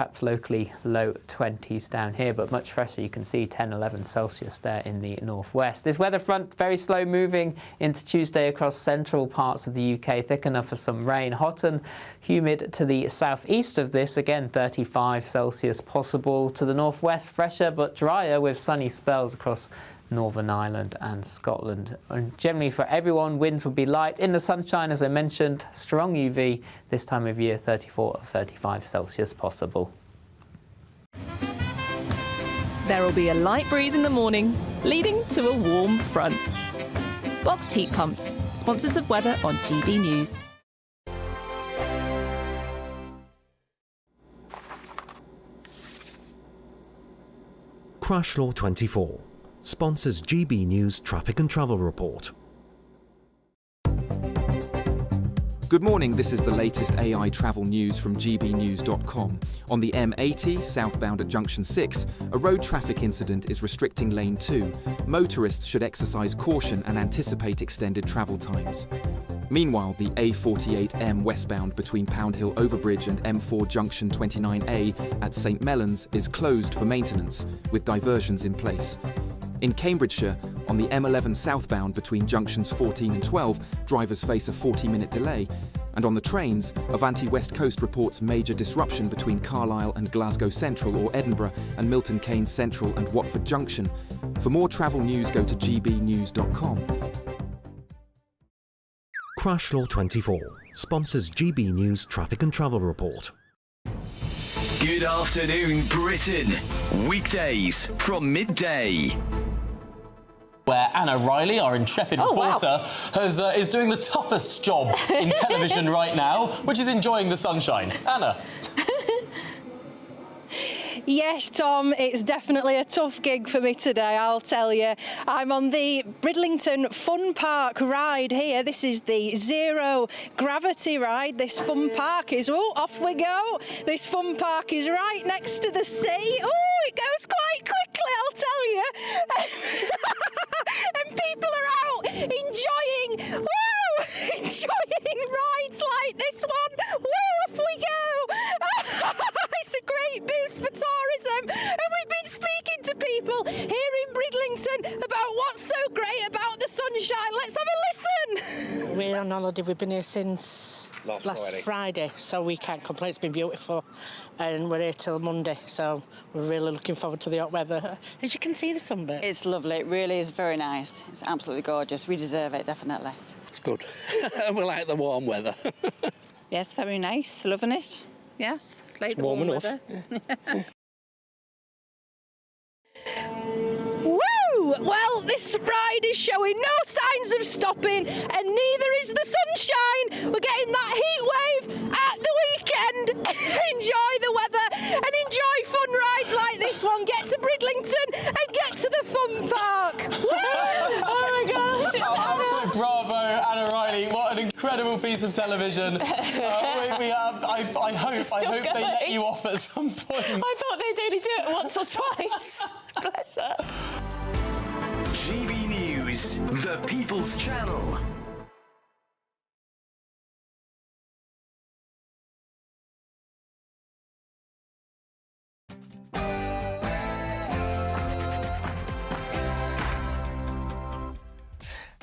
Perhaps locally low 20s down here, but much fresher. You can see 10, 11 Celsius there in the northwest. This weather front very slow moving into Tuesday across central parts of the UK, thick enough for some rain. Hot and humid to the southeast of this, again 35 Celsius possible. To the northwest, fresher but drier with sunny spells across Northern Ireland and Scotland. And generally for everyone, winds will be light. In the sunshine, as I mentioned, strong UV this time of year, 34 or 35 Celsius possible. There will be a light breeze in the morning, leading to a warm front. Boxed heat pumps, sponsors of weather on GB News. Crash Law 24 sponsors GB News Traffic and Travel Report. Good morning, this is the latest AI travel news from GBNews.com. On the M80, southbound at Junction 6, a road traffic incident is restricting lane 2. Motorists should exercise caution and anticipate extended travel times. Meanwhile, the A48M westbound between Pound Hill Overbridge and M4 Junction 29A at St Mellons is closed for maintenance, with diversions in place. In Cambridgeshire, on the M11 southbound between junctions 14 and 12, drivers face a 40-minute delay. And on the trains, Avanti West Coast reports major disruption between Carlisle and Glasgow Central or Edinburgh and Milton Keynes Central and Watford Junction. For more travel news, go to gbnews.com. Crash Law 24 sponsors GB News Traffic and Travel Report. Good afternoon, Britain. Weekdays from midday. Where Anna Riley, our intrepid reporter, is doing the toughest job in television right now, which is enjoying the sunshine. Anna. Yes, Tom, it's definitely a tough gig for me today, I'll tell you. I'm on the Bridlington Fun Park ride here. This is the zero gravity ride. This fun park is, off we go. This fun park is right next to the sea. Oh, it goes quite quickly, I'll tell you. And people are out enjoying rides like this one. Off we go. It's a great boost for tourism, and we've been speaking to people here in Bridlington about what's so great about the sunshine. Let's have a listen. We're on holiday. We've been here since last Friday, so we can't complain. It's been beautiful, and we're here till Monday, so we're really looking forward to the hot weather. As you can see, the sunbird. It's lovely. It really is very nice. It's absolutely gorgeous. We deserve it, definitely. It's good. We like the warm weather. Yes, very nice. Loving it. Yes, like the warm enough. Weather. Yeah. Woo! Well, this ride is showing no signs of stopping, and neither is the sunshine. We're getting that heat wave at the weekend. Enjoy the weather and enjoy fun rides like this one. Get to Bridlington and get to the fun park. Woo! Oh my gosh! Absolute bravo, Anna Riley. What an incredible piece of television. I hope they let you off at some point. I thought they'd only do it once or twice. Bless her. GB News, the People's Channel.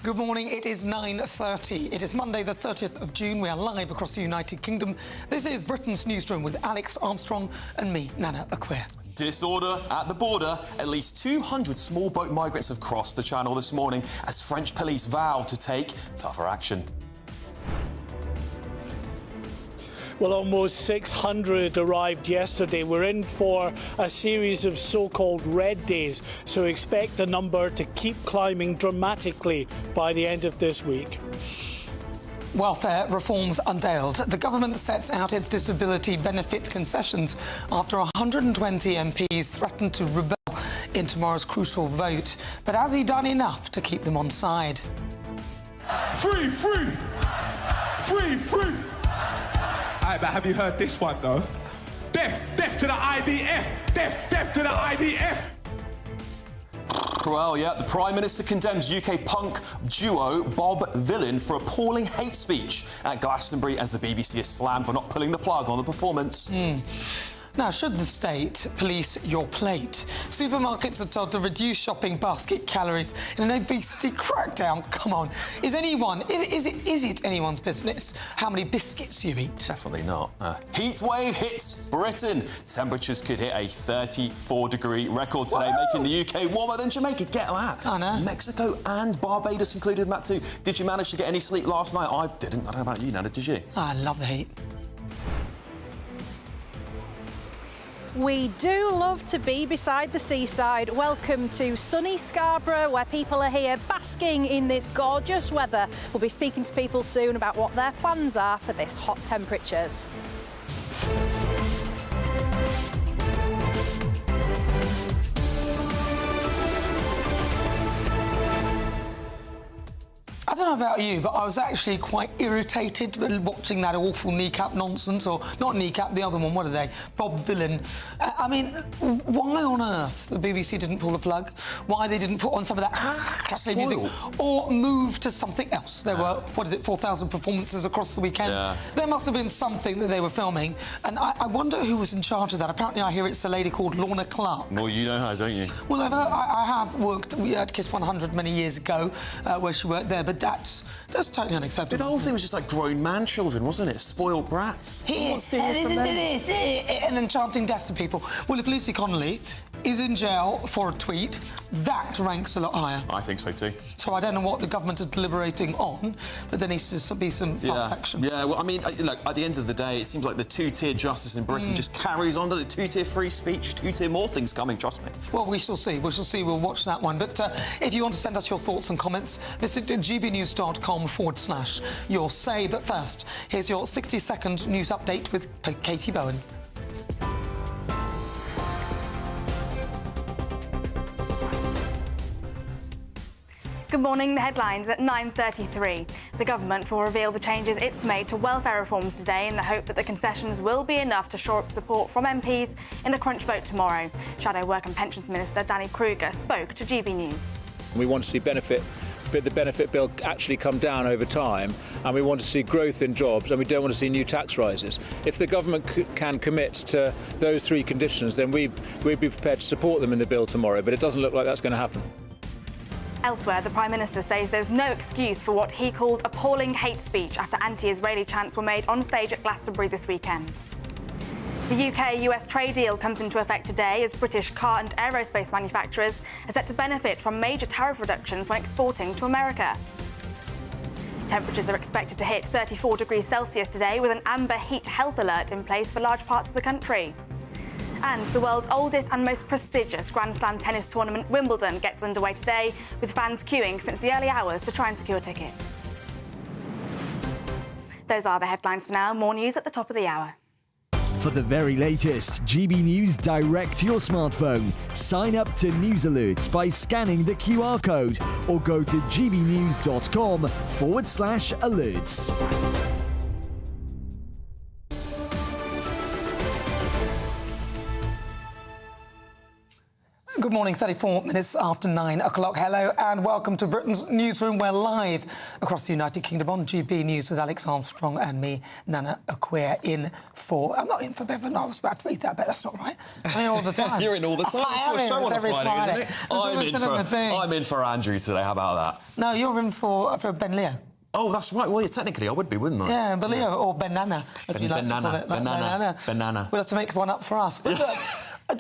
Good morning, it is 9:30. It is Monday the 30th of June. We are live across the United Kingdom. This is Britain's Newsroom with Alex Armstrong and me, Nana Acquia. Disorder at the border. At least 200 small boat migrants have crossed the channel this morning as French police vow to take tougher action. Well, almost 600 arrived yesterday. We're in for a series of so-called red days, so expect the number to keep climbing dramatically by the end of this week. Welfare reforms unveiled. The government sets out its disability benefit concessions after 120 MPs threatened to rebel in tomorrow's crucial vote. But has he done enough to keep them on side? Free, free! Free, free! Alright, but have you heard this one, though? Death to the IDF! Death to the IDF! Well, yeah, the Prime Minister condemns UK punk duo Bob Vylan for appalling hate speech at Glastonbury as the BBC is slammed for not pulling the plug on the performance. Now, should the state police your plate? Supermarkets are told to reduce shopping basket calories in an obesity crackdown. Come on. Is it anyone's business how many biscuits you eat? Definitely not. Heat wave hits Britain. Temperatures could hit a 34-degree record today, making the UK warmer than Jamaica. Get that. I know. Mexico and Barbados included in that too. Did you manage to get any sleep last night? I didn't. I don't know about you, Nana. Did you? I love the heat. We do love to be beside the seaside. Welcome to sunny Scarborough, where people are here basking in this gorgeous weather. We'll be speaking to people soon about what their plans are for this hot temperatures. I don't know about you, but I was actually quite irritated watching that awful kneecap nonsense, or not kneecap, the other one, what are they? Bob Villain. I mean, why on earth the BBC didn't pull the plug? Why they didn't put on some of that cafe music? Or move to something else? There were, 4,000 performances across the weekend? Yeah. There must have been something that they were filming, and I wonder who was in charge of that. Apparently I hear it's a lady called Lorna Clark. Well, you know her, don't you? Well, I have worked at Kiss 100 many years ago, where she worked there, but that's totally unacceptable. But the whole thing was just like grown man children, wasn't it? Spoiled brats. Who wants to hear from them? And enchanting death to people. Well, if Lucy Connolly is in jail for a tweet, that ranks a lot higher. I think so too. So I don't know what the government are deliberating on, but there needs to be some fast action. Yeah, well, I mean, look, at the end of the day, it seems like the two-tier justice in Britain just carries on to the two-tier free speech, two-tier more things coming, trust me. Well, we shall see. We shall see. We'll watch that one. But if you want to send us your thoughts and comments, visit gbnews.com/your say. But first, here's your 60-second news update with Katie Bowen. Good morning. The headlines at 9:33. The government will reveal the changes it's made to welfare reforms today in the hope that the concessions will be enough to shore up support from MPs in a crunch vote tomorrow. Shadow Work and Pensions Minister Danny Kruger spoke to GB News. We want to see the benefit bill actually come down over time, and we want to see growth in jobs, and we don't want to see new tax rises. If the government can commit to those three conditions, then we'd be prepared to support them in the bill tomorrow, but it doesn't look like that's going to happen. Elsewhere, the Prime Minister says there's no excuse for what he called appalling hate speech after anti-Israeli chants were made on stage at Glastonbury this weekend. The UK-US trade deal comes into effect today as British car and aerospace manufacturers are set to benefit from major tariff reductions when exporting to America. Temperatures are expected to hit 34 degrees Celsius today, with an amber heat health alert in place for large parts of the country. And the world's oldest and most prestigious Grand Slam tennis tournament, Wimbledon, gets underway today, with fans queuing since the early hours to try and secure tickets. Those are the headlines for now. More news at the top of the hour. For the very latest GB News direct to your smartphone, sign up to News Alerts by scanning the QR code or go to gbnews.com/alerts. Good morning, 34 minutes after 9 o'clock. Hello and welcome to Britain's Newsroom. We're live across the United Kingdom on GB News with Alex Armstrong and me, Nana Acquia, in for... I'm not in for Bevan. I was about to eat that, but that's not right. I'm in all the time. You're in all the time. It's your show on a Friday, isn't it? I'm in for Andrew today. How about that? No, you're in for Ben Leo. Oh, that's right. Well, yeah, technically I would be, wouldn't I? Yeah, Ben Leo, or Banana, as we like to call it. Banana. We'll have to make one up for us. But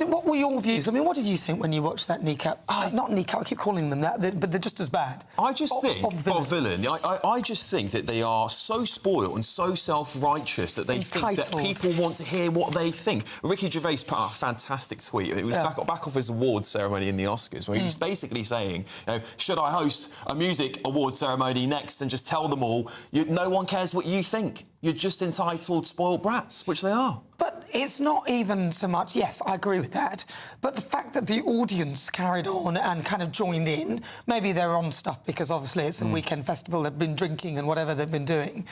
what were your views? I mean, what did you think when you watched that kneecap? Not kneecap, I keep calling them that, but they're just as bad. I just think, Bob Villain, I just think that they are so spoiled and so self-righteous that they think that people want to hear what they think. Ricky Gervais put out a fantastic tweet. It was back off his awards ceremony in the Oscars, where he was basically saying, should I host a music award ceremony next and just tell them all, no one cares what you think. You're just entitled spoiled brats, which they are. But it's not even so much, yes, I agree with that, but the fact that the audience carried on and kind of joined in, maybe they're on stuff because obviously it's a weekend festival, they've been drinking and whatever they've been doing,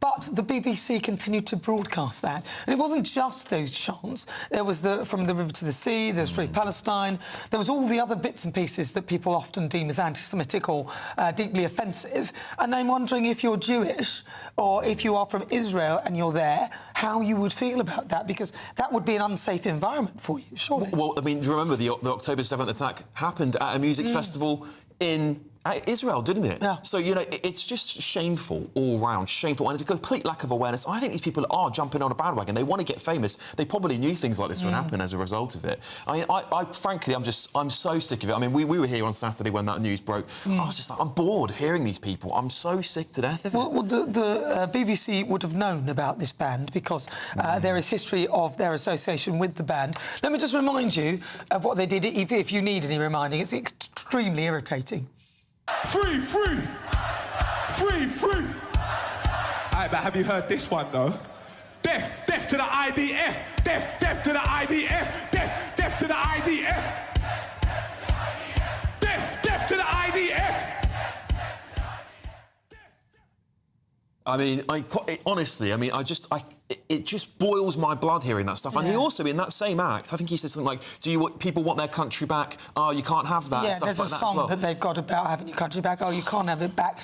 But the BBC continued to broadcast that. And it wasn't just those chants. There was From the River to the Sea, there's Free Palestine, there was all the other bits and pieces that people often deem as anti-Semitic or deeply offensive. And I'm wondering if you're Jewish or if you are from Israel and you're there, how you would feel about that, because that would be an unsafe environment for you, surely. Well, I mean, do you remember the October 7th attack happened at a music festival in Israel, didn't it? Yeah. So, you know, it's just shameful all round, shameful, and a complete lack of awareness. I think these people are jumping on a bandwagon. They want to get famous. They probably knew things like this would happen as a result of it. I mean, I frankly, I'm so sick of it. I mean, we were here on Saturday when that news broke. I was just like, I'm bored of hearing these people. I'm so sick to death of it. Well, the BBC would have known about this band because there is history of their association with the band. Let me just remind you of what they did, if you need any reminding. It's extremely irritating. Free, free! Free, free! Alright, but have you heard this one, though? Death, death to the IDF! Death, death to the IDF! Death, death to the IDF! Death, death to the IDF! I mean, honestly, I mean, it just boils my blood hearing that stuff. And he also, in that same act, I think he said something like, people want their country back? Oh, you can't have that. Yeah, stuff there's like a that song as well. that they've got about having your country back. Oh, you can't have it back.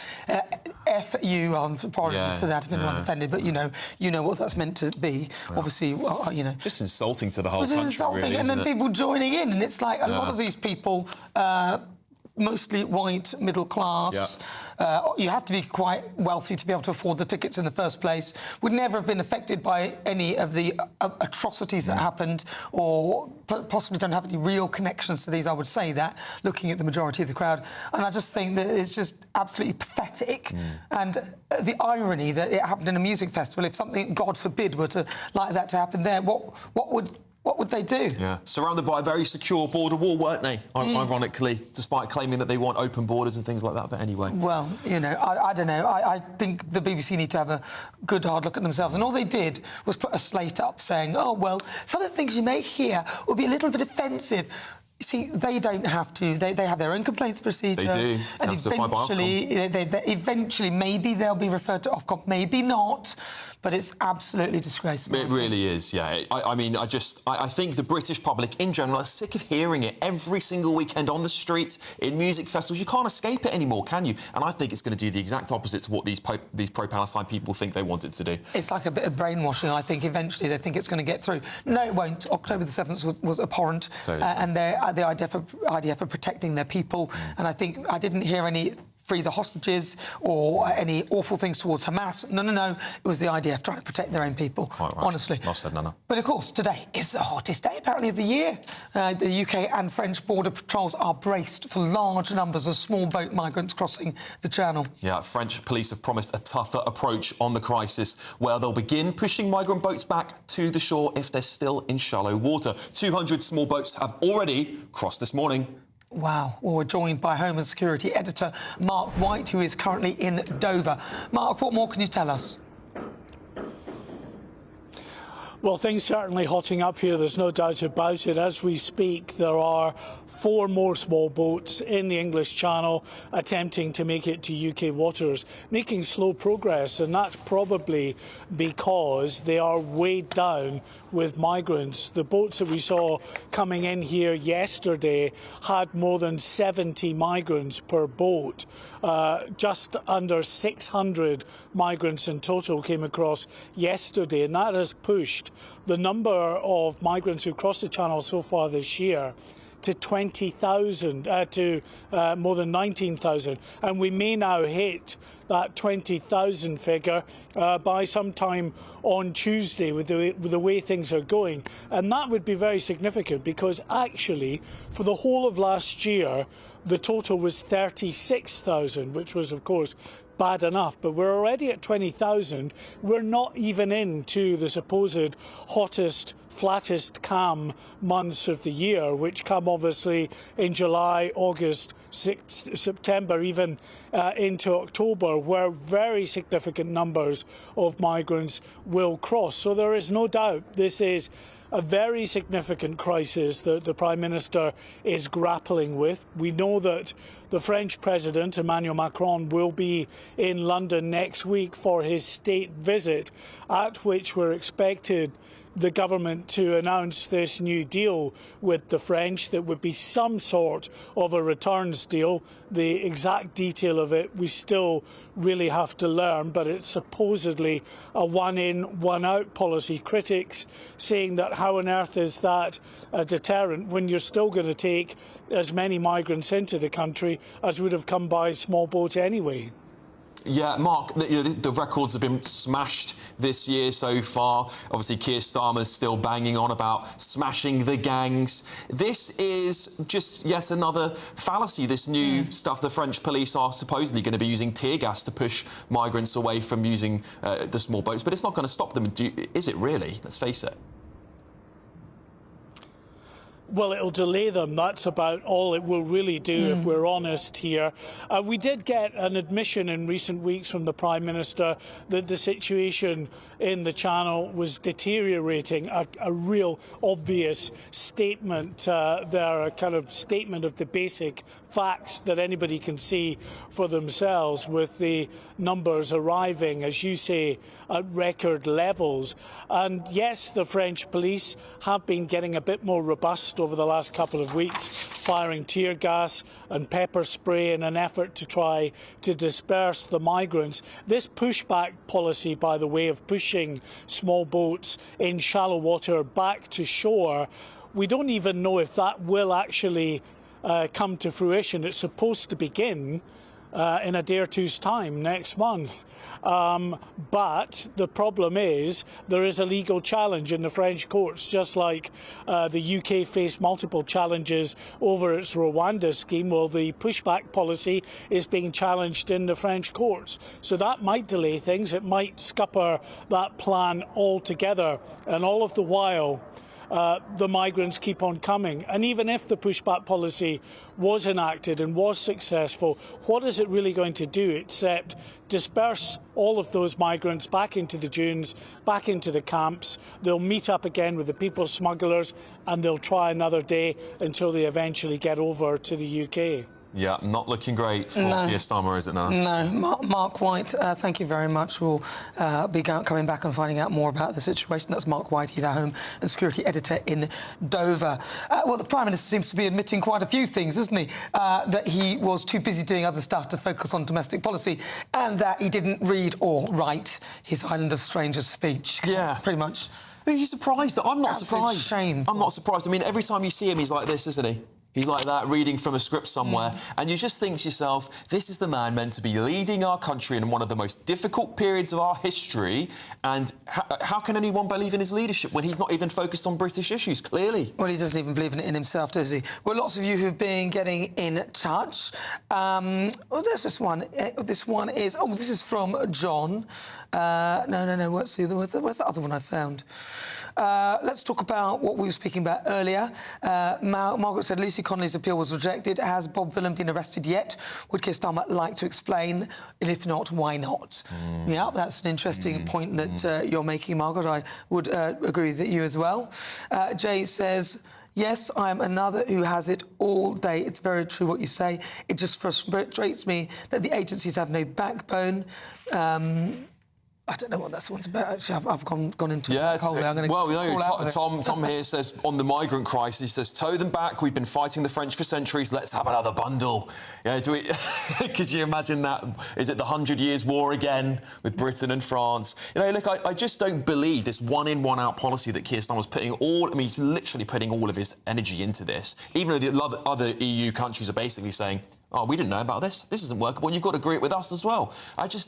F you, apologies for that if anyone's offended, but you know what that's meant to be. Yeah. Obviously, well, you know. Just insulting to the whole country, insulting, really, and then isn't it? people joining in, and it's like a lot of these people... mostly white, middle class. You have to be quite wealthy to be able to afford the tickets in the first place. Would never have been affected by any of the atrocities that happened, or possibly don't have any real connections to these, I would say that, looking at the majority of the crowd. And I just think that it's just absolutely pathetic. And the irony that it happened in a music festival, if something, God forbid, were to like that to happen there, what would they do? Yeah, surrounded by a very secure border wall, weren't they? Ironically, despite claiming that they want open borders and things like that. But anyway. Well, you know, I don't know. I think the BBC need to have a good hard look at themselves. And all they did was put a slate up saying, oh, well, some of the things you may hear will be a little bit offensive. You see, they don't have to. They have their own complaints procedure. They do. And eventually, maybe they'll be referred to Ofcom, maybe not. But it's absolutely disgraceful. It really is, yeah. I mean, I think the British public in general are sick of hearing it every single weekend on the streets, in music festivals. You can't escape it anymore, can you? And I think it's going to do the exact opposite to what these pro-Palestine people think they want it to do. It's like a bit of brainwashing. I think eventually they think it's going to get through. No, it won't. October the 7th was abhorrent. And the idea for protecting their people. And I think I didn't hear any free the hostages or any awful things towards Hamas. No. It was the IDF trying to protect their own people, quite right. Honestly. Well said, Nana. But, of course, today is the hottest day, apparently, of the year. The UK and French border patrols are braced for large numbers of small boat migrants crossing the Channel. Yeah, French police have promised a tougher approach on the crisis, where they'll begin pushing migrant boats back to the shore if they're still in shallow water. 200 small boats have already crossed this morning. Wow. Well, we're joined by Home and Security editor Mark White, who is currently in Dover. Mark, what more can you tell us? Well, things certainly hotting up here, there's no doubt about it. As we speak, there are 4 more small boats in the English Channel attempting to make it to UK waters, making slow progress, and that's probably because they are weighed down with migrants. The boats that we saw coming in here yesterday had more than 70 migrants per boat. Just under 600 migrants in total came across yesterday, and that has pushed the number of migrants who crossed the Channel so far this year to 20,000, to more than 19,000. And we may now hit that 20,000 figure by sometime on Tuesday with the way things are going. And that would be very significant because actually, for the whole of last year, the total was 36,000, which was, of course, bad enough, but we're already at 20,000. We're not even into the supposed hottest, flattest calm months of the year, which come obviously in July, August, September, even into October, where very significant numbers of migrants will cross. So there is no doubt this is a very significant crisis that the Prime Minister is grappling with. We know that the French President, Emmanuel Macron, will be in London next week for his state visit, at which we're expected the government to announce this new deal with the French that would be some sort of a returns deal. The exact detail of it we still really have to learn, but it's supposedly a one-in, one-out policy. Critics saying that how on earth is that a deterrent when you're still going to take as many migrants into the country as would have come by small boat anyway? Yeah, Mark, the records have been smashed this year so far. Obviously, Keir Starmer's still banging on about smashing the gangs. This is just yet another fallacy, this new stuff. The French police are supposedly going to be using tear gas to push migrants away from using the small boats, but it's not going to stop them. Is it really? Let's face it. Well, it'll delay them. That's about all it will really do, if we're honest here. We did get an admission in recent weeks from the Prime Minister that the situation in the Channel was deteriorating, a real obvious statement there, a kind of statement of the basic facts that anybody can see for themselves, with the numbers arriving, as you say, at record levels. And yes, the French police have been getting a bit more robust over the last couple of weeks, firing tear gas and pepper spray in an effort to try to disperse the migrants. This pushback policy, by the way, of pushing small boats in shallow water back to shore, we don't even know if that will actually come to fruition. It's supposed to begin in a day or two's time next month. But the problem is there is a legal challenge in the French courts, just like the UK faced multiple challenges over its Rwanda scheme. Well, the pushback policy is being challenged in the French courts. So that might delay things. It might scupper that plan altogether. And all of the while, the migrants keep on coming. And even if the pushback policy was enacted and was successful, what is it really going to do except disperse all of those migrants back into the dunes, back into the camps? They'll meet up again with the people smugglers and they'll try another day until they eventually get over to the UK. Yeah, not looking great for Keir Starmer, is it now? No. Mark White, thank you very much. We'll be coming back and finding out more about the situation. That's Mark White. He's our home and security editor in Dover. Well, the Prime Minister seems to be admitting quite a few things, isn't he? That he was too busy doing other stuff to focus on domestic policy, and that he didn't read or write his Island of Strangers speech. Yeah. Pretty much. Are you surprised? I'm not surprised. Shame. I'm not surprised. I mean, every time you see him, he's like this, isn't he? He's like that, reading from a script somewhere, and you just think to yourself, this is the man meant to be leading our country in one of the most difficult periods of our history, and how can anyone believe in his leadership when he's not even focused on British issues, clearly? Well, he doesn't even believe in it in himself, does he? Well, lots of you who've been getting in touch. Well, there's this one. This one is... Oh, this is from John. No. What's the other one I found? Let's talk about what we were speaking about earlier. Margaret said Lucy Connolly's appeal was rejected. Has Bob Villan been arrested yet? Would Keir Starmer like to explain? And if not, why not? Yeah, that's an interesting point that you're making, Margaret. I would agree with you as well. Jay says... Yes, I am another who has it all day. It's very true what you say. It just frustrates me that the agencies have no backbone. I don't know what that one's about. Actually, I've gone into a hole there. Tom here says, on the migrant crisis, he says, tow them back. We've been fighting the French for centuries. Let's have another bundle. Yeah, could you imagine that? Is it the 100 Years' War again with Britain and France? You know, look, I just don't believe this one-in, one-out policy that Keir Starmer was putting he's literally putting all of his energy into this, even though the other EU countries are basically saying, oh, we didn't know about this. This isn't workable, and you've got to agree it with us as well.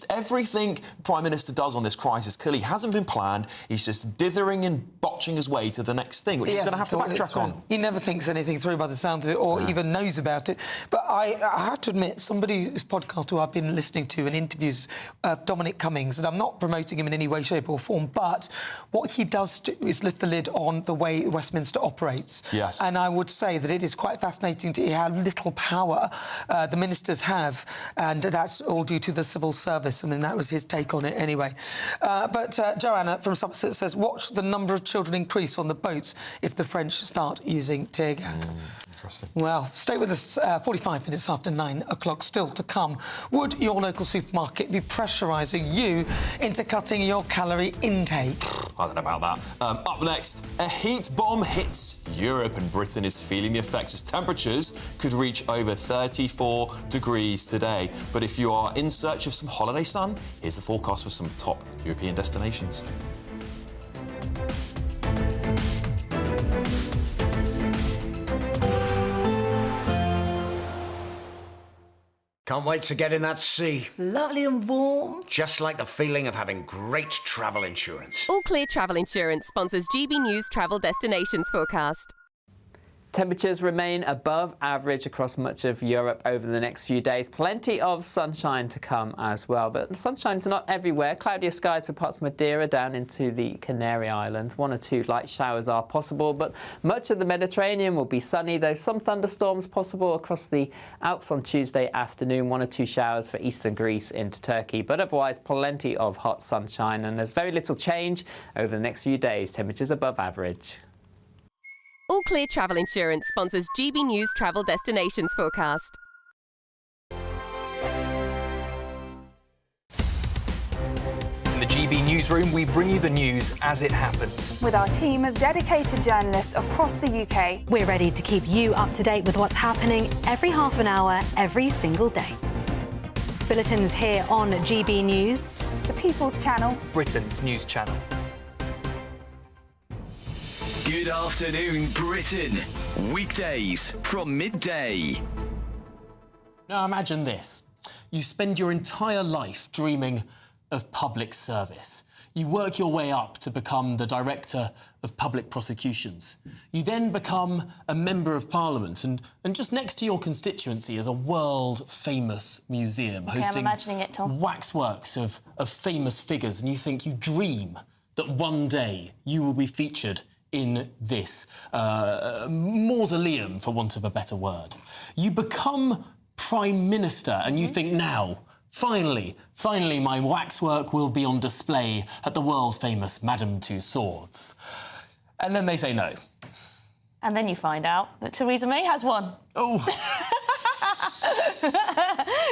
Everything the Prime Minister does on this crisis clearly hasn't been planned. He's just dithering and botching his way to the next thing, which he's going to have to backtrack on. He never thinks anything through by the sound of it, or even knows about it. But I have to admit, somebody's podcast who I've been listening to and interviews Dominic Cummings, and I'm not promoting him in any way, shape or form, but what he does do is lift the lid on the way Westminster operates. Yes. And I would say that it is quite fascinating to hear how little power the ministers have, and that's all due to the civil service. I mean, that was his take on it anyway. But Joanna from Somerset says, watch the number of children increase on the boats if the French start using tear gas. Interesting. Well, stay with us. 45 minutes after 9 o'clock still to come. Would your local supermarket be pressurising you into cutting your calorie intake? I don't know about that. Up next, a heat bomb hits Europe, and Britain is feeling the effects as temperatures could reach over 34 degrees today. But if you are in search of some holiday sun, here's the forecast for some top European destinations. Can't wait to get in that sea. Lovely and warm. Just like the feeling of having great travel insurance. All Clear Travel Insurance sponsors GB News Travel Destinations forecast. Temperatures remain above average across much of Europe over the next few days. Plenty of sunshine to come as well, but sunshine's not everywhere. Cloudier skies for parts of Madeira down into the Canary Islands. 1 or 2 light showers are possible, but much of the Mediterranean will be sunny, though some thunderstorms possible across the Alps on Tuesday afternoon. 1 or 2 showers for eastern Greece into Turkey, but otherwise plenty of hot sunshine, and there's very little change over the next few days. Temperatures above average. All Clear Travel Insurance sponsors GB News Travel Destinations forecast. In the GB Newsroom, we bring you the news as it happens. With our team of dedicated journalists across the UK, we're ready to keep you up to date with what's happening every half an hour, every single day. Bulletins here on GB News, the People's Channel, Britain's news channel. Good afternoon, Britain. Weekdays from midday. Now imagine this. You spend your entire life dreaming of public service. You work your way up to become the Director of Public Prosecutions. You then become a Member of Parliament, and just next to your constituency is a world-famous museum hosting I'm imagining it, Tom. waxworks of famous figures, and you think, you dream that one day you will be featured in this mausoleum, for want of a better word. You become Prime Minister and you think, now, finally, my waxwork will be on display at the world-famous Madame Tussauds. And then they say no. And then you find out that Theresa May has one. Oh.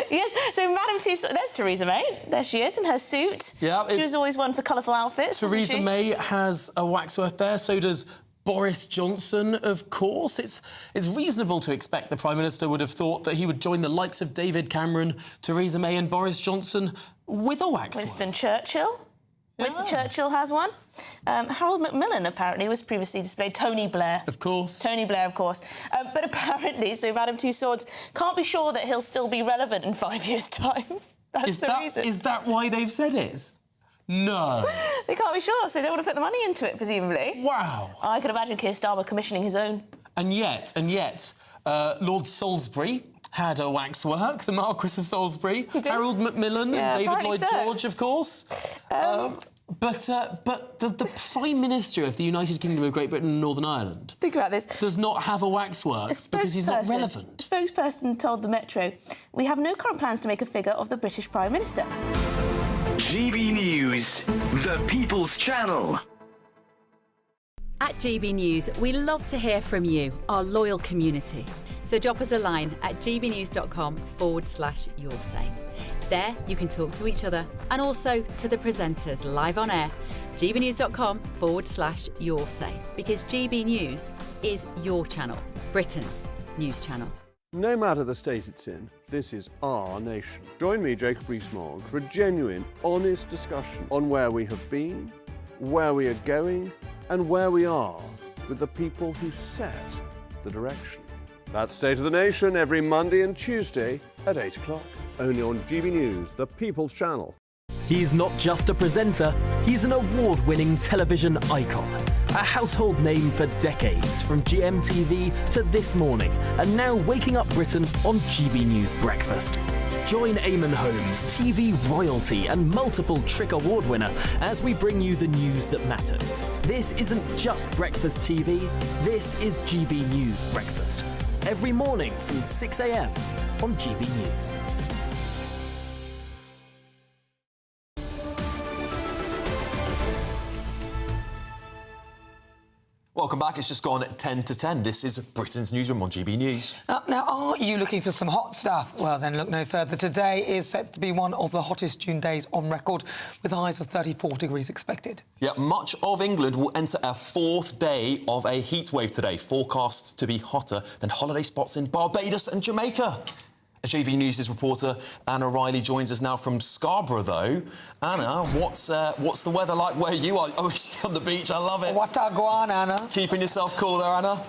Yes, so Madame Tussauds, there's Theresa May. There she is in her suit. Yeah, she was always one for colourful outfits. Theresa May has a waxwork there, so does Boris Johnson, of course. It's reasonable to expect the Prime Minister would have thought that he would join the likes of David Cameron, Theresa May and Boris Johnson with a waxwork. Winston Churchill. Yeah. Winston Churchill has one. Harold Macmillan apparently was previously displayed. Tony Blair. Of course. Tony Blair, of course. But apparently, so Madame Tussauds can't be sure that he'll still be relevant in 5 years' time. That's the reason. Is that why they've said it? No. They can't be sure, so they don't want to put the money into it, presumably. Wow. I could imagine Keir Starmer commissioning his own. And yet, Lord Salisbury had a waxwork, the Marquis of Salisbury, Harold Macmillan, and David Lloyd George, of course. But the Prime Minister of the United Kingdom of Great Britain and Northern Ireland... Think about this. ...does not have a waxwork because he's not relevant. A spokesperson told the Metro, we have no current plans to make a figure of the British Prime Minister. GB News, the People's Channel. At GB News, we love to hear from you, our loyal community. So drop us a line at gbnews.com/yoursay. There you can talk to each other and also to the presenters live on air. gbnews.com/yoursay, because GB News is your channel, Britain's news channel. No matter the state it's in, this is our nation. Join me, Jacob Rees-Mogg, for a genuine, honest discussion on where we have been, where we are going, and where we are with the people who set the direction. That's State of the Nation every Monday and Tuesday at 8 o'clock, only on GB News, the People's Channel. He's not just a presenter, he's an award-winning television icon. A household name for decades, from GMTV to This Morning, and now waking up Britain on GB News Breakfast. Join Eamon Holmes, TV royalty and multiple Trick Award winner, as we bring you the news that matters. This isn't just breakfast TV, this is GB News Breakfast. Every morning from 6 a.m. on GB News. Welcome back. It's just gone 10 to 10. This is Britain's Newsroom on GB News. Now, are you looking for some hot stuff? Well, then look no further. Today is set to be one of the hottest June days on record, with highs of 34 degrees expected. Yeah, much of England will enter a fourth day of a heatwave today, forecast to be hotter than holiday spots in Barbados and Jamaica. GB News' reporter Anna Riley joins us now from Scarborough, though. Anna, what's the weather like where you are? Oh, she's on the beach. I love it. What a go on, Anna? Keeping yourself cool there, Anna?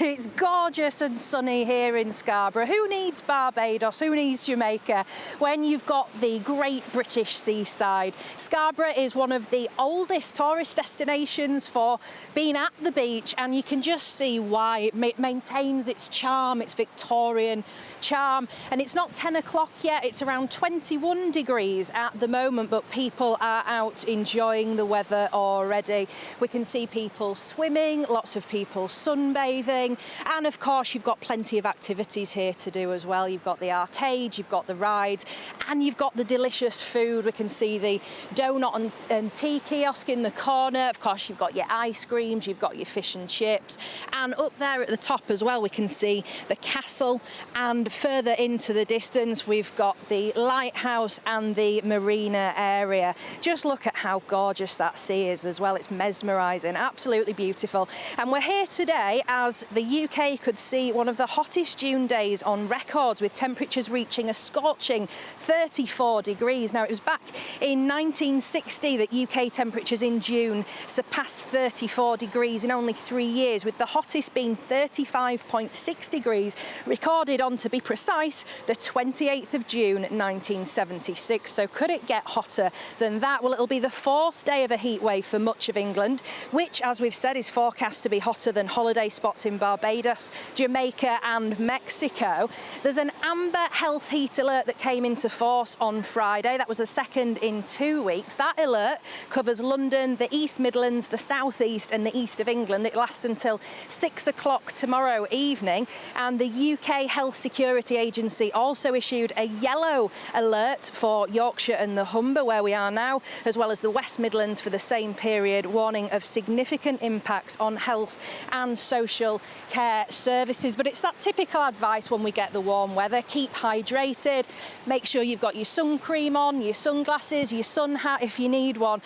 It's gorgeous and sunny here in Scarborough. Who needs Barbados? Who needs Jamaica when you've got the great British seaside? Scarborough is one of the oldest tourist destinations for being at the beach, and you can just see why. It maintains its charm, its Victorian charm. And it's not 10 o'clock yet, it's around 21 degrees at the moment, but people are out enjoying the weather already. We can see people swimming, lots of people sunbathing. And of course, you've got plenty of activities here to do as well. You've got the arcades, you've got the rides, and you've got the delicious food. We can see the donut and tea kiosk in the corner. Of course, you've got your ice creams, you've got your fish and chips. And up there at the top as well, we can see the castle. And further into the distance, we've got the lighthouse and the marina area. Just look at how gorgeous that sea is as well. It's mesmerising, absolutely beautiful. And we're here today as the UK could see one of the hottest June days on record, with temperatures reaching a scorching 34 degrees. Now, it was back in 1960 that UK temperatures in June surpassed 34 degrees in only 3 years, with the hottest being 35.6 degrees, recorded on, to be precise, the 28th of June 1976. So could it get hotter than that? Well, it'll be the fourth day of a heatwave for much of England, which, as we've said, is forecast to be hotter than holiday spots in Barbados, Jamaica and Mexico. There's an amber health heat alert that came into force on Friday. That was the second in 2 weeks. That alert covers London, the East Midlands, the South East and the East of England. It lasts until 6 o'clock tomorrow evening. And the UK Health Security Agency also issued a yellow alert for Yorkshire and the Humber, where we are now, as well as the West Midlands for the same period, warning of significant impacts on health and social care services. But it's that typical advice when we get the warm weather: keep hydrated, make sure you've got your sun cream on, your sunglasses, your sun hat if you need one,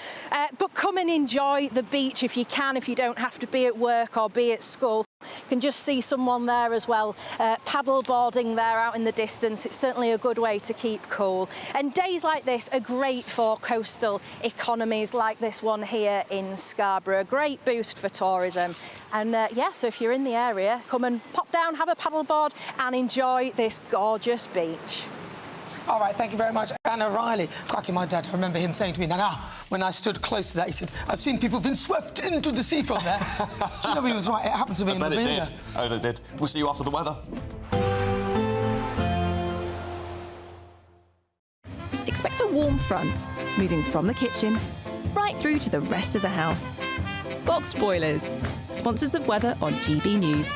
but come and enjoy the beach if you can, if you don't have to be at work or be at school. You can just see someone there as well, paddle boarding there out in the distance. It's certainly a good way to keep cool. And days like this are great for coastal economies like this one here in Scarborough. A great boost for tourism. And yeah, so if you're in the area, come and pop down, have a paddleboard and enjoy this gorgeous beach. All right, thank you very much, Anna Riley. Cracking, my dad, I remember him saying to me, Nana, when I stood close to that, he said, I've seen people have been swept into the sea from there. Do you know, he was right, it happened to me in bet Lavinia. it did. Oh, it did. We'll see you after the weather. Expect a warm front, moving from the kitchen right through to the rest of the house. Boxed Boilers, sponsors of weather on GB News.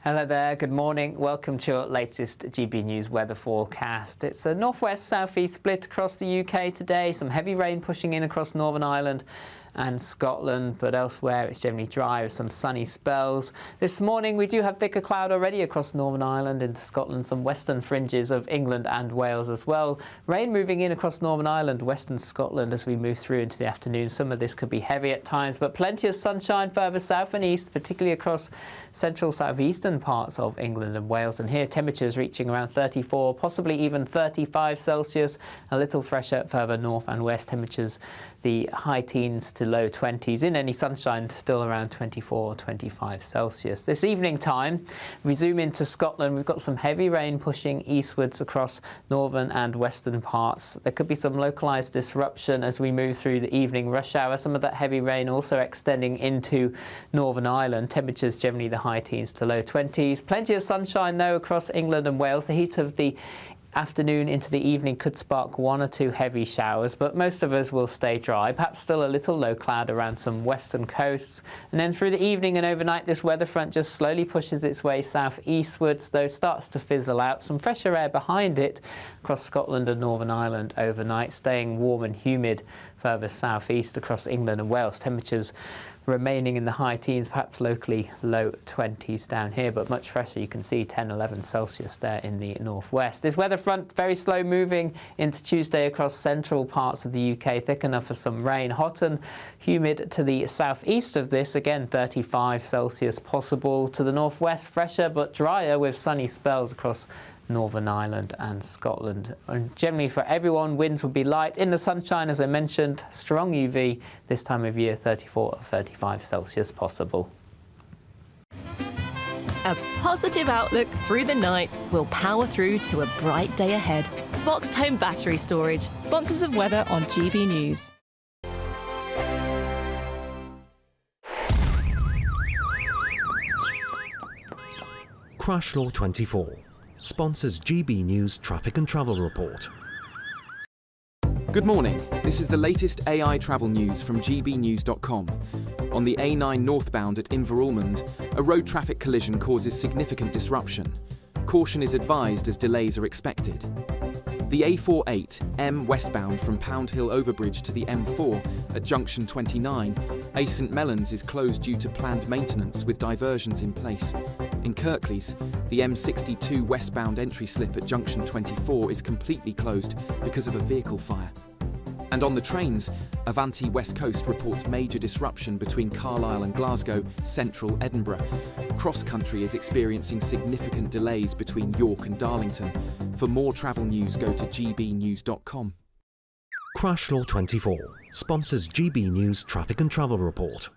Hello there, good morning. Welcome to your latest GB News weather forecast. It's a northwest-southeast split across the UK today. Some heavy rain pushing in across Northern Ireland and Scotland, but elsewhere it's generally dry with some sunny spells. This morning we do have thicker cloud already across Northern Ireland into Scotland, some western fringes of England and Wales as well. Rain moving in across Northern Ireland, western Scotland as we move through into the afternoon. Some of this could be heavy at times, but plenty of sunshine further south and east, particularly across central southeastern parts of England and Wales. And here temperatures reaching around 34, possibly even 35 Celsius, a little fresher further north and west. Temperatures the high teens to low 20s. In any sunshine, still around 24 or 25 Celsius. This evening time, we zoom into Scotland. We've got some heavy rain pushing eastwards across northern and western parts. There could be some localised disruption as we move through the evening rush hour. Some of that heavy rain also extending into Northern Ireland. Temperatures generally the high teens to low 20s. Plenty of sunshine, though, across England and Wales. The heat of the afternoon into the evening could spark 1 or 2 heavy showers, but most of us will stay dry. Perhaps still a little low cloud around some western coasts. And then through the evening and overnight, this weather front just slowly pushes its way southeastwards, though starts to fizzle out. Some fresher air behind it across Scotland and Northern Ireland overnight, staying warm and humid further southeast across England and Wales. Temperatures remaining in the high teens, perhaps locally low 20s down here, but much fresher. You can see 10, 11 Celsius there in the northwest. This weather front very slow moving into Tuesday across central parts of the UK, thick enough for some rain. Hot and humid to the southeast of this, again 35 Celsius possible. To the northwest, fresher but drier with sunny spells across Northern Ireland and Scotland. And generally for everyone, winds will be light. In the sunshine, as I mentioned, strong UV this time of year, 34 or 35 Celsius possible. A positive outlook through the night will power through to a bright day ahead. Boxed Home Battery Storage, sponsors of weather on GB News. Crash Law 24 sponsors GB News Traffic and Travel Report. Good morning. This is the latest AI travel news from gbnews.com. On the A9 northbound at Inveralmond, a road traffic collision causes significant disruption. Caution is advised as delays are expected. The A48M westbound from Pound Hill Overbridge to the M4 at junction 29, A St Mellons is closed due to planned maintenance with diversions in place. In Kirklees, the M62 westbound entry slip at junction 24 is completely closed because of a vehicle fire. And on the trains, Avanti West Coast reports major disruption between Carlisle and Glasgow, central Edinburgh. Cross Country is experiencing significant delays between York and Darlington. For more travel news, go to gbnews.com. Crash Law 24 sponsors GB News Traffic and Travel Report.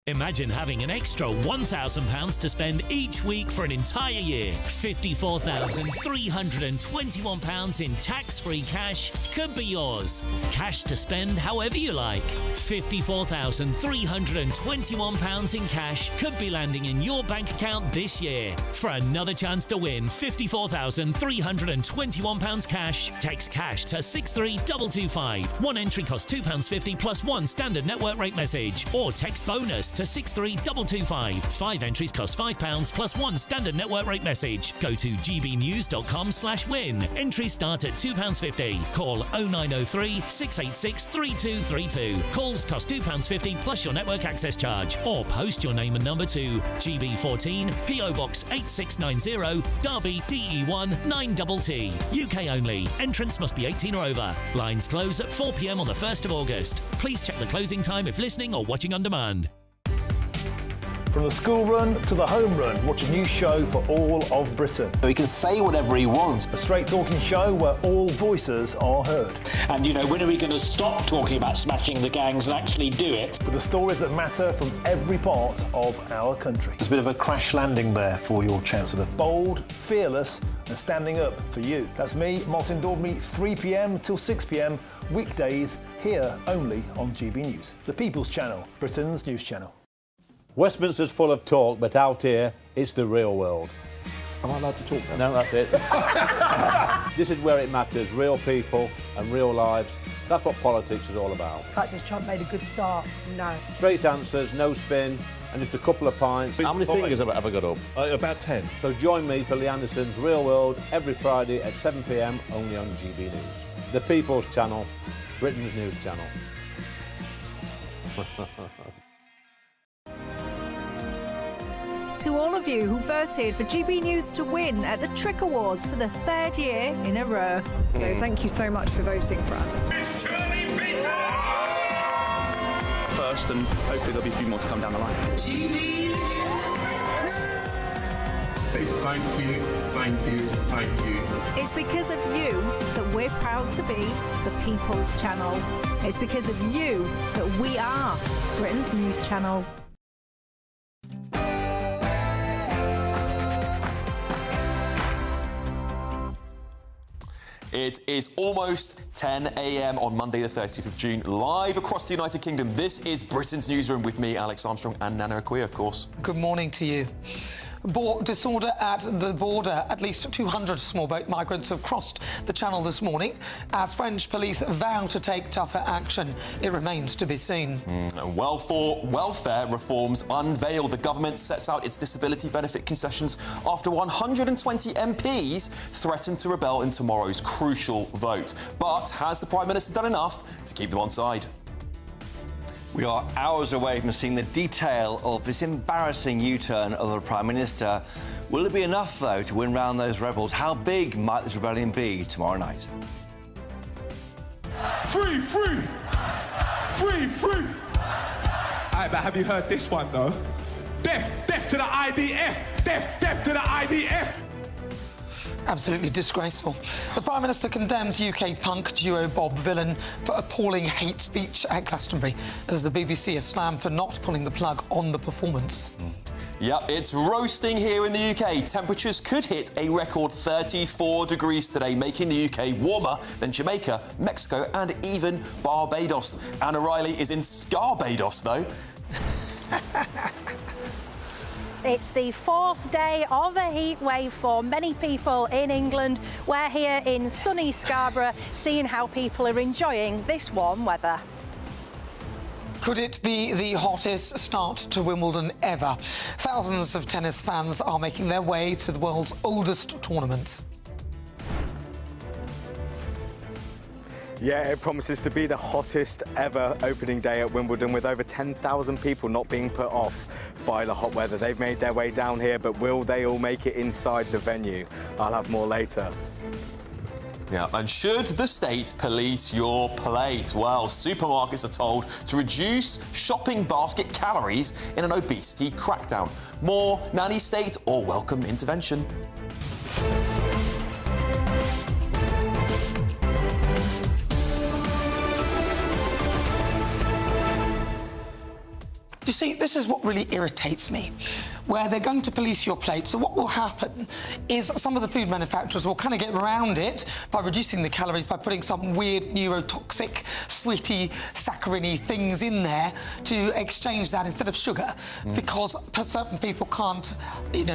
Imagine having an extra £1,000 to spend each week for an entire year. £54,321 in tax-free cash could be yours. Cash to spend however you like. £54,321 in cash could be landing in your bank account this year. For another chance to win £54,321 cash, text cash to 63225. One entry costs £2.50 plus one standard network rate message. Or text bonus to 63225. 5 entries cost £5 plus one standard network rate message. Go to gbnews.com/win. Entries start at £2.50. Call 0903 686 3232. Calls cost £2.50 plus your network access charge. Or post your name and number to GB14 PO Box 8690 Derby DE1 9TT. UK only. Entrance must be 18 or over. Lines close at 4 p.m. on the 1st of August. Please check the closing time if listening or watching on demand. From the school run to the home run, watch a new show for all of Britain. He can say whatever he wants. A straight talking show where all voices are heard. And, when are we going to stop talking about smashing the gangs and actually do it? With the stories that matter from every part of our country. There's a bit of a crash landing there for your Chancellor. Bold, fearless and standing up for you. That's me, Martin Daubney, 3 p.m. till 6 p.m, weekdays, here only on GB News. The People's Channel, Britain's news channel. Westminster's full of talk, but out here, it's the real world. Am I allowed to talk now? No, that's it. This is where it matters, real people and real lives. That's what politics is all about. In fact, has Trump made a good start? No. Straight answers, no spin, and just a couple of pints. How many fingers have I ever got up? About 10. So join me for Lee Anderson's Real World every Friday at 7 p.m, only on GB News. The People's Channel, Britain's news channel. To all of you who voted for GB News to win at the Trick Awards for the 3rd year in a row. So thank you so much for voting for us. First, and hopefully there'll be a few more to come down the line. say thank you, thank you, thank you. It's because of you that we're proud to be the People's Channel. It's because of you that we are Britain's news channel. It is almost 10 a.m. on Monday the 30th of June, live across the United Kingdom. This is Britain's Newsroom with me, Alex Armstrong, and Nana Akua, of course. Good morning to you. Disorder at the border. At least 200 small boat migrants have crossed the channel this morning as French police vow to take tougher action. It remains to be seen. Welfare reforms unveiled. The government sets out its disability benefit concessions after 120 MPs threatened to rebel in tomorrow's crucial vote. But has the Prime Minister done enough to keep them on side? We are hours away from seeing the detail of this embarrassing U-turn of the Prime Minister. Will it be enough, though, to win round those rebels? How big might this rebellion be tomorrow night? Free, free! Free, free! But have you heard this one, though? Death, death to the IDF! Death, death to the IDF! Absolutely disgraceful. The Prime Minister condemns UK punk duo Bob Vylan for appalling hate speech at Glastonbury, as the BBC is slammed for not pulling the plug on the performance. Yep, it's roasting here in the UK. Temperatures could hit a record 34 degrees today, making the UK warmer than Jamaica, Mexico and even Barbados. Anna Riley is in Scarbados, though. It's the fourth day of a heat wave for many people in England. We're here in sunny Scarborough, seeing how people are enjoying this warm weather. Could it be the hottest start to Wimbledon ever? Thousands of tennis fans are making their way to the world's oldest tournament. Yeah, it promises to be the hottest ever opening day at Wimbledon, with over 10,000 people not being put off by the hot weather. They've made their way down here, but will they all make it inside the venue? I'll have more later. Yeah, and should the state police your plate? Well, supermarkets are told to reduce shopping basket calories in an obesity crackdown. More nanny state or welcome intervention. You see, this is what really irritates me, where they're going to police your plate. So what will happen is some of the food manufacturers will kind of get around it by reducing the calories, by putting some weird neurotoxic, sweety, saccharine things in there to exchange that instead of sugar, because certain people can't,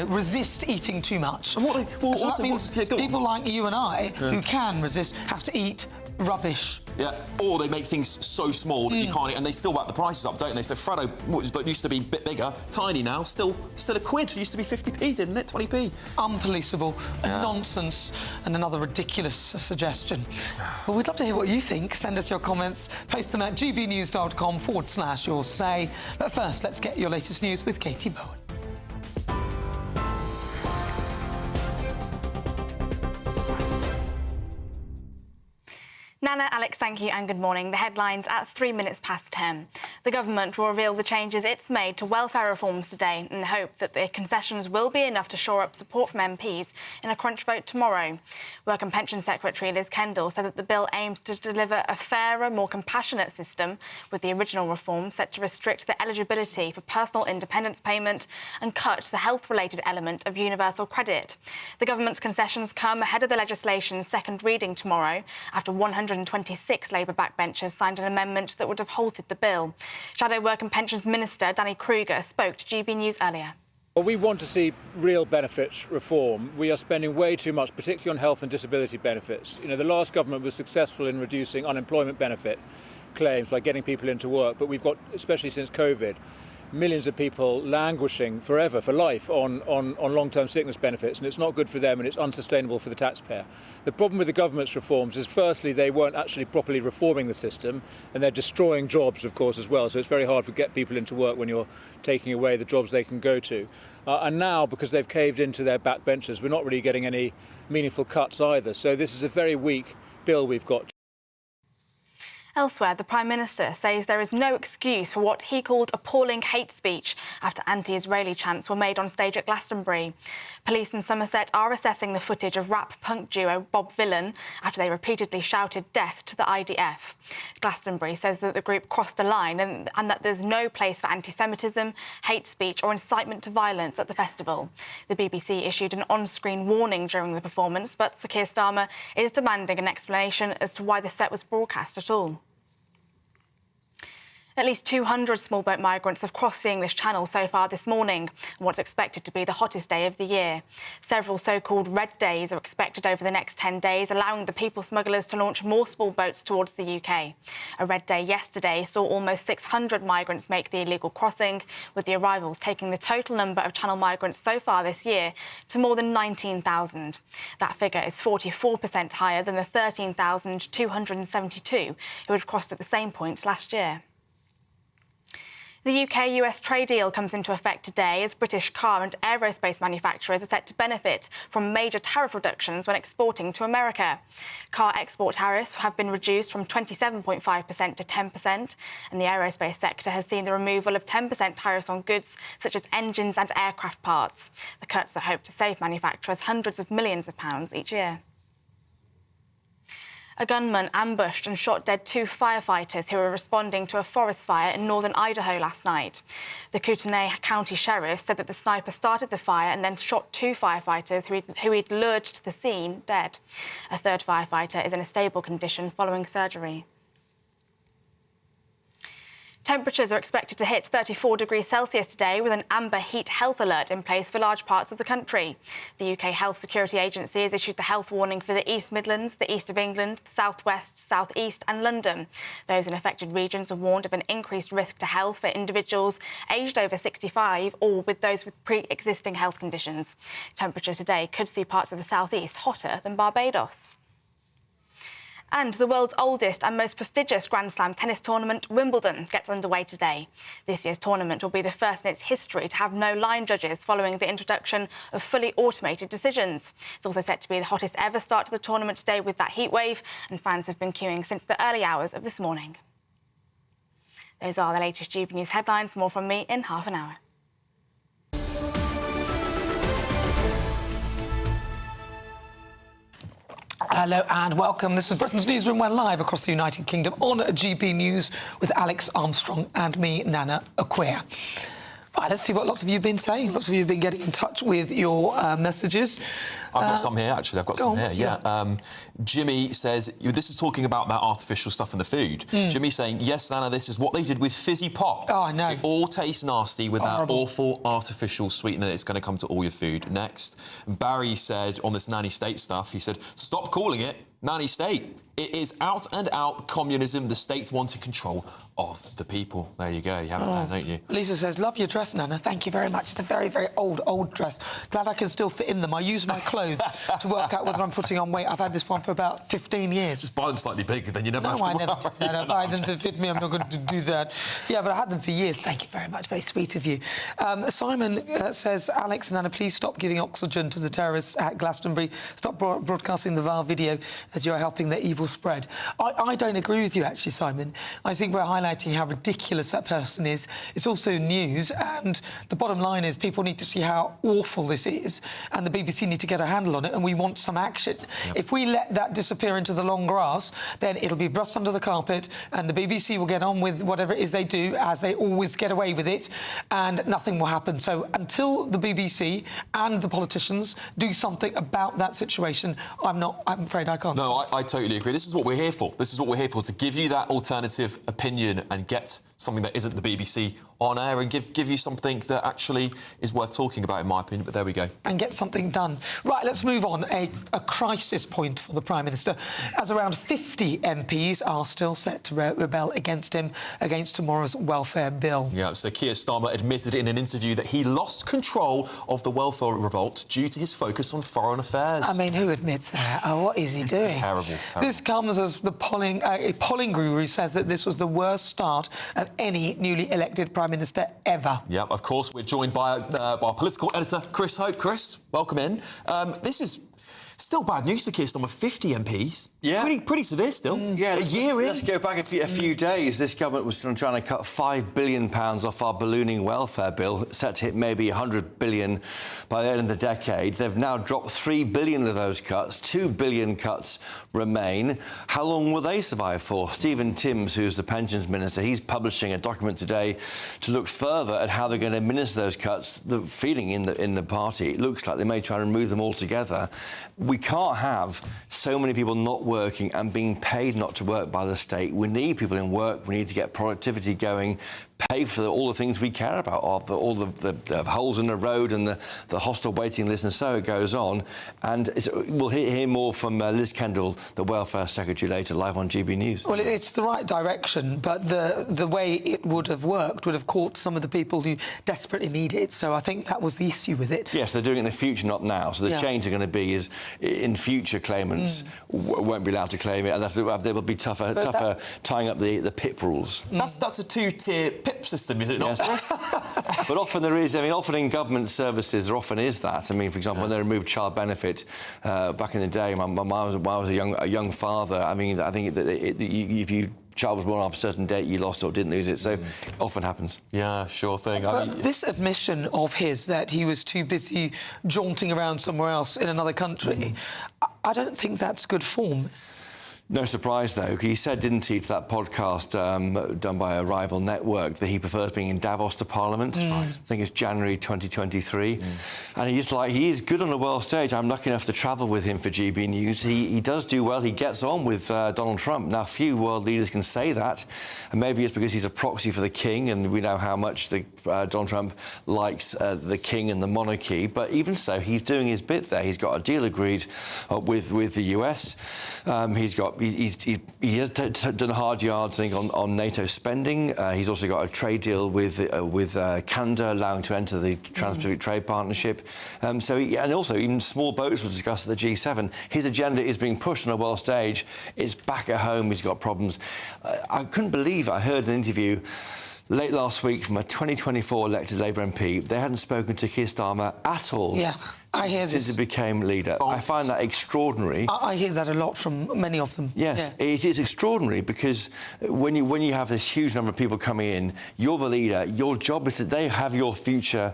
resist eating too much. And so that means people like you and I, who can resist, have to eat rubbish. Yeah, or they make things so small that you can't eat, and they still whack the prices up, don't they? So Freddo, that used to be a bit bigger, tiny now, still a quid. It used to be 50p, didn't it? 20p. Unpoliceable, nonsense, and another ridiculous suggestion. Well, we'd love to hear what you think. Send us your comments. Post them at gbnews.com/your say. But first, let's get your latest news with Katie Bowen. Nana, Alex, thank you and good morning. The headlines at 3 minutes past 10. The government will reveal the changes it's made to welfare reforms today in the hope that the concessions will be enough to shore up support from MPs in a crunch vote tomorrow. Work and Pension Secretary Liz Kendall said that the bill aims to deliver a fairer, more compassionate system, with the original reform set to restrict the eligibility for personal independence payment and cut the health-related element of universal credit. The government's concessions come ahead of the legislation's second reading tomorrow, after 126 Labour backbenchers signed an amendment that would have halted the bill. Shadow Work and Pensions Minister Danny Kruger spoke to GB News earlier. Well, we want to see real benefits reform. We are spending way too much, particularly on health and disability benefits. The last government was successful in reducing unemployment benefit claims by getting people into work, but we've got, especially since COVID, millions of people languishing forever, for life, on long-term sickness benefits, and it's not good for them and it's unsustainable for the taxpayer. The problem with the government's reforms is, firstly, they weren't actually properly reforming the system, and they're destroying jobs, of course, as well, so it's very hard to get people into work when you're taking away the jobs they can go to. And now, because they've caved into their backbenchers, we're not really getting any meaningful cuts either, so this is a very weak bill we've got. Elsewhere, the Prime Minister says there is no excuse for what he called appalling hate speech after anti-Israeli chants were made on stage at Glastonbury. Police in Somerset are assessing the footage of rap punk duo Bob Vylan after they repeatedly shouted death to the IDF. Glastonbury says that the group crossed a line and that there's no place for anti-Semitism, hate speech or incitement to violence at the festival. The BBC issued an on-screen warning during the performance, but Sir Keir Starmer is demanding an explanation as to why the set was broadcast at all. At least 200 small boat migrants have crossed the English Channel so far this morning, on what's expected to be the hottest day of the year. Several so-called red days are expected over the next 10 days, allowing the people smugglers to launch more small boats towards the UK. A red day yesterday saw almost 600 migrants make the illegal crossing, with the arrivals taking the total number of Channel migrants so far this year to more than 19,000. That figure is 44% higher than the 13,272 who had crossed at the same points last year. The UK-US trade deal comes into effect today as British car and aerospace manufacturers are set to benefit from major tariff reductions when exporting to America. Car export tariffs have been reduced from 27.5% to 10%, and the aerospace sector has seen the removal of 10% tariffs on goods such as engines and aircraft parts. The cuts are hoped to save manufacturers hundreds of millions of pounds each year. A gunman ambushed and shot dead 2 firefighters who were responding to a forest fire in northern Idaho last night. The Kootenai County Sheriff said that the sniper started the fire and then shot 2 firefighters who he'd lured to the scene dead. A third firefighter is in a stable condition following surgery. Temperatures are expected to hit 34 degrees Celsius today, with an amber heat health alert in place for large parts of the country. The UK Health Security Agency has issued the health warning for the East Midlands, the East of England, the South West, South East and London. Those in affected regions are warned of an increased risk to health for individuals aged over 65 or with those with pre-existing health conditions. Temperatures today could see parts of the South East hotter than Barbados. And the world's oldest and most prestigious Grand Slam tennis tournament, Wimbledon, gets underway today. This year's tournament will be the first in its history to have no line judges following the introduction of fully automated decisions. It's also set to be the hottest ever start to the tournament today with that heat wave, and fans have been queuing since the early hours of this morning. Those are the latest GBNews headlines. More from me in half an hour. Hello and welcome. This is Britain's Newsroom. We're live across the United Kingdom on GB News with Alex Armstrong and me, Nana Aquia. Right, let's see what lots of you have been saying. Lots of you have been getting in touch with your messages. I've got some here, actually. I've got some here, yeah. Jimmy says, this is talking about that artificial stuff in the food. Jimmy's saying, yes, Nana, this is what they did with fizzy pop. Oh, I know. It all tastes nasty with that awful artificial sweetener. It's going to come to all your food. Next, Barry said on this nanny state stuff, he said, stop calling it nanny state. It is out and out communism, the state wanting control of the people. There you go, you have it there, don't you? Lisa says, love your dress, Nana. Thank you very much. It's a very, very old dress. Glad I can still fit in them. I use my clothes to work out whether I'm putting on weight. I've had this one for about 15 years. Just buy them slightly bigger, then you never have to I never do that. I buy them to fit me. I'm not going to do that. Yeah, but I had them for years. Thank you very much. Very sweet of you. Simon says, Alex and Nana, please stop giving oxygen to the terrorists at Glastonbury. Stop broadcasting the vile video as you're helping their evil spread. I don't agree with you, actually, Simon. I think we're highlighting how ridiculous that person is. It's also news, and the bottom line is people need to see how awful this is, and the BBC need to get a handle on it, and we want some action. Yep. If we let that disappear into the long grass, then it'll be brushed under the carpet, and the BBC will get on with whatever it is they do, as they always get away with it, and nothing will happen. So until the BBC and the politicians do something about that situation, I'm afraid I can't. No, I totally agree. This is what we're here for. This is what we're here for, to give you that alternative opinion and get something that isn't the BBC on air and give you something that actually is worth talking about, in my opinion. But there we go. And get something done. Right, let's move on. A crisis point for the Prime Minister, as around 50 MPs are still set to rebel against him, against tomorrow's welfare bill. Yeah, so Keir Starmer admitted in an interview that he lost control of the welfare revolt due to his focus on foreign affairs. I mean, who admits that? Oh, what is he doing? Terrible. This comes as the a polling guru says that this was the worst start of any newly elected Prime Minister ever. Yeah, of course, we're joined by our political editor, Chris Hope. Chris, welcome in. This is still bad news for Keir Starmer. 50 MPs Yeah. Pretty severe still. Yeah, a year in. Let's go back a few days. This government was trying to cut £5 billion off our ballooning welfare bill, set to hit maybe £100 billion by the end of the decade. They've now dropped £3 billion of those cuts. £2 billion cuts remain. How long will they survive for? Stephen Timms, who's the pensions minister, he's publishing a document today to look further at how they're going to administer those cuts. The feeling in the party, it looks like they may try and remove them altogether. We can't have so many people not working and being paid not to work by the state. We need people in work. We need to get productivity going, pay for all the things we care about, all the holes in the road and the hostile waiting list, and so it goes on. And we'll hear more from Liz Kendall, the Welfare Secretary, later, live on GB News. Well, it's the right direction, but the way it would have worked would have caught some of the people who desperately need it. So I think that was the issue with it. Yes, they're doing it in the future, not now. So the change are going to be is in future claimants won't be allowed to claim it, and they will be tougher tying up the PIP rules. That's a two-tier PIP system, is it not? Yes. But often there is. I mean, often in government services, there often is that. I mean, for example, when they removed child benefit back in the day, when I was a young father, I mean, I think that if you child was born after a certain date, you lost or didn't lose it. So often happens. Yeah, sure thing. But this admission of his that he was too busy jaunting around somewhere else in another country, I don't think that's good form. No surprise, though. He said, didn't he, to that podcast done by a rival network, that he prefers being in Davos to Parliament. I think it's January 2023. And he is good on the world stage. I'm lucky enough to travel with him for GB News. He does do well. He gets on with Donald Trump. Now, few world leaders can say that. And maybe it's because he's a proxy for the king, and we know how much Donald Trump likes the king and the monarchy. But even so, he's doing his bit there. He's got a deal agreed with the US. He has done hard yards, I think, on NATO spending. He's also got a trade deal with Canada, allowing to enter the Trans-Pacific Trade Partnership. And also, even small boats were discussed at the G7. His agenda is being pushed on a world stage. It's back at home. He's got problems. I couldn't believe I heard an interview late last week from a 2024 elected Labour MP. They hadn't spoken to Keir Starmer at all. Yeah, I hear this. Since he became leader. I find that extraordinary. I hear that a lot from many of them. Yes, it is extraordinary, because when you have this huge number of people coming in, you're the leader. Your job is that they have your future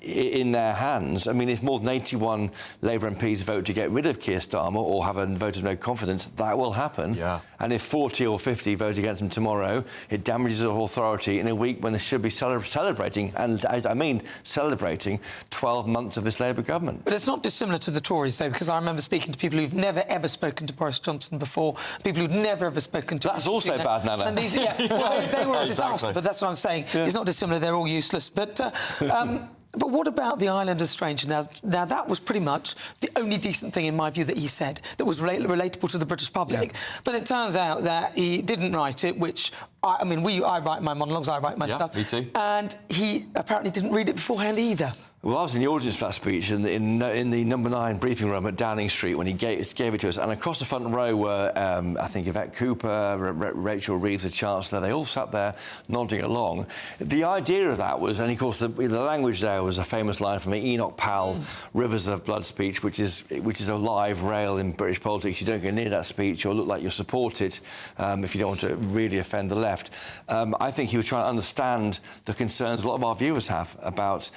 in their hands. I mean, if more than 81 Labour MPs vote to get rid of Keir Starmer or have a vote of no confidence, that will happen. Yeah. And if 40 or 50 vote against him tomorrow, it damages their authority in a week when they should be celebrating, and I mean celebrating, 12 months of this Labour government. But it's not dissimilar to the Tories, though, because I remember speaking to people who've never, ever spoken to Boris Johnson before, people who've never, ever spoken to... That's also bad, Nana. And these, well, they were a disaster, but that's what I'm saying. Yeah. It's not dissimilar, they're all useless. But what about the island of strange? Now, that was pretty much the only decent thing, in my view, that he said that was relatable to the British public. Yeah. But it turns out that he didn't write it, which... I write my monologues, I write my stuff. Me too. And he apparently didn't read it beforehand either. Well, I was in the audience for that speech in the number 9 briefing room at Downing Street when he gave it to us. And across the front row were, I think, Yvette Cooper, Rachel Reeves, the Chancellor. They all sat there nodding along. The idea of that was, and of course the language there was a famous line from Enoch Powell, Rivers of Blood speech, which is a live rail in British politics. You don't go near that speech or look like you support it if you don't want to really offend the left. I think he was trying to understand the concerns a lot of our viewers have about,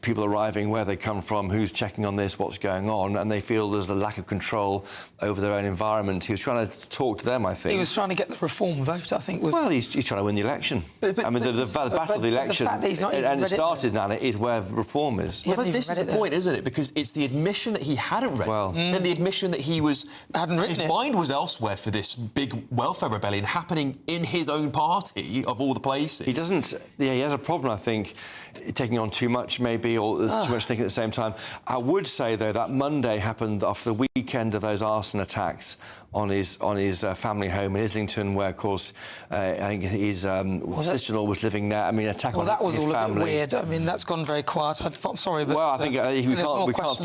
people arriving, where they come from, who's checking on this, what's going on, and they feel there's a lack of control over their own environment. He was trying to talk to them, I think. He was trying to get the reform vote, I think. Well, he's trying to win the election. The battle of the election, and it started, Nana, is where reform is. Well, this is the point, isn't it? Because it's the admission that he hadn't read it, and the admission that his mind was elsewhere for this big welfare rebellion happening in his own party, of all the places. He doesn't... Yeah, he has a problem, I think, taking on too much, maybe, or there's too much thinking at the same time. I would say, though, that Monday happened after the weekend of those arson attacks on his family home in Islington, where, of course, I think his sister-in-law was living there. I mean, attack on his family. Well, that was all a bit weird. I mean, that's gone very quiet. I'm sorry, but... Well, I think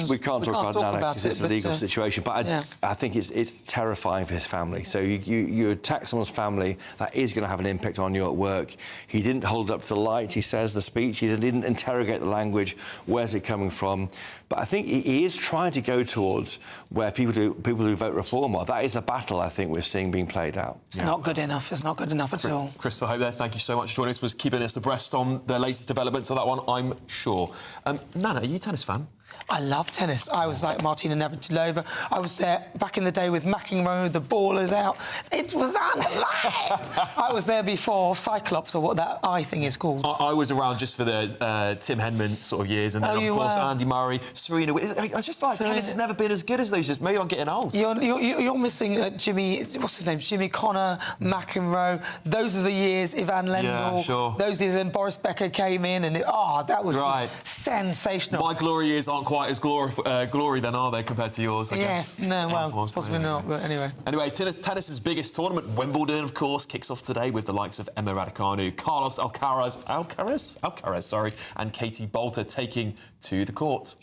we can't talk about Nana because it's a legal situation, but I think it's terrifying for his family. So you attack someone's family, that is going to have an impact on you at work. He didn't hold it up to the light, he says, the speech. He didn't interrogate the language. language, where's it coming from? But I think he is trying to go towards where people who vote Reform are. That is a battle I think we're seeing being played out. It's not good enough. It's not good enough at all. Christopher Hope there, thank you so much for joining us, was keeping us abreast on the latest developments of that one, I'm sure. Nana, are you a tennis fan? I love tennis. I was like Martina Navratilova. I was there back in the day with McEnroe, the ball is out. It was unlive. I was there before Cyclops, or what that eye thing is called. I was around just for the Tim Henman sort of years, and then, of course, Andy Murray, Serena. I just feel like tennis has never been as good as those years. Maybe I'm getting old. You're missing Jimmy... What's his name? Jimmy Connor, McEnroe. Those are the years, Ivan Lendl. Yeah, sure. Those years, then Boris Becker came in, and that was just sensational. My glory years aren't quite as glory then, are they, compared to yours, I guess? Yes, no, well, possibly not, but anyway. Anyway, tennis's biggest tournament, Wimbledon, of course, kicks off today with the likes of Emma Raducanu, Carlos Alcaraz, and Katie Bolter taking to the court.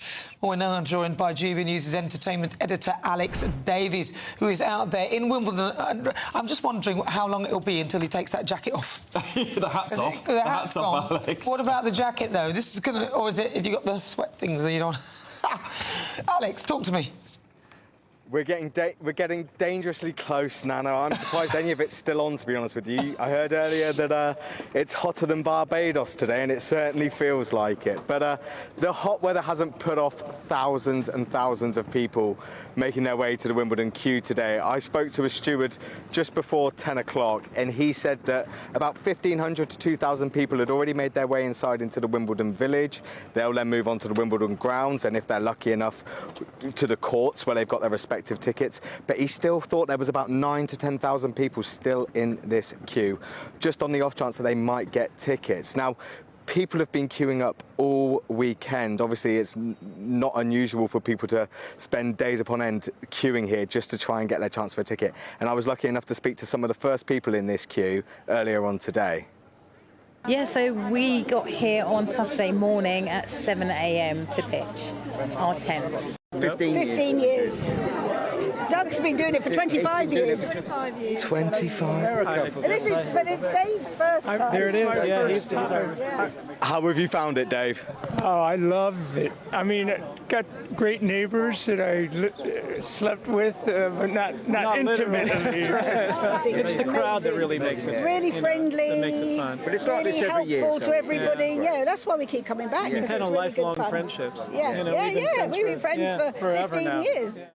Well, we're now joined by GBNews' entertainment editor, Alex Davies, who is out there in Wimbledon. I'm just wondering how long it'll be until he takes that jacket off. The hat's off. The hat's off, Alex. What about the jacket, though? This is going to... Or is it if you got the sweat things that you don't... Alex, talk to me. We're getting dangerously close, Nana. I'm surprised any of it's still on, to be honest with you. I heard earlier that it's hotter than Barbados today, and it certainly feels like it. But the hot weather hasn't put off thousands and thousands of people making their way to the Wimbledon queue today. I spoke to a steward just before 10 o'clock, and he said that about 1,500 to 2,000 people had already made their way inside into the Wimbledon village. They'll then move on to the Wimbledon grounds, and if they're lucky enough, to the courts where they've got their respective tickets. But he still thought there was about 9,000 to 10,000 people still in this queue, just on the off chance that they might get tickets. Now, people have been queuing up all weekend. Obviously, it's not unusual for people to spend days upon end queuing here just to try and get their chance for a ticket. And I was lucky enough to speak to some of the first people in this queue earlier on today. Yeah, so we got here on Saturday morning at 7 a.m. to pitch our tents. 15 years. Doug's been doing it for 25 years. 25? But it's Dave's first time. There it is, yeah. How have you found it, Dave? Oh, I love it. I mean, got great neighbours that I slept with, but not intimately. It's the crowd that really makes it. Really friendly. That makes it fun. But it's like this every year. Helpful to everybody. Yeah, that's why we keep coming back. Yeah, kind of really lifelong good fun. friendships. Yeah, we've been friends for 15 years.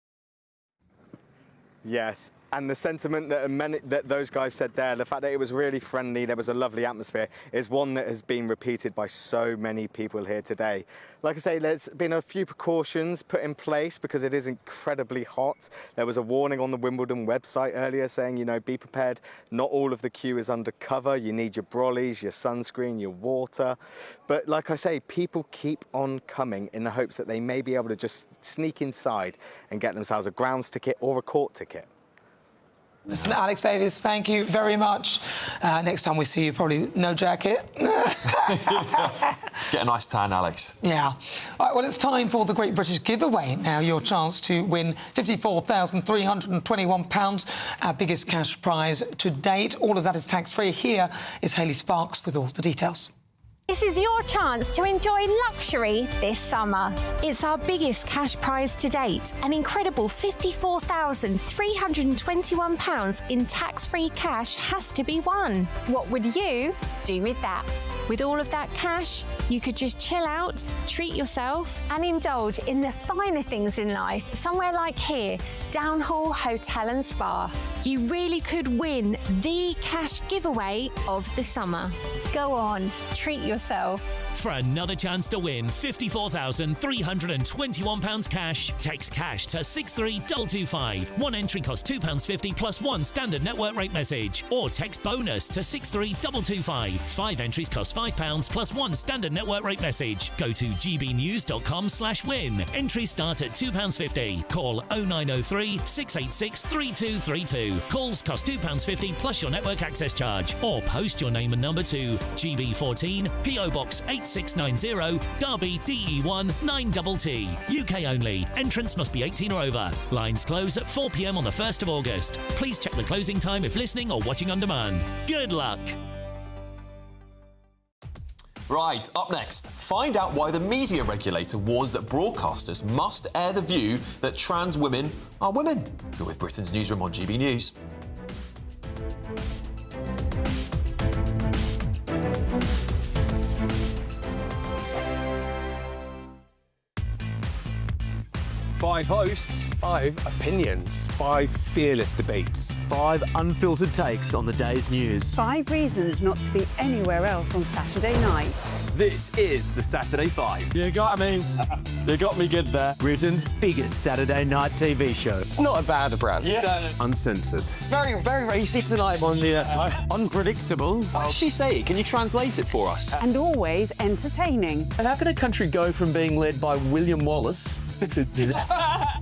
Yes, and the sentiment that those guys said there, the fact that it was really friendly, there was a lovely atmosphere, is one that has been repeated by so many people here today. Like I say, there's been a few precautions put in place because it is incredibly hot. There was a warning on the Wimbledon website earlier saying, you know, be prepared. Not all of the queue is under cover. You need your brollies, your sunscreen, your water. But like I say, people keep on coming in the hopes that they may be able to just sneak inside and get themselves a grounds ticket or a court ticket. Listen, Alex Davies, thank you very much. Next time we see you, probably no jacket. Get a nice tan, Alex. Yeah. All right, well, it's time for the Great British Giveaway. Now, your chance to win £54,321, our biggest cash prize to date. All of that is tax-free. Here is Hayley Sparks with all the details. This is your chance to enjoy luxury this summer. It's our biggest cash prize to date, an incredible £54,321 in tax-free cash has to be won. What would you do with that? With all of that cash, you could just chill out, treat yourself and indulge in the finer things in life, somewhere like here, Downhall Hotel and Spa. You really could win the cash giveaway of the summer. Go on, treat yourself. For another chance to win £54,321 cash, text cash to 63225. One entry costs £2.50 plus one standard network rate message. Or text bonus to 63225. 5 entries cost £5 plus one standard network rate message. Go to gbnews.com/win. Entries start at £2.50. Call 0903 686 3232. Calls cost £2.50 plus your network access charge. Or post your name and number to GB14 PO Box 8690 Derby DE1 9TT. UK only. Entrance must be 18 or over. Lines close at 4 p.m. on the 1st of August. Please check the closing time if listening or watching on demand. Good luck. Right, up next, find out why the media regulator warns that broadcasters must air the view that trans women are women. You're with Britain's Newsroom on GB News. Five hosts, 5 opinions, 5 fearless debates, 5 unfiltered takes on the day's news. 5 reasons not to be anywhere else on Saturday night. This is the Saturday 5. You got me. You got me good there. Britain's biggest Saturday night TV show. It's not a bad brand. Yeah. Uncensored. Very, very, very easy tonight. On the unpredictable. What does she say? Can you translate it for us? And always entertaining. And how can a country go from being led by William Wallace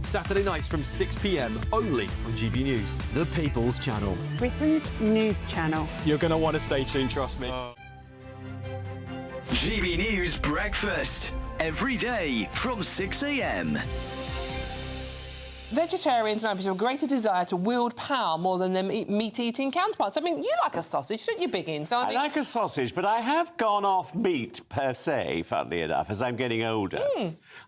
Saturday nights from 6 p.m. only on GB News, the People's Channel. Britain's news channel. You're going to want to stay tuned, trust me. GB News Breakfast. Every day from 6 a.m. Vegetarians now have a greater desire to wield power more than their meat-eating counterparts. I mean, you like a sausage, don't you, Big Ins? I like a sausage, but I have gone off meat per se, funnily enough, as I'm getting older.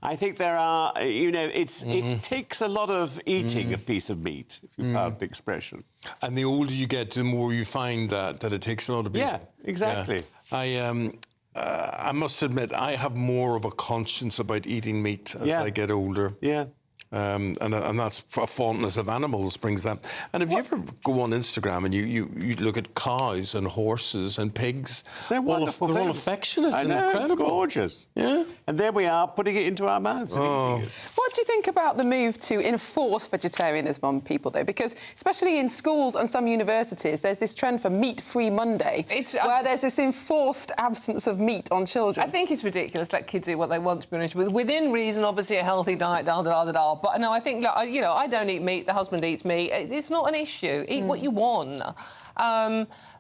I think there are, it takes a lot of eating a piece of meat, if you pardon the expression. And the older you get, the more you find that it takes a lot of meat. Yeah, exactly. Yeah. I must admit, I have more of a conscience about eating meat as I get older. Yeah. And that's a fondness of animals brings that. And if you ever go on Instagram and you look at cows and horses and pigs, they're wonderful. They're all affectionate and incredible. Gorgeous. Yeah. And there we are, putting it into our mouths and eating it. What do you think about the move to enforce vegetarianism on people, though? Because especially in schools and some universities, there's this trend for Meat-Free Monday, where there's this enforced absence of meat on children. I think it's ridiculous. Let kids do what they want, to be honest with. Within reason, obviously, a healthy diet, da-da-da-da-da. But no, I think, I don't eat meat, the husband eats meat. It's not an issue. Eat what you want.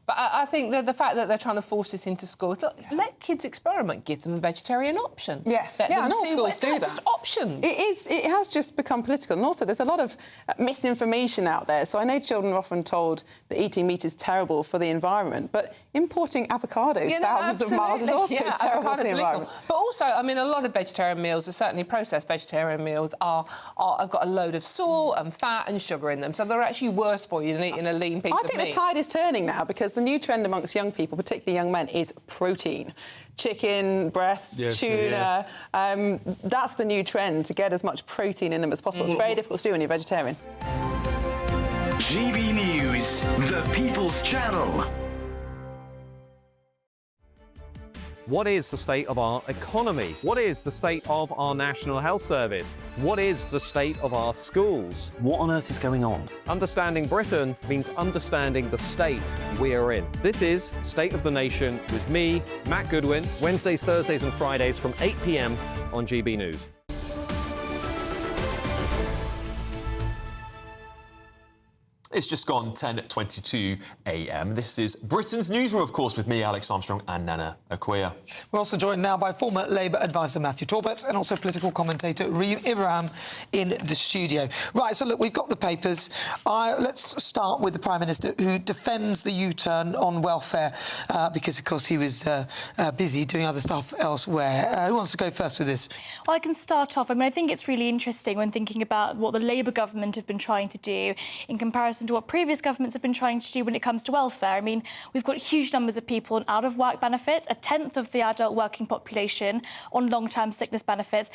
But I think the fact that they're trying to force this into schools, look, let kids experiment, give them a vegetarian option. Yes, let them all schools do that. Just options. It has just become political, and also there's a lot of misinformation out there. So I know children are often told that eating meat is terrible for the environment, but importing avocados thousands of miles is also terrible for the environment. But also, I mean, a lot of vegetarian meals, certainly processed vegetarian meals, have got a load of salt and fat and sugar in them, so they're actually worse for you than eating a lean piece of meat. I think the tide is turning now, because the new trend amongst young people, particularly young men, is protein. Chicken, breasts, tuna. That's the new trend, to get as much protein in them as possible. It's very difficult to do when you're vegetarian. GB News, the People's Channel. What is the state of our economy? What is the state of our National Health Service? What is the state of our schools? What on earth is going on? Understanding Britain means understanding the state we are in. This is State of the Nation with me, Matt Goodwin, Wednesdays, Thursdays and Fridays from 8 p.m. on GB News. It's just gone 10:22 a.m. This is Britain's Newsroom, of course, with me, Alex Armstrong, and Nana Okoya. We're also joined now by former Labour advisor Matthew Talbot and also political commentator Reem Ibrahim in the studio. Right, so look, we've got the papers. Let's start with the Prime Minister, who defends the U-turn on welfare because, of course, he was busy doing other stuff elsewhere. Who wants to go first with this? Well, I can start off. I mean, I think it's really interesting when thinking about what the Labour government have been trying to do in comparison to what previous governments have been trying to do when it comes to welfare. I mean, we've got huge numbers of people on out-of-work benefits, a tenth of the adult working population on long-term sickness benefits.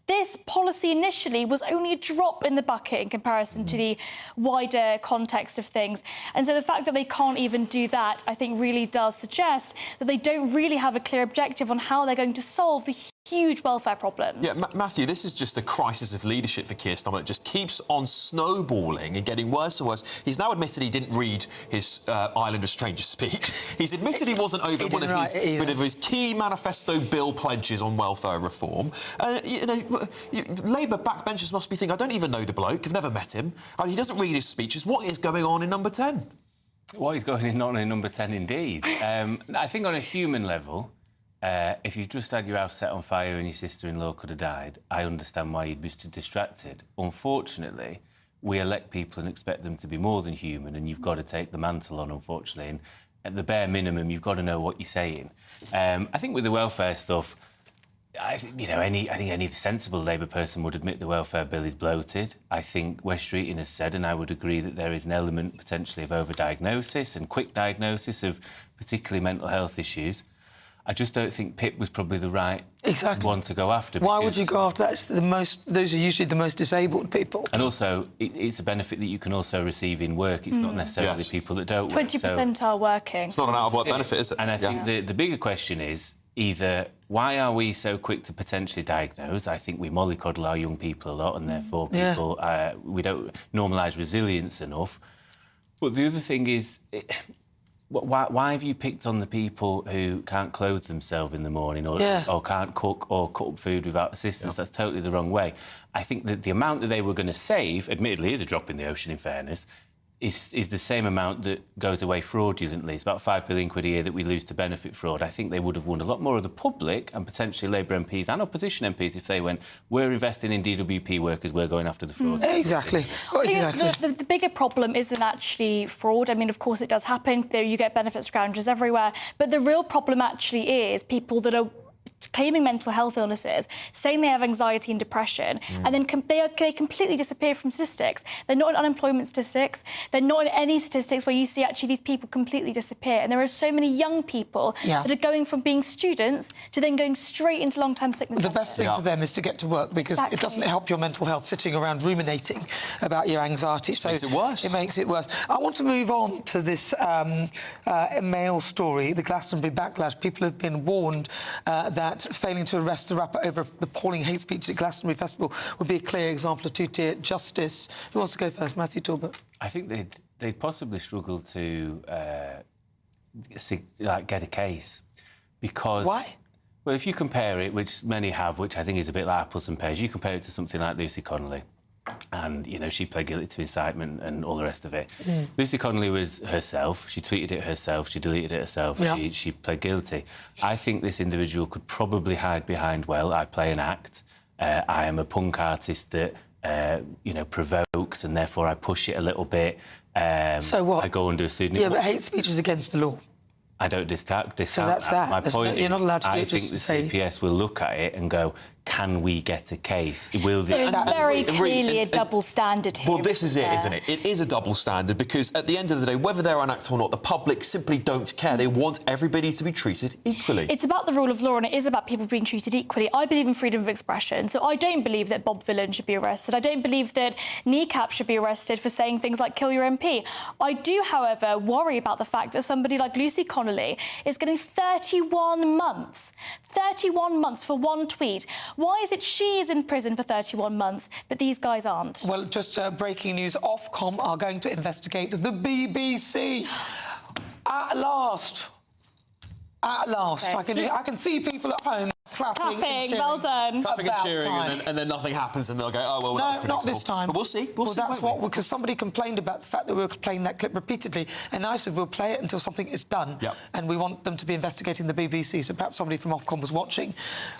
This policy initially was only a drop in the bucket in comparison to the wider context of things. And so the fact that they can't even do that, I think, really does suggest that they don't really have a clear objective on how they're going to solve the huge welfare problems. Yeah, Matthew, this is just a crisis of leadership for Keir Starmer. It just keeps on snowballing and getting worse and worse. He's now admitted he didn't read his Island of Strangers speech. He's admitted he wasn't over one of his key manifesto bill pledges on welfare reform. Labour backbenchers must be thinking, I don't even know the bloke, I've never met him. He doesn't read his speeches. What is going on in number 10? What is going on in number 10, indeed. I think on a human level, if you've just had your house set on fire and your sister-in-law could have died, I understand why you'd be distracted. Unfortunately, we elect people and expect them to be more than human, and you've got to take the mantle on, unfortunately. at the bare minimum, you've got to know what you're saying. I think with the welfare stuff, I think any sensible Labour person would admit the welfare bill is bloated. I think Wes Streeting has said, and I would agree, that there is an element potentially of overdiagnosis and quick diagnosis of particularly mental health issues. I just don't think PIP was probably the right one to go after. Why would you go after that? It's those are usually the most disabled people. And also, it's a benefit that you can also receive in work. It's not necessarily people that don't 20% are working. It's not an out-of-work benefit, is it? And I think the bigger question is either why are we so quick to potentially diagnose? I think we mollycoddle our young people a lot, and therefore people we don't normalise resilience enough. But the other thing is, why have you picked on the people who can't clothe themselves in the morning or can't cook or cut up food without assistance? That's totally the wrong way. I think that the amount that they were going to save, admittedly, is a drop in the ocean, in fairness, is the same amount that goes away fraudulently. It's about £5 billion a year that we lose to benefit fraud. I think they would have won a lot more of the public and potentially Labour MPs and opposition MPs if they went, we're investing in DWP workers, we're going after the fraud. Exactly. The bigger problem isn't actually fraud. I mean, of course, it does happen. You get benefit scroungers everywhere. But the real problem actually is people that are claiming mental health illnesses, saying they have anxiety and depression, and then they completely disappear from statistics. They're not in unemployment statistics. They're not in any statistics where you see actually these people completely disappear. And there are so many young people that are going from being students to then going straight into long-term sickness. The best thing for them is to get to work, because it doesn't help your mental health sitting around ruminating about your anxiety. So it makes it worse. It makes it worse. I want to move on to this Mail story, the Glastonbury backlash. People have been warned that failing to arrest the rapper over the appalling hate speech at Glastonbury Festival would be a clear example of two-tier justice. Who wants to go first? Matthew Talbot. I think they'd possibly struggle to get a case because... Why? Well, if you compare it, which many have, which I think is a bit like apples and pears, you compare it to something like Lucy Connolly. And, she pled guilty to incitement and all the rest of it. Lucy Connolly was herself. She tweeted it herself. She deleted it herself. Yeah. She pled guilty. I think this individual could probably hide behind, well, I play an act. I am a punk artist that, provokes, and therefore I push it a little bit. So what? I go under a pseudonym. Yeah, but hate speech is against the law. I don't discount so that's that. My point is, you're not allowed to do I think the CPS will look at it and go, can we get a case? Will There's very clearly a double standard here. Well, this is it, isn't it? It is a double standard because at the end of the day, whether they're an act or not, the public simply don't care. They want everybody to be treated equally. It's about the rule of law and it is about people being treated equally. I believe in freedom of expression, so I don't believe that Bob Villan should be arrested. I don't believe that Kneecap should be arrested for saying things like kill your MP. I do, however, worry about the fact that somebody like Lucy Connolly is getting 31 months. 31 months for one tweet. Why is it she is in prison for 31 months, but these guys aren't? Well, just breaking news, Ofcom are going to investigate the BBC. At last. At last. Okay. I can see people at home clapping and well done. Clapping and cheering, and then nothing happens, and they'll go, oh, well, no, not this time. But we'll see. We'll see. That's what, because somebody complained about the fact that we were playing that clip repeatedly, and I said we'll play it until something is done, and we want them to be investigating the BBC, so perhaps somebody from Ofcom was watching.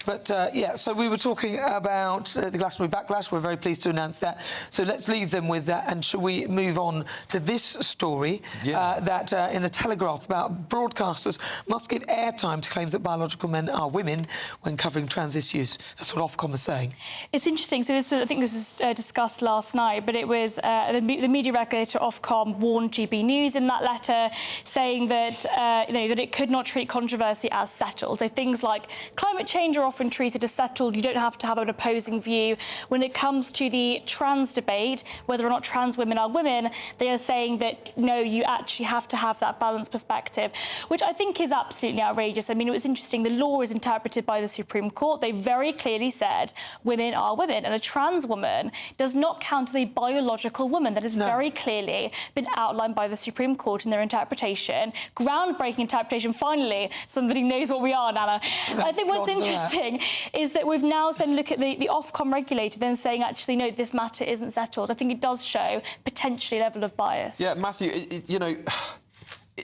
But, so we were talking about the Glastonbury backlash. We're very pleased to announce that. So let's leave them with that, and shall we move on to this story that in the Telegraph about broadcasters must give airtime to claims that biological men are women when covering trans issues. That's what Ofcom is saying. It's interesting. So I think this was discussed last night, but it was the media regulator Ofcom warned GBNews in that letter, saying that that it could not treat controversy as settled. So things like climate change are often treated as settled. You don't have to have an opposing view. When it comes to the trans debate, whether or not trans women are women, they are saying that no, you actually have to have that balanced perspective, which I think is absolutely outrageous. I mean, it was interesting. The law is interpreted by the Supreme Court. They very clearly said women are women, and a trans woman does not count as a biological woman. That has very clearly been outlined by the Supreme Court in their interpretation. Groundbreaking interpretation. Finally, somebody knows what we are, Nana. I think what's interesting is that we've now said, look at the Ofcom regulator then saying, actually, no, this matter isn't settled. I think it does show potentially a level of bias. Yeah, Matthew,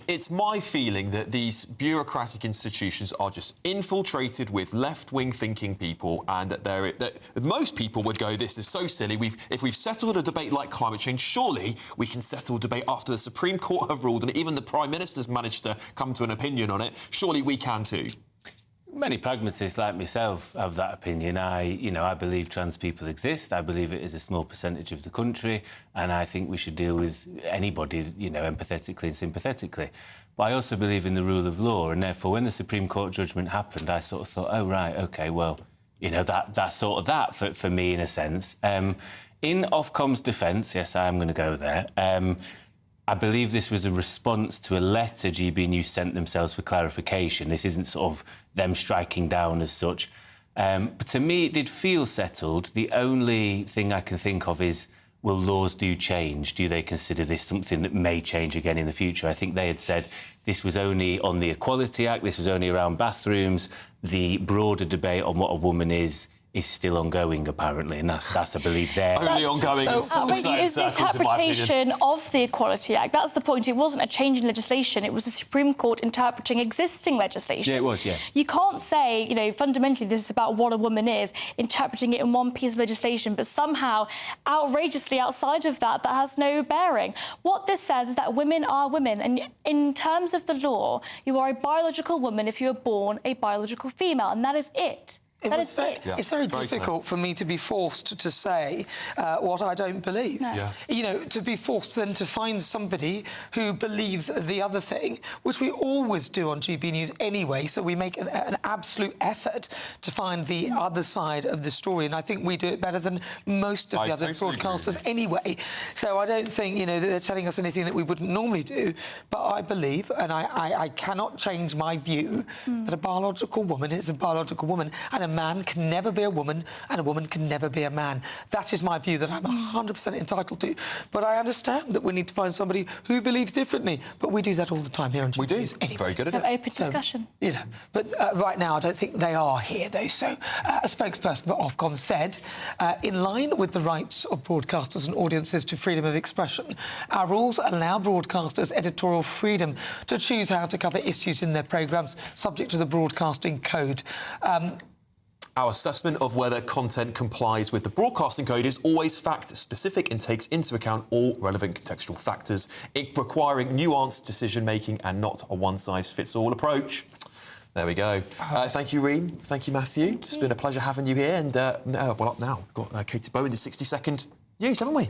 it's my feeling that these bureaucratic institutions are just infiltrated with left-wing thinking people, and that most people would go, this is so silly. If we've settled a debate like climate change, surely we can settle a debate after the Supreme Court have ruled and even the Prime Minister's managed to come to an opinion on it. Surely we can too. Many pragmatists like myself have that opinion. I believe trans people exist. I believe it is a small percentage of the country, and I think we should deal with anybody, empathetically and sympathetically. But I also believe in the rule of law, and therefore, when the Supreme Court judgment happened, I sort of thought, oh right, OK, well, that's sort of that for me in a sense. In Ofcom's defence, yes, I am going to go there. I believe this was a response to a letter GBNews sent themselves for clarification. This isn't sort of them striking down as such. But to me, it did feel settled. The only thing I can think of is, will laws do change? Do they consider this something that may change again in the future? I think they had said this was only on the Equality Act, this was only around bathrooms. The broader debate on what a woman is still ongoing, apparently, and that's I believe, there. Only ongoing is the interpretation of the Equality Act. That's the point. It wasn't a change in legislation. It was the Supreme Court interpreting existing legislation. Yeah, it was, yeah. You can't say, fundamentally this is about what a woman is, interpreting it in one piece of legislation, but somehow, outrageously outside of that has no bearing. What this says is that women are women, and in terms of the law, you are a biological woman if you are born a biological female, and that is it. It's very difficult for me to be forced to say what I don't believe. No. Yeah. To be forced then to find somebody who believes the other thing, which we always do on GB News anyway, so we make an absolute effort to find the other side of the story, and I think we do it better than most of the other broadcasters anyway. So I don't think, that they're telling us anything that we wouldn't normally do, but I believe, and I cannot change my view, that a biological woman is a biological woman, and a man can never be a woman, and a woman can never be a man. That is my view that I'm 100% entitled to. But I understand that we need to find somebody who believes differently. But we do that all the time here on TV. We do. Anyway. Very good at it. Open discussion. But right now, I don't think they are here, though. So a spokesperson for Ofcom said, in line with the rights of broadcasters and audiences to freedom of expression, our rules allow broadcasters editorial freedom to choose how to cover issues in their programmes, subject to the Broadcasting Code. Our assessment of whether content complies with the broadcasting code is always fact-specific and takes into account all relevant contextual factors, requiring nuanced decision-making and not a one-size-fits-all approach. There we go. Thank you, Reem. Thank you, Matthew. It's been a pleasure having you here. And, up now, we've got Katie Bowen, the 60-second news, haven't we?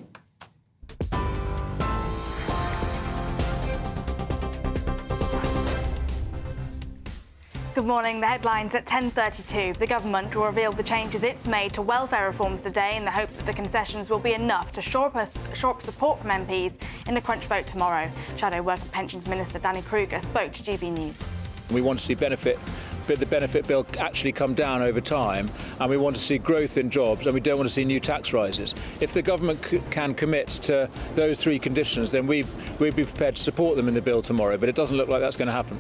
Good morning. The headlines at 10:32. The government will reveal the changes it's made to welfare reforms today in the hope that the concessions will be enough to shore up support from MPs in the crunch vote tomorrow. Shadow Work and Pensions Minister Danny Kruger spoke to GB News. We want to see the benefit bill actually come down over time, and we want to see growth in jobs, and we don't want to see new tax rises. If the government can commit to those three conditions, then we'd be prepared to support them in the bill tomorrow, but it doesn't look like that's going to happen.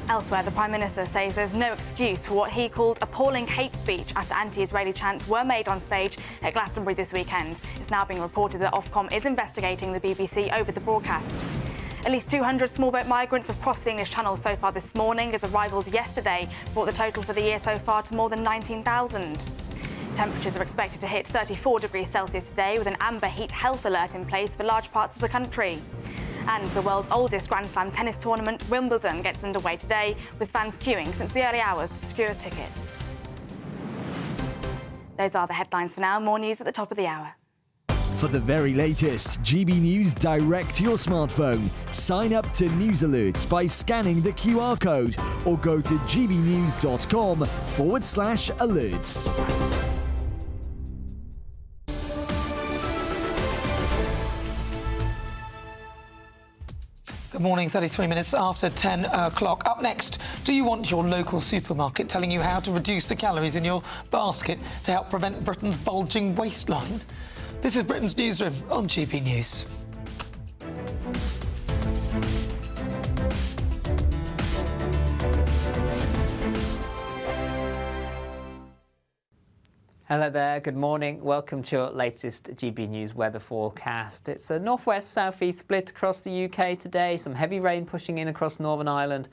Elsewhere, the Prime Minister says there's no excuse for what he called appalling hate speech after anti-Israeli chants were made on stage at Glastonbury this weekend. It's now being reported that Ofcom is investigating the BBC over the broadcast. At least 200 small boat migrants have crossed the English Channel so far this morning, as arrivals yesterday brought the total for the year so far to more than 19,000. Temperatures are expected to hit 34 degrees Celsius today, with an amber heat health alert in place for large parts of the country. And the world's oldest Grand Slam tennis tournament, Wimbledon, gets underway today, with fans queuing since the early hours to secure tickets. Those are the headlines for now. More news at the top of the hour. For the very latest GB News direct to your smartphone, sign up to News Alerts by scanning the QR code or go to gbnews.com/alerts. Good morning, 33 minutes after 10 o'clock. Up next, do you want your local supermarket telling you how to reduce the calories in your basket to help prevent Britain's bulging waistline? This is Britain's Newsroom on GB News. Hello there, good morning. Welcome to your latest GB News weather forecast. It's a northwest-southeast split across the UK today. Some heavy rain pushing in across Northern Ireland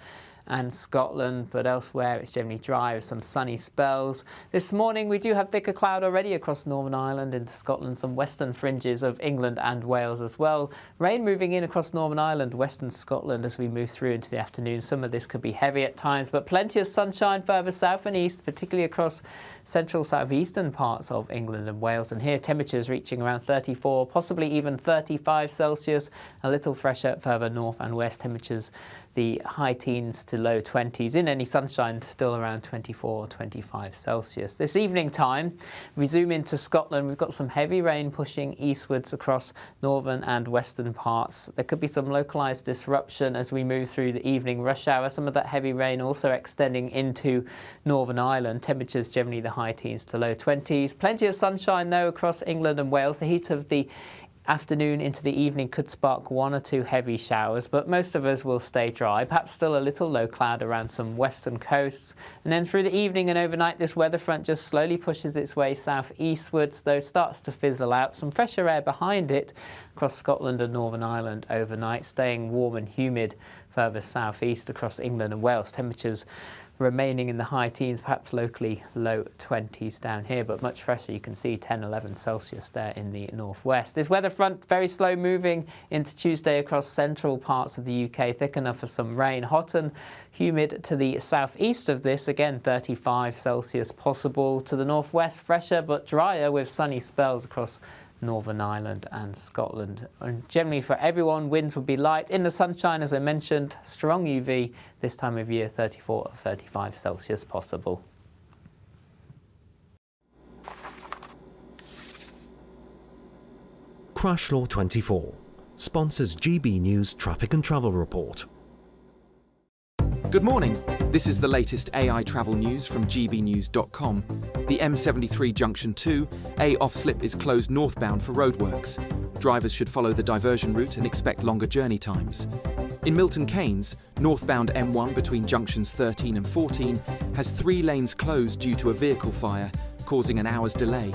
and Scotland, but elsewhere it's generally dry with some sunny spells. This morning we do have thicker cloud already across Northern Ireland into Scotland, some western fringes of England and Wales as well. Rain moving in across Northern Ireland, western Scotland as we move through into the afternoon. Some of this could be heavy at times, but plenty of sunshine further south and east, particularly across central southeastern parts of England and Wales. And here temperatures reaching around 34, possibly even 35 Celsius, a little fresher further north and west. Temperatures the high teens to low 20s. In any sunshine, still around 24 or 25 Celsius. This evening time, we zoom into Scotland. We've got some heavy rain pushing eastwards across northern and western parts. There could be some localised disruption as we move through the evening rush hour. Some of that heavy rain also extending into Northern Ireland. Temperatures generally the high teens to low 20s. Plenty of sunshine though across England and Wales. The heat of the afternoon into the evening could spark one or two heavy showers, but most of us will stay dry. Perhaps still a little low cloud around some western coasts. And then through the evening and overnight, this weather front just slowly pushes its way southeastwards, though starts to fizzle out. Some fresher air behind it across Scotland and Northern Ireland overnight, staying warm and humid further southeast across England and Wales. Temperatures remaining in the high teens, perhaps locally low 20s down here, but much fresher. You can see 10, 11 Celsius there in the northwest. This weather front very slow moving into Tuesday across central parts of the UK, thick enough for some rain. Hot and humid to the southeast of this, again 35 Celsius possible. To the northwest, fresher but drier with sunny spells across Northern Ireland and Scotland. And generally for everyone, winds would be light. In the sunshine, as I mentioned, strong UV this time of year, 34 or 35 Celsius possible. Crash Law 24 sponsors GB News Traffic and Travel Report. Good morning. This is the latest AI travel news from GBnews.com. The M73 Junction 2 A off-slip is closed northbound for roadworks. Drivers should follow the diversion route and expect longer journey times. In Milton Keynes, northbound M1 between junctions 13 and 14 has 3 lanes closed due to a vehicle fire, causing an hour's delay.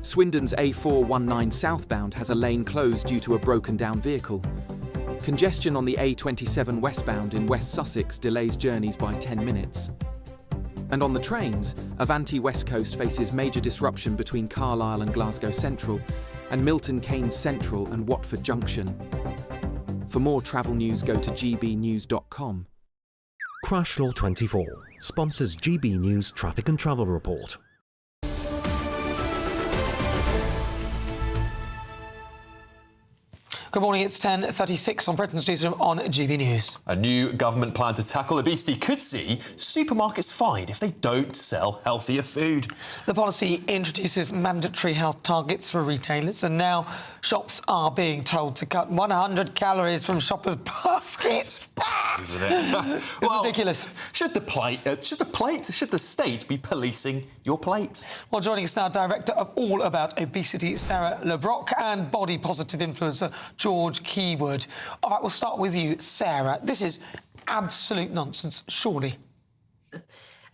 Swindon's A419 southbound has a lane closed due to a broken down vehicle. Congestion on the A27 westbound in West Sussex delays journeys by 10 minutes. And on the trains, Avanti West Coast faces major disruption between Carlisle and Glasgow Central, and Milton Keynes Central and Watford Junction. For more travel news, go to gbnews.com. Crash Law 24 sponsors GB News Traffic and Travel Report. Good morning, it's 10:36 on Britain's Newsroom on GB News. A new government plan to tackle obesity could see supermarkets fined if they don't sell healthier food. The policy introduces mandatory health targets for retailers, and now shops are being told to cut 100 calories from shoppers' baskets. Isn't it? Well, ridiculous. Should the state be policing your plate? Well, joining us now, director of All About Obesity, Sarah LeBrock, and body positive influencer George Keywood. All right, we'll start with you, Sarah. This is absolute nonsense, surely.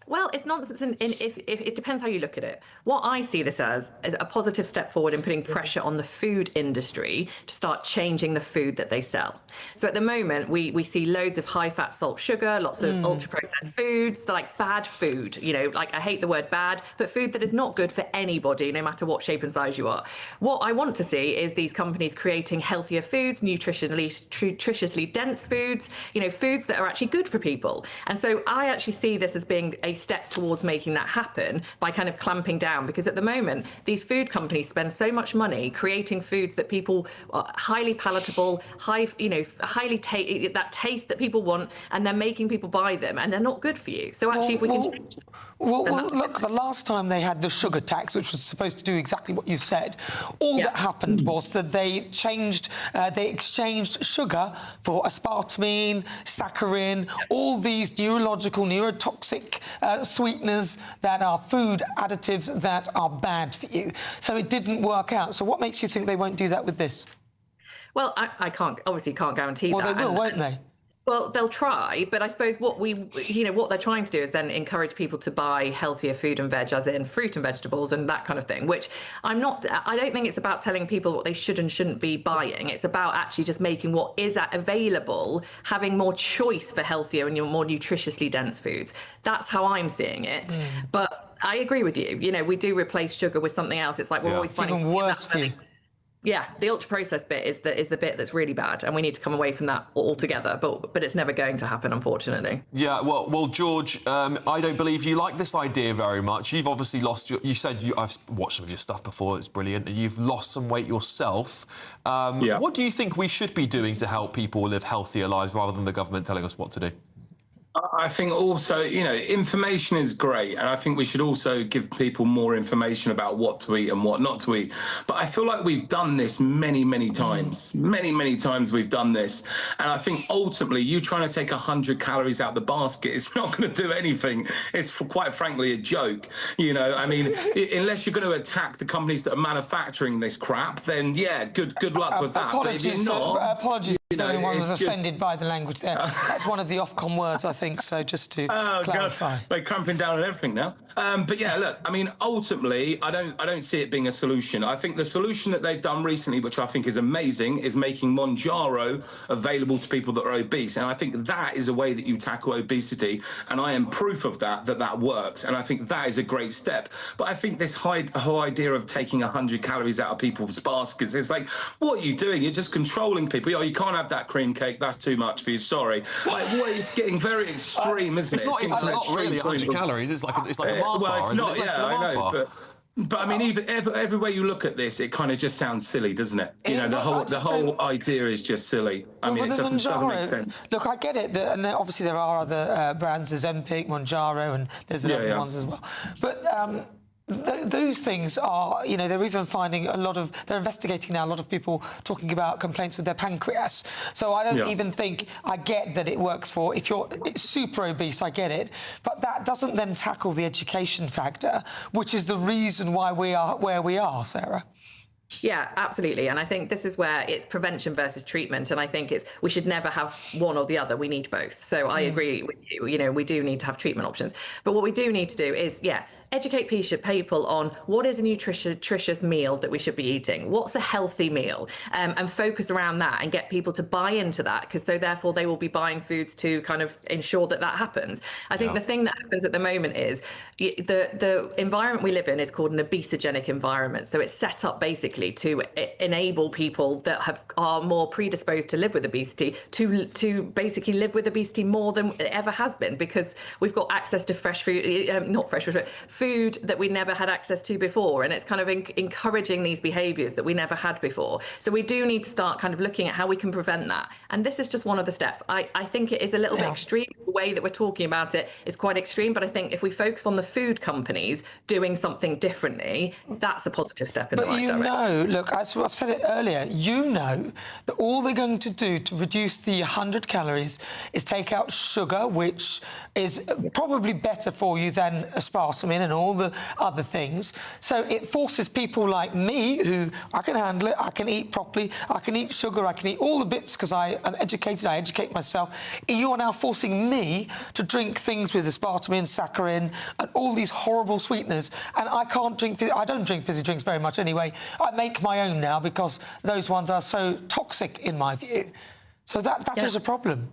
Well, it's nonsense if it depends how you look at it. What I see this as is a positive step forward in putting pressure on the food industry to start changing the food that they sell. So at the moment, we see loads of high fat, salt, sugar, lots of ultra processed foods, like bad food, you know, like I hate the word bad, but food that is not good for anybody, no matter what shape and size you are. What I want to see is these companies creating healthier foods, nutritiously dense foods, you know, foods that are actually good for people. And so I actually see this as being a step towards making that happen by kind of clamping down, because at the moment these food companies spend so much money creating foods that people are highly palatable, that taste that people want, and they're making people buy them, and they're not good for you. So actually, if we can change them, look, the last time they had the sugar tax, which was supposed to do exactly what you said, all that happened was that they exchanged sugar for aspartame, saccharin, all these neurotoxic sweeteners that are food additives that are bad for you. So it didn't work out. So what makes you think they won't do that with this? Well, I obviously can't guarantee that. Well, they will, won't they? Well, they'll try, but I suppose what they're trying to do is then encourage people to buy healthier food and veg, as in fruit and vegetables and that kind of thing, which I don't think it's about telling people what they should and shouldn't be buying. It's about actually just making what is available, having more choice for healthier and more nutritiously dense foods. That's how I'm seeing it. But I agree with you. We do replace sugar with something else. It's like we're always finding even worse for you. Yeah, the ultra-processed bit is the bit that's really bad, and we need to come away from that altogether, but it's never going to happen, unfortunately. Yeah, well, George, I don't believe you like this idea very much. You've obviously lost you said I've watched some of your stuff before, it's brilliant, and you've lost some weight yourself. What do you think we should be doing to help people live healthier lives rather than the government telling us what to do? I think also, information is great, and I think we should also give people more information about what to eat and what not to eat. But I feel like we've done this many, many times. Many times we've done this. And I think ultimately you trying to take 100 calories out the basket, it's not going to do anything. It's quite frankly a joke. I mean, unless you're going to attack the companies that are manufacturing this crap, then yeah, good luck with that. Apologies, but if you're not, apologies if anyone was just offended by the language there. That's one of the Ofcom words, I think, so just to clarify. God, they're cramping down on everything now. But yeah, look, I mean, ultimately, I don't see it being a solution. I think the solution that they've done recently, which I think is amazing, is making Monjaro available to people that are obese. And I think that is a way that you tackle obesity. And I am proof of that works. And I think that is a great step. But I think this whole idea of taking 100 calories out of people's baskets, it's like, what are you doing? You're just controlling people. You can't have that cream cake. That's too much for you. Sorry. Like, it's getting very extreme, isn't it? It's not really 100 calories. It's like a Mars bar, it's not, yeah, I know, but I mean, even every way you look at this, it kind of just sounds silly, doesn't it? The whole idea is just silly. I mean, it doesn't make sense. Look, I get it, and obviously there are other brands. There's Empic, Monjaro, and there's other ones as well. But those things are, they're even finding they're investigating now a lot of people talking about complaints with their pancreas. So I don't even think, I get that it works for, if you're super obese, I get it, but that doesn't then tackle the education factor, which is the reason why we are where we are, Sarah. Yeah, absolutely. And I think this is where it's prevention versus treatment. And I think we should never have one or the other. We need both. So I agree with you. We do need to have treatment options. But what we do need to do is, educate people on what is a nutritious meal that we should be eating. What's a healthy meal? And focus around that and get people to buy into that, because so therefore they will be buying foods to kind of ensure that happens. I think the thing that happens at the moment is the environment we live in is called an obesogenic environment. So it's set up basically to enable people that are more predisposed to live with obesity to basically live with obesity more than it ever has been, because we've got access to fresh food, not fresh food that we never had access to before, and it's kind of encouraging these behaviours that we never had before. So we do need to start kind of looking at how we can prevent that, and this is just one of the steps. I think it is a little bit extreme. The way that we're talking about it is quite extreme, but I think if we focus on the food companies doing something differently, that's a positive step in the right direction. Look, as I've said it earlier, that all they're going to do to reduce the 100 calories is take out sugar, which is probably better for you than aspartame and all the other things. So it forces people like me, who I can handle it, I can eat properly, I can eat sugar, I can eat all the bits because I am educated, I educate myself. You are now forcing me to drink things with aspartame and saccharin and all these horrible sweeteners, and I don't drink fizzy drinks very much anyway. I make my own now because those ones are so toxic in my view. So that is a problem.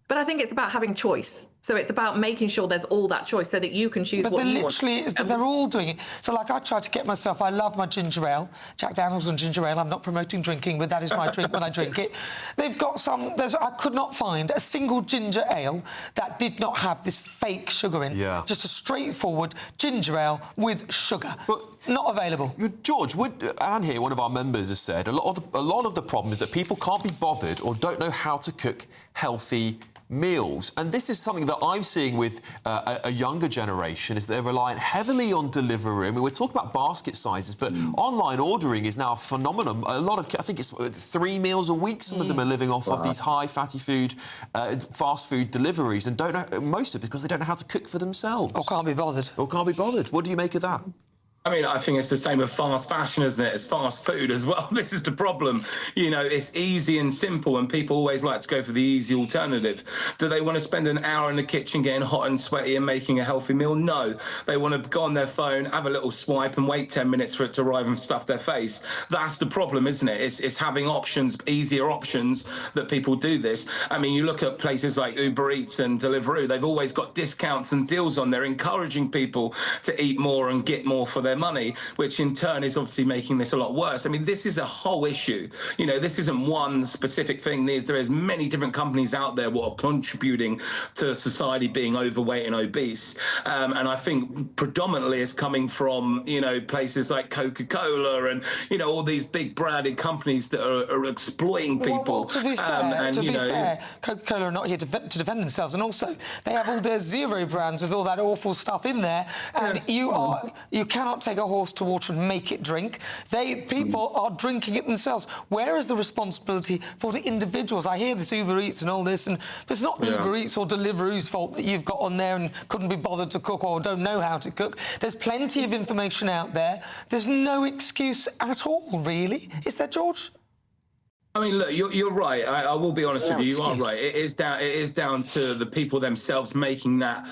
But I think it's about having choice. So it's about making sure there's all that choice so that you can choose what you want. But they're all doing it. So, like, I try to get myself... I love my ginger ale. Jack Daniels and ginger ale. I'm not promoting drinking, but that is my drink when I drink it. They've got I could not find a single ginger ale that did not have this fake sugar in. Yeah. Just a straightforward ginger ale with sugar. But not available. George, Anne here, one of our members, has said a lot of the problem is that people can't be bothered or don't know how to cook healthy meals. And this is something that I'm seeing with a younger generation, is that they're relying heavily on delivery. I mean, we're talking about basket sizes, but online ordering is now a phenomenon. I think it's 3 meals a week. Some of them are living off of these high fatty food, fast food deliveries, and don't know, most of it because they don't know how to cook for themselves. Or can't be bothered. What do you make of that? I mean, I think it's the same with fast fashion, isn't it? It's fast food as well. This is the problem. You know, it's easy and simple, and people always like to go for the easy alternative. Do they want to spend an hour in the kitchen getting hot and sweaty and making a healthy meal? No. They want to go on their phone, have a little swipe, and wait 10 minutes for it to arrive and stuff their face. That's the problem, isn't it? It's having options, easier options, that people do this. I mean, you look at places like Uber Eats and Deliveroo, they've always got discounts and deals on there, encouraging people to eat more and get more for their money, which in turn is obviously making this a lot worse. I mean, this is a whole issue. You know, this isn't one specific thing. There is many different companies out there what are contributing to society being overweight and obese. And I think predominantly it's coming from, you know, places like Coca-Cola and, you know, all these big branded companies that are exploiting people. Well, to be fair, Coca-Cola are not here to defend themselves, and also they have all their zero brands with all that awful stuff in there, and yes. you cannot take a horse to water and make it drink. People are drinking it themselves. Where is the responsibility for the individuals? I hear this Uber Eats and all this, but it's not Uber Eats or Deliveroo's fault that you've got on there and couldn't be bothered to cook or don't know how to cook. There's plenty of information out there. There's no excuse at all, really. Is there, George? I mean, look, you're right. I will be honest with you. You are right. It is down to the people themselves making that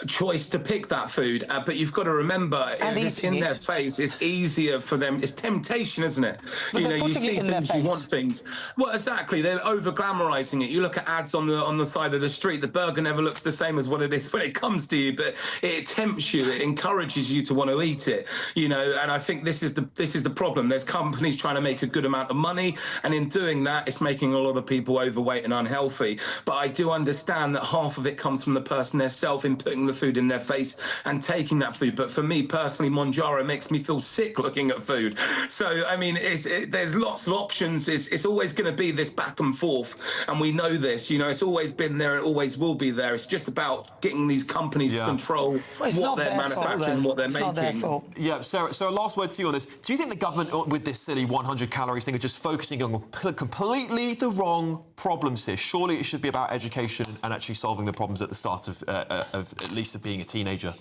choice to pick that food, but you've got to remember, if it's in their face, it's easier for them. It's temptation, isn't it? But you know, you see things, you want things. Well, exactly. They're over glamorizing it. You look at ads on the side of the street. The burger never looks the same as what it is when it comes to you, but it tempts you. It encourages you to want to eat it. You know, and I think this is the problem. There's companies trying to make a good amount of money, and in doing that, it's making a lot of people overweight and unhealthy. But I do understand that half of it comes from the person themselves in putting the food in their face and taking that food. But for me personally, Monjaro makes me feel sick looking at food. So I mean, there's lots of options. It's always going to be this back and forth, and we know this. You know, it's always been there. It always will be there. It's just about getting these companies to control what they're manufacturing, what they're making. Not their fault. Yeah, Sarah. So last word to you on this. Do you think the government, with this silly 100 calories thing, are just focusing on completely the wrong problems here? Surely it should be about education and actually solving the problems at the start of at least of being a teenager.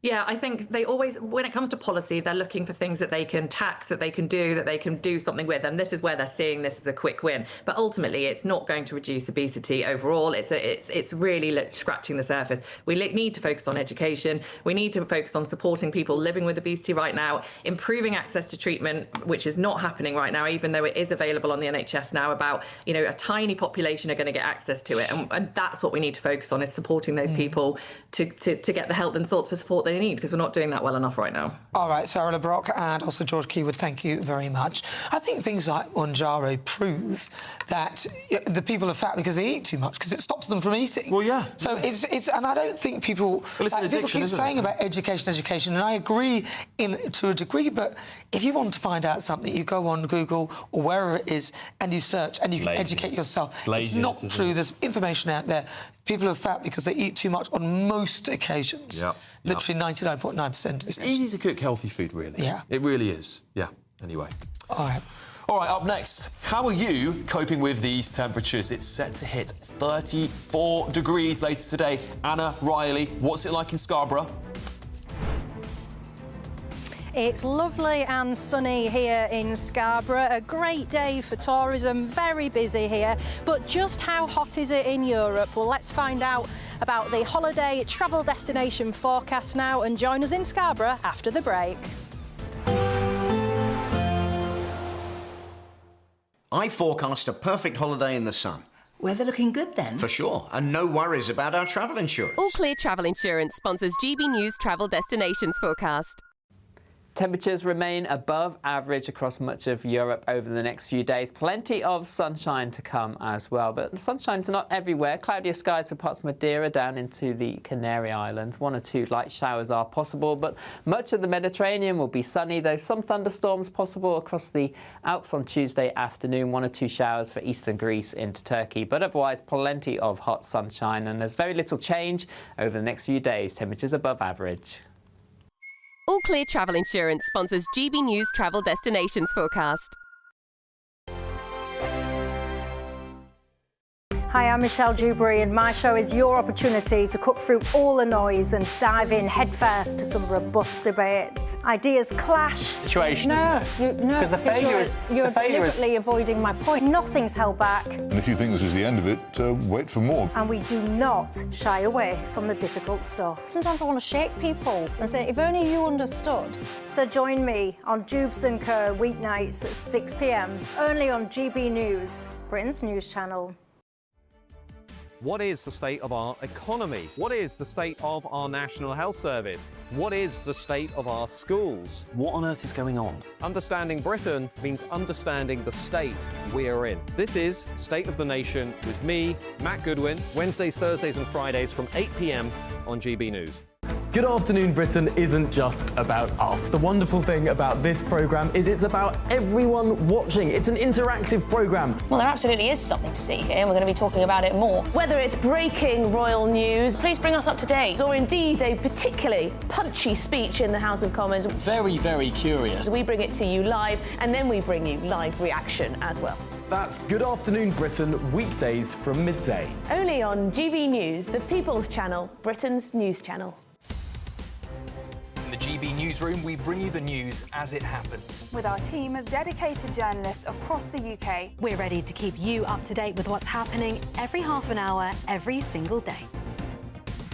Yeah, I think they always, when it comes to policy, they're looking for things that they can tax, that they can do something with, and this is where they're seeing this as a quick win. But ultimately, it's not going to reduce obesity overall. It's really scratching the surface. We need to focus on education. We need to focus on supporting people living with obesity right now, improving access to treatment, which is not happening right now, even though it is available on the NHS now. About, you know, a tiny population are going to get access to it, and that's what we need to focus on, is supporting those people to get the health and support they need, because we're not doing that well enough right now. All right, Sarah LeBrock and also George Keywood, thank you very much. I think things like Monjaro prove that the people are fat because they eat too much, because it stops them from eating. Well, yeah. So it's and I don't think people... Well, it's an addiction, people keep saying about education, and I agree to a degree, but if you want to find out something, you go on Google or wherever it is, and you search, and you can educate yourself. It's not true. There's information out there. People are fat because they eat too much on most occasions. Yep. Literally 99.9%. It's easy to cook healthy food, really. Yeah. It really is. Yeah. Anyway. All right. All right, up next, how are you coping with these temperatures? It's set to hit 34 degrees later today. Anna, Riley, what's it like in Scarborough? It's lovely and sunny here in Scarborough. A great day for tourism, very busy here. But just how hot is it in Europe? Well, let's find out about the holiday travel destination forecast now, and join us in Scarborough after the break. I forecast a perfect holiday in the sun. Weather looking good then? For sure, and no worries about our travel insurance. All Clear Travel Insurance sponsors GB News Travel Destinations forecast. Temperatures remain above average across much of Europe over the next few days. Plenty of sunshine to come as well, but sunshine's not everywhere. Cloudier skies for parts of Madeira down into the Canary Islands. 1 or 2 light showers are possible, but much of the Mediterranean will be sunny, though some thunderstorms possible across the Alps on Tuesday afternoon. 1 or 2 showers for eastern Greece into Turkey, but otherwise plenty of hot sunshine, and there's very little change over the next few days. Temperatures above average. All Clear Travel Insurance sponsors GB News Travel Destinations forecast. Hi, I'm Michelle Dewberry, and my show is your opportunity to cut through all the noise and dive in headfirst to some robust debates. Ideas clash. Situation, isn't it? No, Because the failure is... You're deliberately avoiding my point. Nothing's held back. And if you think this is the end of it, wait for more. And we do not shy away from the difficult stuff. Sometimes I want to shake people and say, if only you understood. So join me on Jubes & Co. weeknights at 6 p.m, only on GB News, Britain's news channel. What is the state of our economy? What is the state of our National Health Service? What is the state of our schools? What on earth is going on? Understanding Britain means understanding the state we're in. This is State of the Nation with me, Matt Goodwin, Wednesdays, Thursdays and Fridays from 8 p.m. on GB News. Good Afternoon Britain isn't just about us. The wonderful thing about this programme is it's about everyone watching. It's an interactive programme. Well, there absolutely is something to see here, and we're going to be talking about it more. Whether it's breaking royal news, please bring us up to date, or indeed a particularly punchy speech in the House of Commons. Very, very curious. We bring it to you live, and then we bring you live reaction as well. That's Good Afternoon Britain, weekdays from midday. Only on GB News, the People's Channel, Britain's news channel. In the GB Newsroom, we bring you the news as it happens. With our team of dedicated journalists across the UK, we're ready to keep you up to date with what's happening every half an hour, every single day.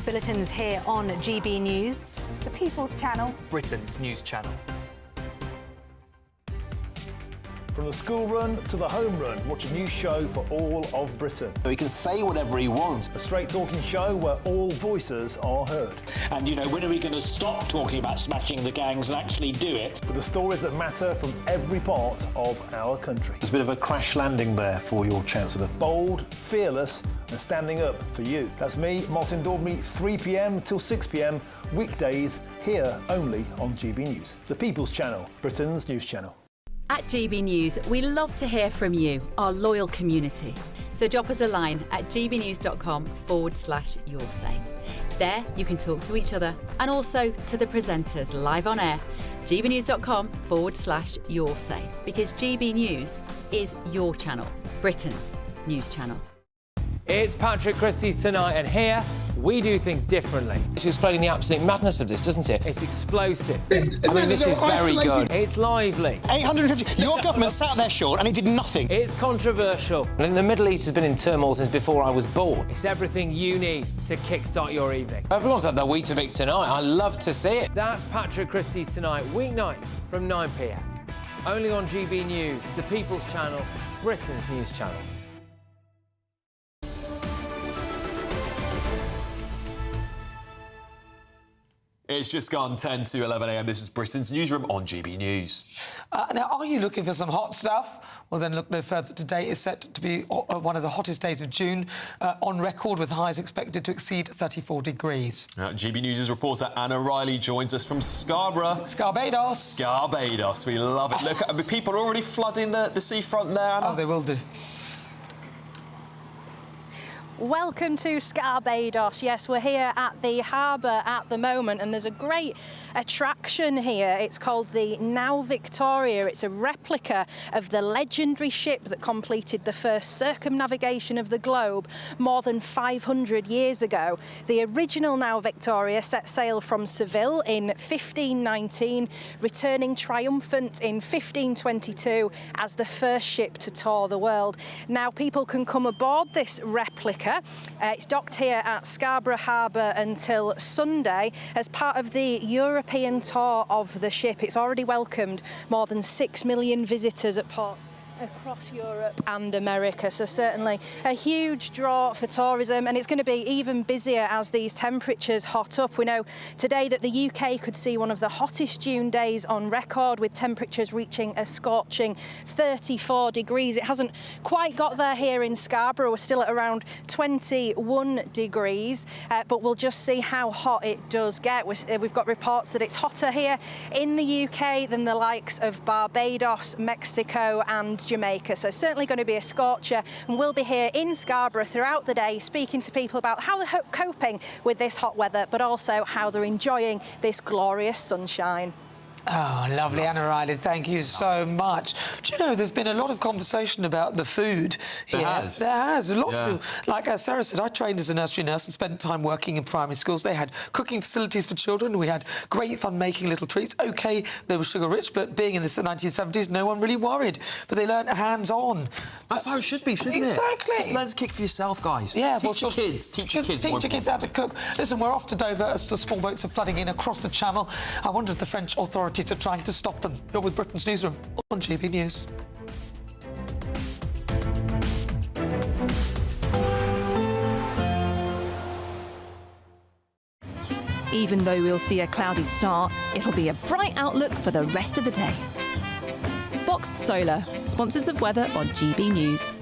Bulletins here on GB News, the People's Channel, Britain's news channel. From the school run to the home run, watch a new show for all of Britain. He can say whatever he wants. A straight-talking show where all voices are heard. And, you know, when are we going to stop talking about smashing the gangs and actually do it? With the stories that matter from every part of our country. There's a bit of a crash landing there for your Chancellor. Bold, fearless and standing up for you. That's me, Martin Daubney, 3 p.m. till 6 p.m, weekdays, here only on GB News. The People's Channel, Britain's news channel. At GB News, we love to hear from you, our loyal community. So drop us a line at gbnews.com/yoursay. There you can talk to each other and also to the presenters live on air. gbnews.com/yoursay, because GB News is your channel, Britain's news channel. It's Patrick Christie's Tonight, and here we do things differently. It's explaining the absolute madness of this, doesn't it? It's explosive. I mean, this is very good. It's lively. 850. Your government sat there, Sean, and he did nothing. It's controversial. And the Middle East has been in turmoil since before I was born. It's everything you need to kickstart your evening. Everyone's had their Weetabix tonight. I love to see it. That's Patrick Christie's Tonight, weeknights from 9 p.m. Only on GB News, the People's Channel, Britain's news channel. It's just gone 10 to 11 a.m. This is Britain's Newsroom on GB News. Now, are you looking for some hot stuff? Well, then look no further. Today is set to be one of the hottest days of June, on record, with highs expected to exceed 34 degrees. GB News' reporter Anna Riley joins us from Scarborough. Barbados. Barbados, we love it. Look, people are already flooding the seafront there, Anna. Oh, they will do. Welcome to Barbados. Yes, we're here at the harbour at the moment, and there's a great attraction here. It's called the Now Victoria. It's a replica of the legendary ship that completed the first circumnavigation of the globe more than 500 years ago. The original Now Victoria set sail from Seville in 1519, returning triumphant in 1522 as the first ship to tour the world. Now people can come aboard this replica. It's docked here at Scarborough Harbour until Sunday as part of the European tour of the ship. It's already welcomed more than 6 million visitors at ports across Europe and America, so certainly a huge draw for tourism, and it's going to be even busier as these temperatures hot up. We know today that the UK could see one of the hottest June days on record, with temperatures reaching a scorching 34 degrees. It hasn't quite got there here in Scarborough. We're still at around 21 degrees, but we'll just see how hot it does get. We've got reports that it's hotter here in the UK than the likes of Barbados, Mexico and Jamaica, so certainly going to be a scorcher, and we'll be here in Scarborough throughout the day speaking to people about how they're coping with this hot weather, but also how they're enjoying this glorious sunshine. Oh, lovely, Anna Riley. Thank you so much. Do you know, there's been a lot of conversation about the food here. There has. Lots of people. Like Sarah said, I trained as a nursery nurse and spent time working in primary schools. They had cooking facilities for children. We had great fun making little treats. OK, they were sugar-rich, but being in the 1970s, no one really worried. But they learnt hands-on. That's how it should be, shouldn't it? Exactly. Just learn to cook for yourself, guys. Yeah, teach your kids. Teach your kids how to cook. Listen, we're off to Dover as the small boats are flooding in across the Channel. I wonder if the French authorities are trying to stop them. You're with Britain's Newsroom on GB News. Even though we'll see a cloudy start, it'll be a bright outlook for the rest of the day. Boxed Solar, sponsors of weather on GB News.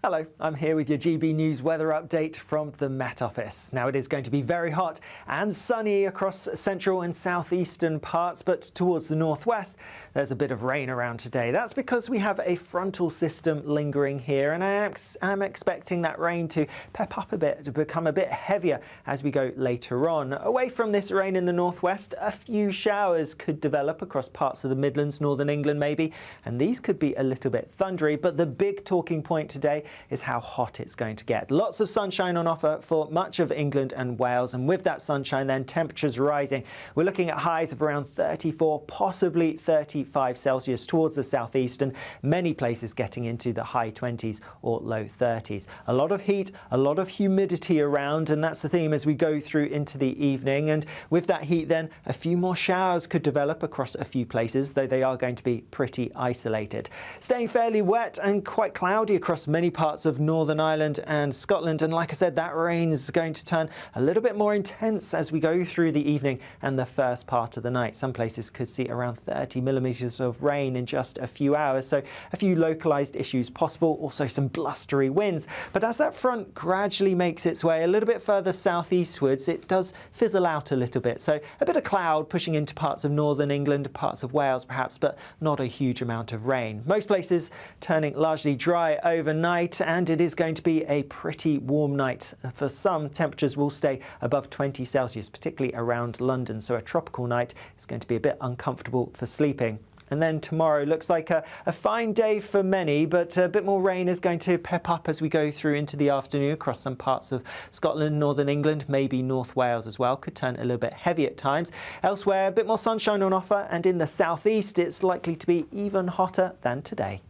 Hello, I'm here with your GB News weather update from the Met Office. Now, it is going to be very hot and sunny across central and southeastern parts, but towards the northwest, there's a bit of rain around today. That's because we have a frontal system lingering here, and I am expecting that rain to pep up a bit, to become a bit heavier as we go later on. Away from this rain in the northwest, a few showers could develop across parts of the Midlands, northern England maybe, and these could be a little bit thundery, but the big talking point today is how hot it's going to get. Lots of sunshine on offer for much of England and Wales, and with that sunshine then temperatures rising. We're looking at highs of around 34, possibly 35 Celsius towards the southeast, and many places getting into the high 20s or low 30s. A lot of heat, a lot of humidity around, and that's the theme as we go through into the evening. And with that heat then, a few more showers could develop across a few places, though they are going to be pretty isolated. Staying fairly wet and quite cloudy across many parts of Northern Ireland and Scotland, and like I said, that rain is going to turn a little bit more intense as we go through the evening and the first part of the night. Some places could see around 30 millimetres of rain in just a few hours, so a few localised issues possible, also some blustery winds. But as that front gradually makes its way a little bit further southeastwards, it does fizzle out a little bit, so a bit of cloud pushing into parts of northern England, parts of Wales perhaps, but not a huge amount of rain. Most places turning largely dry overnight, and it is going to be a pretty warm night. For some, temperatures will stay above 20 Celsius, particularly around London, so a tropical night is going to be a bit uncomfortable for sleeping. And then tomorrow looks like a fine day for many, but a bit more rain is going to pep up as we go through into the afternoon across some parts of Scotland, northern England, maybe North Wales as well. Could turn a little bit heavy at times. Elsewhere, a bit more sunshine on offer, and in the southeast, it's likely to be even hotter than today.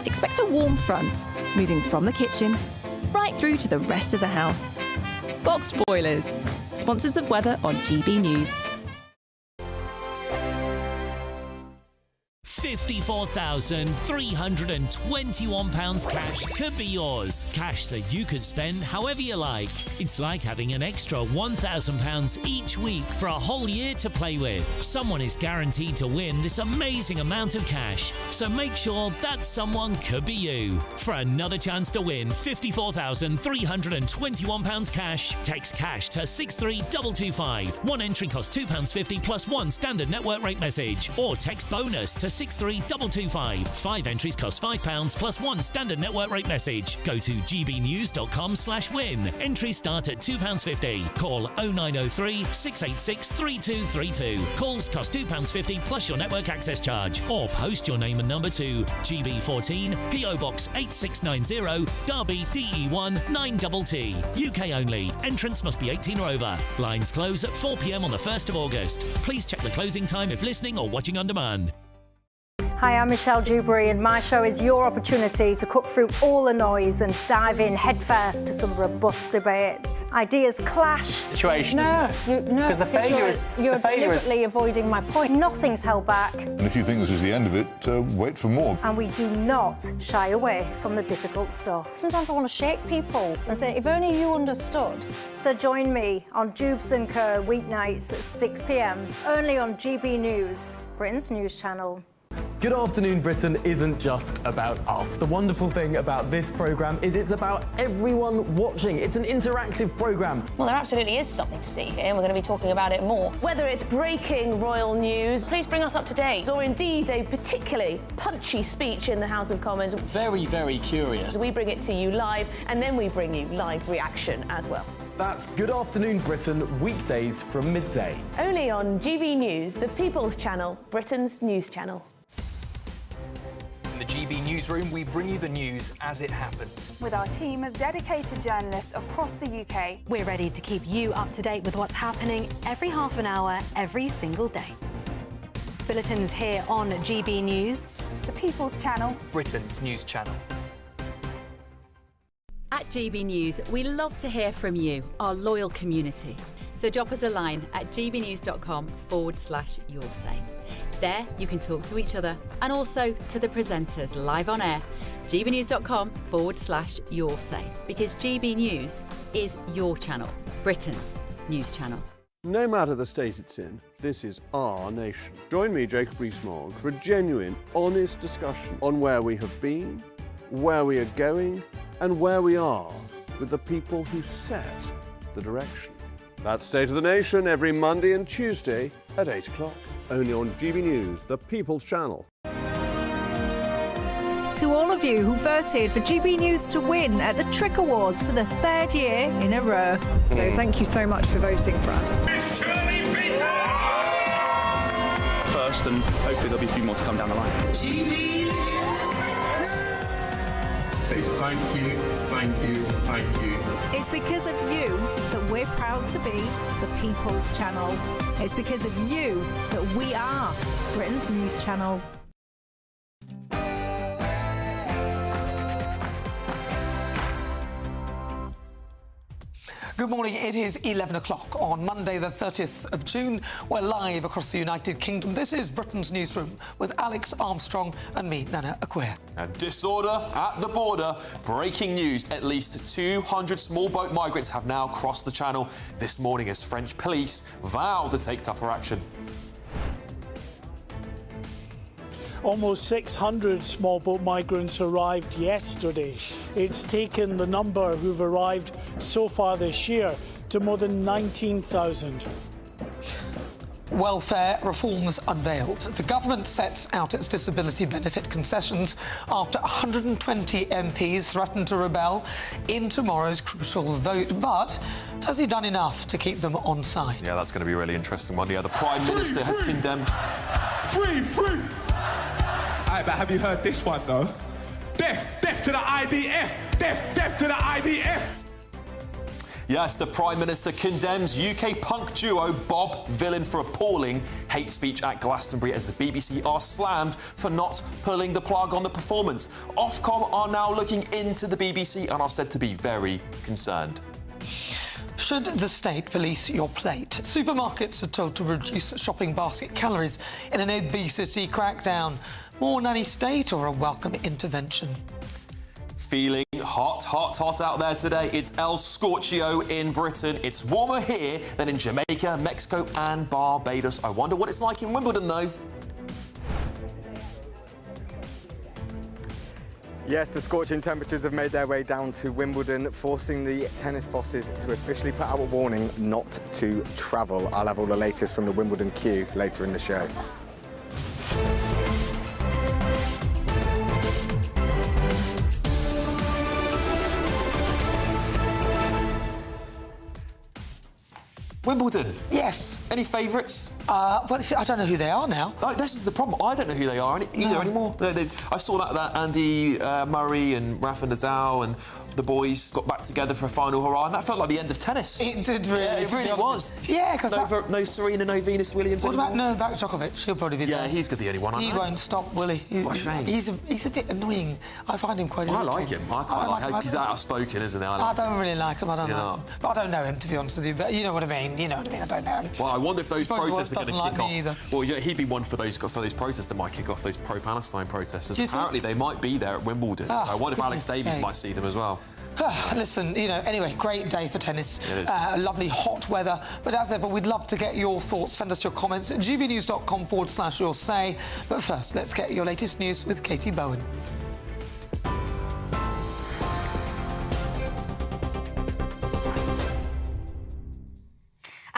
Expect a warm front, moving from the kitchen right through to the rest of the house. Boxed Boilers, sponsors of weather on GB News. £54,321 cash could be yours. Cash that you could spend however you like. It's like having an extra £1,000 each week for a whole year to play with. Someone is guaranteed to win this amazing amount of cash, so make sure that someone could be you. For another chance to win £54,321 cash, text cash to 63225. One entry costs £2.50 plus one standard network rate message, or text bonus to 63225. 5 entries cost £5 plus one standard network rate message. Go to gbnews.com/win. Entries start at £2.50. Call 0903 686 3232. Calls cost £2.50 plus your network access charge. Or post your name and number to GB14 PO Box 8690 Derby DE1 9TT. UK only. Entrance must be 18 or over. Lines close at 4 p.m. on the 1st of August. Please check the closing time if listening or watching on demand. Hi, I'm Michelle Dewberry, and my show is your opportunity to cut through all the noise and dive in headfirst to some robust debates. Ideas clash. Situation, because the failure is You're deliberately avoiding my point. Nothing's held back. And if you think this is the end of it, wait for more. And we do not shy away from the difficult stuff. Sometimes I want to shake people and say, if only you understood. So join me on Jubes & Co. weeknights at 6 p.m. only on GB News, Britain's news channel. Good Afternoon Britain isn't just about us. The wonderful thing about this programme is it's about everyone watching. It's an interactive programme. Well, there absolutely is something to see here, and we're going to be talking about it more. Whether it's breaking royal news, please bring us up to date, or indeed a particularly punchy speech in the House of Commons. Very, very curious. We bring it to you live, and then we bring you live reaction as well. That's Good Afternoon Britain, weekdays from midday. Only on GB News, the People's Channel, Britain's news channel. In the GB Newsroom, we bring you the news as it happens. With our team of dedicated journalists across the UK. We're ready to keep you up to date with what's happening every half an hour, every single day. Bulletins here on GB News. The People's Channel, Britain's news channel. At GB News, we love to hear from you, our loyal community. So drop us a line at gbnews.com/yoursay. There you can talk to each other and also to the presenters live on air. gbnews.com/yoursay, because GB News is your channel, Britain's news channel. No matter the state it's in, this is our nation. Join me, Jacob Rees-Mogg, for a genuine, honest discussion on where we have been, where we are going, and where we are with the people who set the direction. That's State of the Nation every Monday and Tuesday at 8 o'clock, only on GB News, the People's Channel. To all of you who voted for GB News to win at the Trick Awards for the 3rd year in a row. So thank you so much for voting for us. First, and hopefully there'll be a few more to come down the line. Thank you, thank you, thank you. It's because of you that we're proud to be the People's Channel. It's because of you that we are Britain's news channel. Good morning. It is 11 o'clock on Monday, the 30th of June. We're live across the United Kingdom. This is Britain's Newsroom with Alex Armstrong and me, Nana Acquia. And disorder at the border. Breaking news. At least 200 small boat migrants have now crossed the channel this morning as French police vow to take tougher action. Almost 600 small boat migrants arrived yesterday. It's taken the number who've arrived so far this year to more than 19,000. Welfare reforms unveiled. The government sets out its disability benefit concessions after 120 MPs threatened to rebel in tomorrow's crucial vote. But has he done enough to keep them on side? Yeah, that's going to be a really interesting one. Yeah, the Prime Minister has condemned... Free! Aye, but have you heard this one, though? Death to the IDF! Death to the IDF! Yes, the Prime Minister condemns UK punk duo Bob Vylan for appalling hate speech at Glastonbury as the BBC are slammed for not pulling the plug on the performance. Ofcom are now looking into the BBC and are said to be very concerned. Should the state police your plate? Supermarkets are told to reduce shopping basket calories in an obesity crackdown. More nanny state or a welcome intervention? Feeling hot out there today. It's El Scorchio in Britain. It's warmer here than in Jamaica, Mexico and Barbados. I wonder what it's like in Wimbledon, though. Yes, the scorching temperatures have made their way down to Wimbledon, forcing the tennis bosses to officially put out a warning not to travel. I'll have all the latest from the Wimbledon queue later in the show. Wimbledon. Yes. Any favourites? Well, I don't know who they are now. Oh, this is the problem. I don't know who they are either anymore. I saw that Andy Murray and Rafa Nadal and the boys got back together for a final hurrah, and that felt like the end of tennis. It did really. Yeah, it really was. Yeah, because no Serena, no Venus Williams. What about Novak Djokovic? He'll probably be there. Yeah, he's the only one. He won't stop, will he? What a shame. He's a bit annoying. I find him quite. I like him. I quite like him. He's outspoken, isn't he? I don't really like him. I don't know him. But I don't know him, to be honest with you. But you know what I mean. I don't know him. Well, I wonder if those protests are going to kick off. Either. Well, yeah, he'd be one for those protests that might kick off, those pro-Palestine protesters. Apparently, they might be there at Wimbledon. So I wonder if Alex Davies might see them as well. Listen, anyway, great day for tennis. It is. Lovely hot weather. But as ever, we'd love to get your thoughts. Send us your comments at gbnews.com/yoursay. But first, let's get your latest news with Katie Bowen.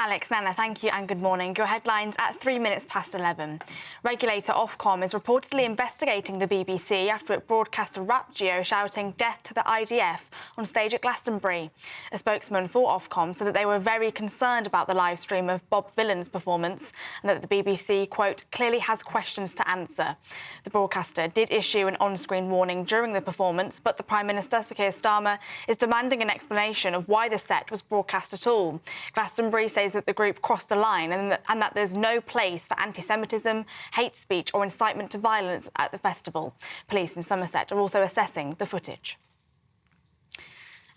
Alex, Nana, thank you and good morning. Your headlines at 3 minutes past 11. Regulator Ofcom is reportedly investigating the BBC after it broadcast a rap duo shouting "Death to the IDF" on stage at Glastonbury. A spokesman for Ofcom said that they were very concerned about the live stream of Bob Vylan's performance and that the BBC, quote, clearly has questions to answer. The broadcaster did issue an on-screen warning during the performance, but the Prime Minister, Sir Keir Starmer, is demanding an explanation of why the set was broadcast at all. Glastonbury says that the group crossed the line and that there's no place for anti-Semitism, hate speech or incitement to violence at the festival. Police in Somerset are also assessing the footage.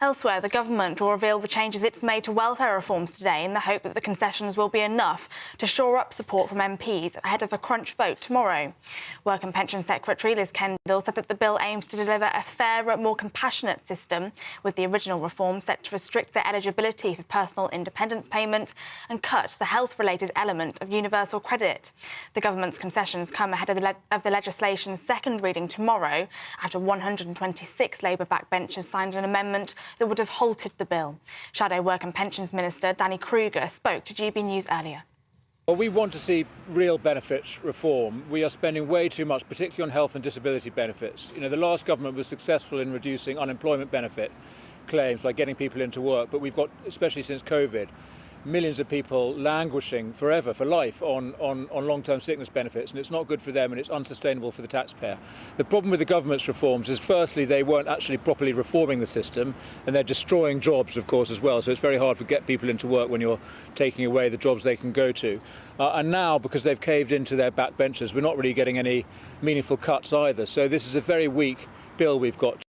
Elsewhere, the government will reveal the changes it's made to welfare reforms today in the hope that the concessions will be enough to shore up support from MPs ahead of a crunch vote tomorrow. Work and Pension Secretary Liz Kendall said that the bill aims to deliver a fairer, more compassionate system, with the original reform set to restrict the eligibility for personal independence payment and cut the health-related element of universal credit. The government's concessions come ahead of the legislation's second reading tomorrow, after 126 Labour backbenchers signed an amendment that would have halted the bill. Shadow Work and Pensions Minister Danny Kruger spoke to GB News earlier. Well, we want to see real benefits reform. We are spending way too much, particularly on health and disability benefits. You know, the last government was successful in reducing unemployment benefit claims by getting people into work, but we've got, especially since COVID, millions of people languishing forever, for life, on long-term sickness benefits, and it's not good for them and it's unsustainable for the taxpayer. The problem with the government's reforms is, firstly, they weren't actually properly reforming the system, and they're destroying jobs, of course, as well, so it's very hard to get people into work when you're taking away the jobs they can go to. And now, because they've caved into their backbenchers, we're not really getting any meaningful cuts either, so this is a very weak bill we've got.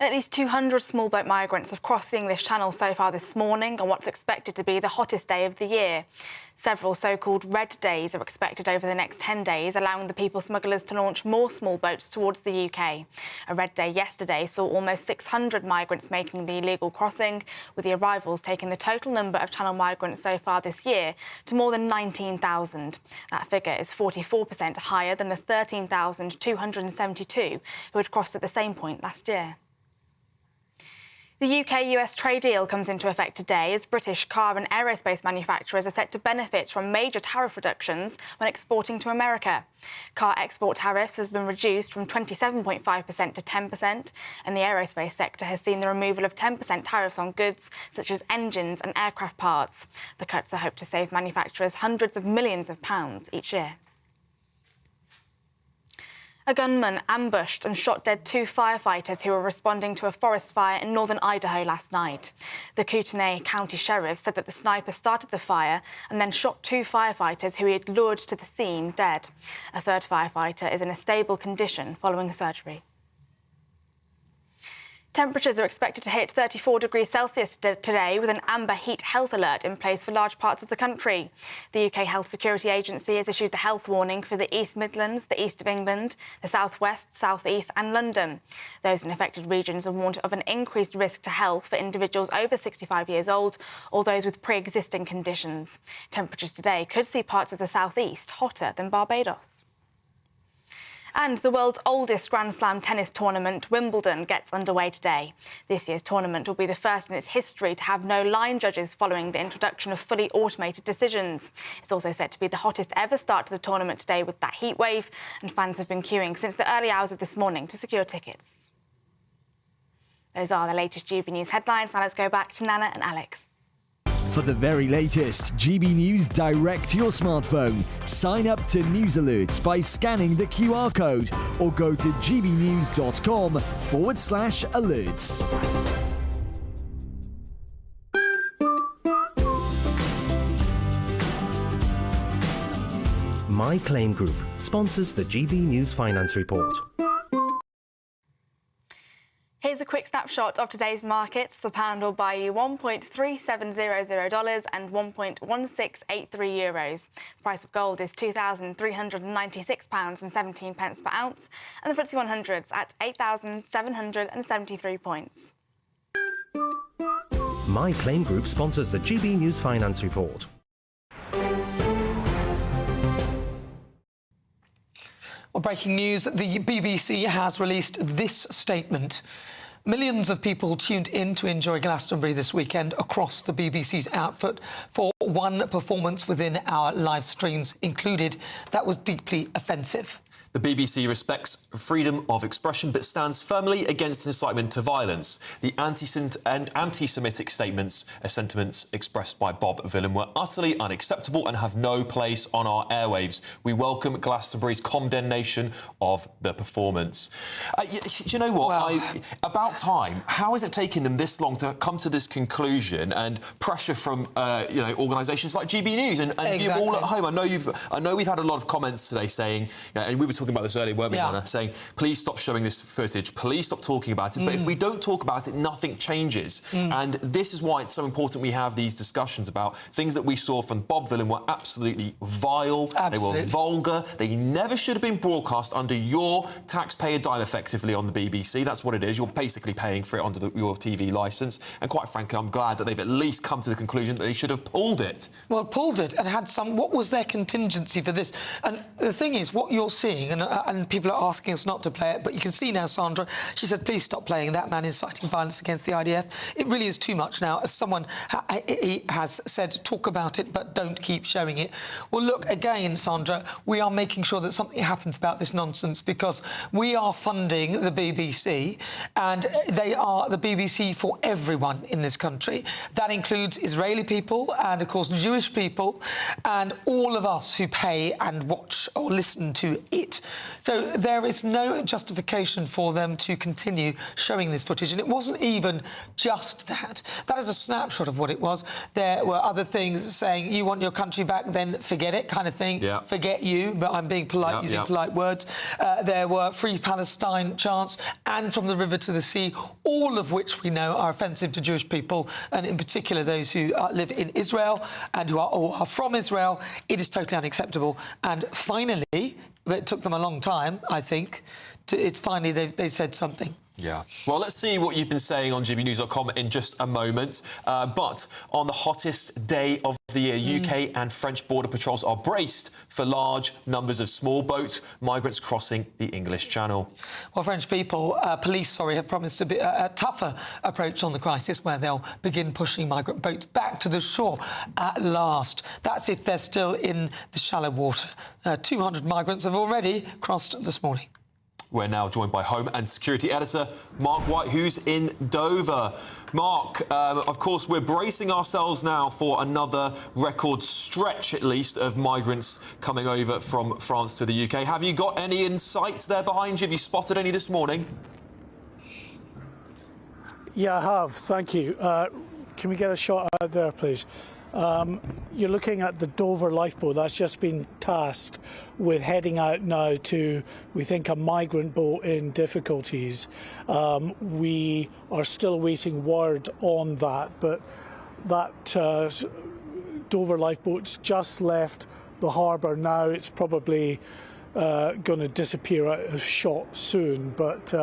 At least 200 small boat migrants have crossed the English Channel so far this morning on what's expected to be the hottest day of the year. Several so-called red days are expected over the next 10 days, allowing the people smugglers to launch more small boats towards the UK. A red day yesterday saw almost 600 migrants making the illegal crossing, with the arrivals taking the total number of Channel migrants so far this year to more than 19,000. That figure is 44% higher than the 13,272 who had crossed at the same point last year. The UK-US trade deal comes into effect today as British car and aerospace manufacturers are set to benefit from major tariff reductions when exporting to America. Car export tariffs have been reduced from 27.5% to 10%, and the aerospace sector has seen the removal of 10% tariffs on goods such as engines and aircraft parts. The cuts are hoped to save manufacturers hundreds of millions of pounds each year. A gunman ambushed and shot dead 2 firefighters who were responding to a forest fire in northern Idaho last night. The Kootenai County Sheriff said that the sniper started the fire and then shot 2 firefighters who he had lured to the scene dead. A third firefighter is in a stable condition following surgery. Temperatures are expected to hit 34 degrees Celsius today, with an amber heat health alert in place for large parts of the country. The UK Health Security Agency has issued the health warning for the East Midlands, the East of England, the South West, South East and London. Those in affected regions are warned of an increased risk to health for individuals over 65 years old or those with pre-existing conditions. Temperatures today could see parts of the South East hotter than Barbados. And the world's oldest Grand Slam tennis tournament, Wimbledon, gets underway today. This year's tournament will be the first in its history to have no line judges following the introduction of fully automated decisions. It's also set to be the hottest ever start to the tournament today with that heat wave, and fans have been queuing since the early hours of this morning to secure tickets. Those are the latest GB News headlines. Now let's go back to Nana and Alex. For the very latest GB News direct to your smartphone, sign up to News Alerts by scanning the QR code or go to gbnews.com/alerts. My Claim Group sponsors the GB News Finance Report. Here's a quick snapshot of today's markets. The pound will buy you $1.3700 and 1.1683 euros. The price of gold is £2,396.17 per ounce, and the FTSE 100's at 8,773 points. My Claim Group sponsors the GB News Finance Report. Well, breaking news, the BBC has released this statement. Millions of people tuned in to enjoy Glastonbury this weekend across the BBC's output. For one performance within our live streams included that was deeply offensive. The BBC respects freedom of expression but stands firmly against incitement to violence. The anti-Semitic sentiments expressed by Bob Villan were utterly unacceptable and have no place on our airwaves. We welcome Glastonbury's condemnation of the performance. Do you know what? Well, about time. How has it taken them this long to come to this conclusion and pressure from organisations like GBNews and exactly. You all at home? I know we've had a lot of comments today saying, and we were talking about this earlier, weren't we, Hannah? Saying, please stop showing this footage, please stop talking about it. But if we don't talk about it, nothing changes. And this is why it's so important we have these discussions about things that we saw from Bob Villan were absolutely vile, they were vulgar, they never should have been broadcast under your taxpayer dime, effectively, on the BBC. That's what it is. You're basically paying for it under your TV licence. And quite frankly, I'm glad that they've at least come to the conclusion that they should have pulled it. Well, pulled it and had some... What was their contingency for this? And the thing is, what you're seeing, and people are asking us not to play it, but you can see now, Sandra, she said, please stop playing that man inciting violence against the IDF. It really is too much now. As someone he has said, talk about it, but don't keep showing it. Well, look, again, Sandra, we are making sure that something happens about this nonsense because we are funding the BBC and they are the BBC for everyone in this country. That includes Israeli people and, of course, Jewish people and all of us who pay and watch or listen to it. So there is no justification for them to continue showing this footage. And it wasn't even just that. That is a snapshot of what it was. There were other things saying, you want your country back, then forget it, kind of thing. Yeah. Forget you, but I'm being polite, using polite words. There were Free Palestine chants and From the River to the Sea, all of which we know are offensive to Jewish people, and in particular those who live in Israel and who are from Israel. It is totally unacceptable. And finally... It took them a long time, I think. It's finally they've said something. Yeah. Well, let's see what you've been saying on gbnews.com in just a moment. But on the hottest day of the year, UK and French border patrols are braced for large numbers of small boat migrants crossing the English Channel. Well, French police, have promised a tougher approach on the crisis, where they'll begin pushing migrant boats back to the shore at last. That's if they're still in the shallow water. 200 migrants have already crossed this morning. We're now joined by Home and Security Editor Mark White, who's in Dover. Mark, of course, we're bracing ourselves now for another record stretch, at least, of migrants coming over from France to the UK. Have you got any insights there behind you? Have you spotted any this morning? Yeah, I have. Thank you. Can we get a shot out there, please? You're looking at the Dover lifeboat that's just been tasked with heading out now to, we think, a migrant boat in difficulties. We are still waiting word on that, but that Dover lifeboat's just left the harbour now. It's probably going to disappear out of shot soon, but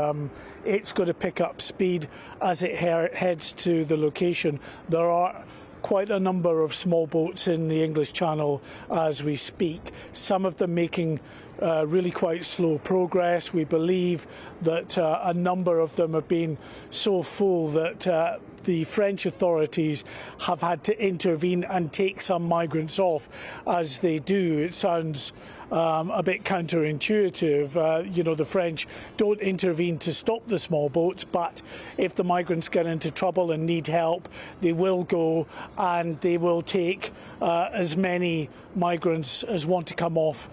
it's going to pick up speed as it heads to the location. There are quite a number of small boats in the English Channel as we speak, some of them making really quite slow progress. We believe that a number of them have been so full that the French authorities have had to intervene and take some migrants off. As they do, it sounds a bit counterintuitive. The French don't intervene to stop the small boats, but if the migrants get into trouble and need help, they will go and they will take as many migrants as want to come off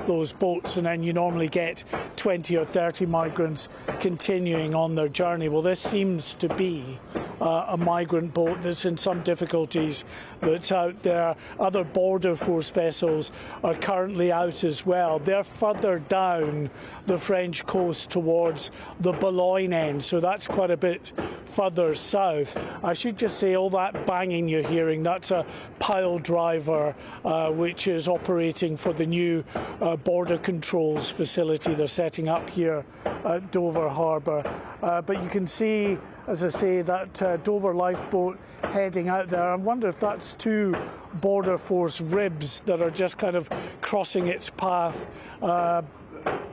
those boats, and then you normally get 20 or 30 migrants continuing on their journey. Well, this seems to be a migrant boat that's in some difficulties that's out there. Other border force vessels are currently out as well. They're further down the French coast towards the Boulogne end, so that's quite a bit further south. I should just say, all that banging you're hearing, that's a pile driver which is operating for the new border controls facility they're setting up here at Dover Harbour. But you can see, as I say, that Dover lifeboat heading out there. I wonder if that's two border force ribs that are just kind of crossing its path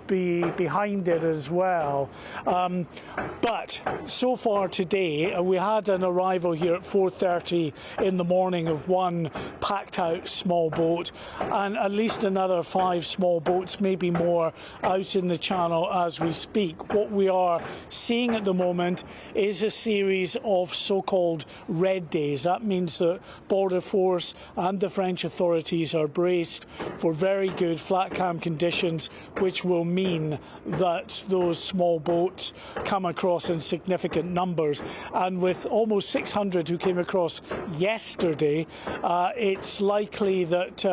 be behind it as well. But so far today, we had an arrival here at 4:30 in the morning of one packed out small boat, and at least another 5 small boats, maybe more, out in the channel as we speak. What we are seeing at the moment is a series of so-called red days. That means that Border Force and the French authorities are braced for very good flat cam conditions, which will mean that those small boats come across in significant numbers. And with almost 600 who came across yesterday, it's likely that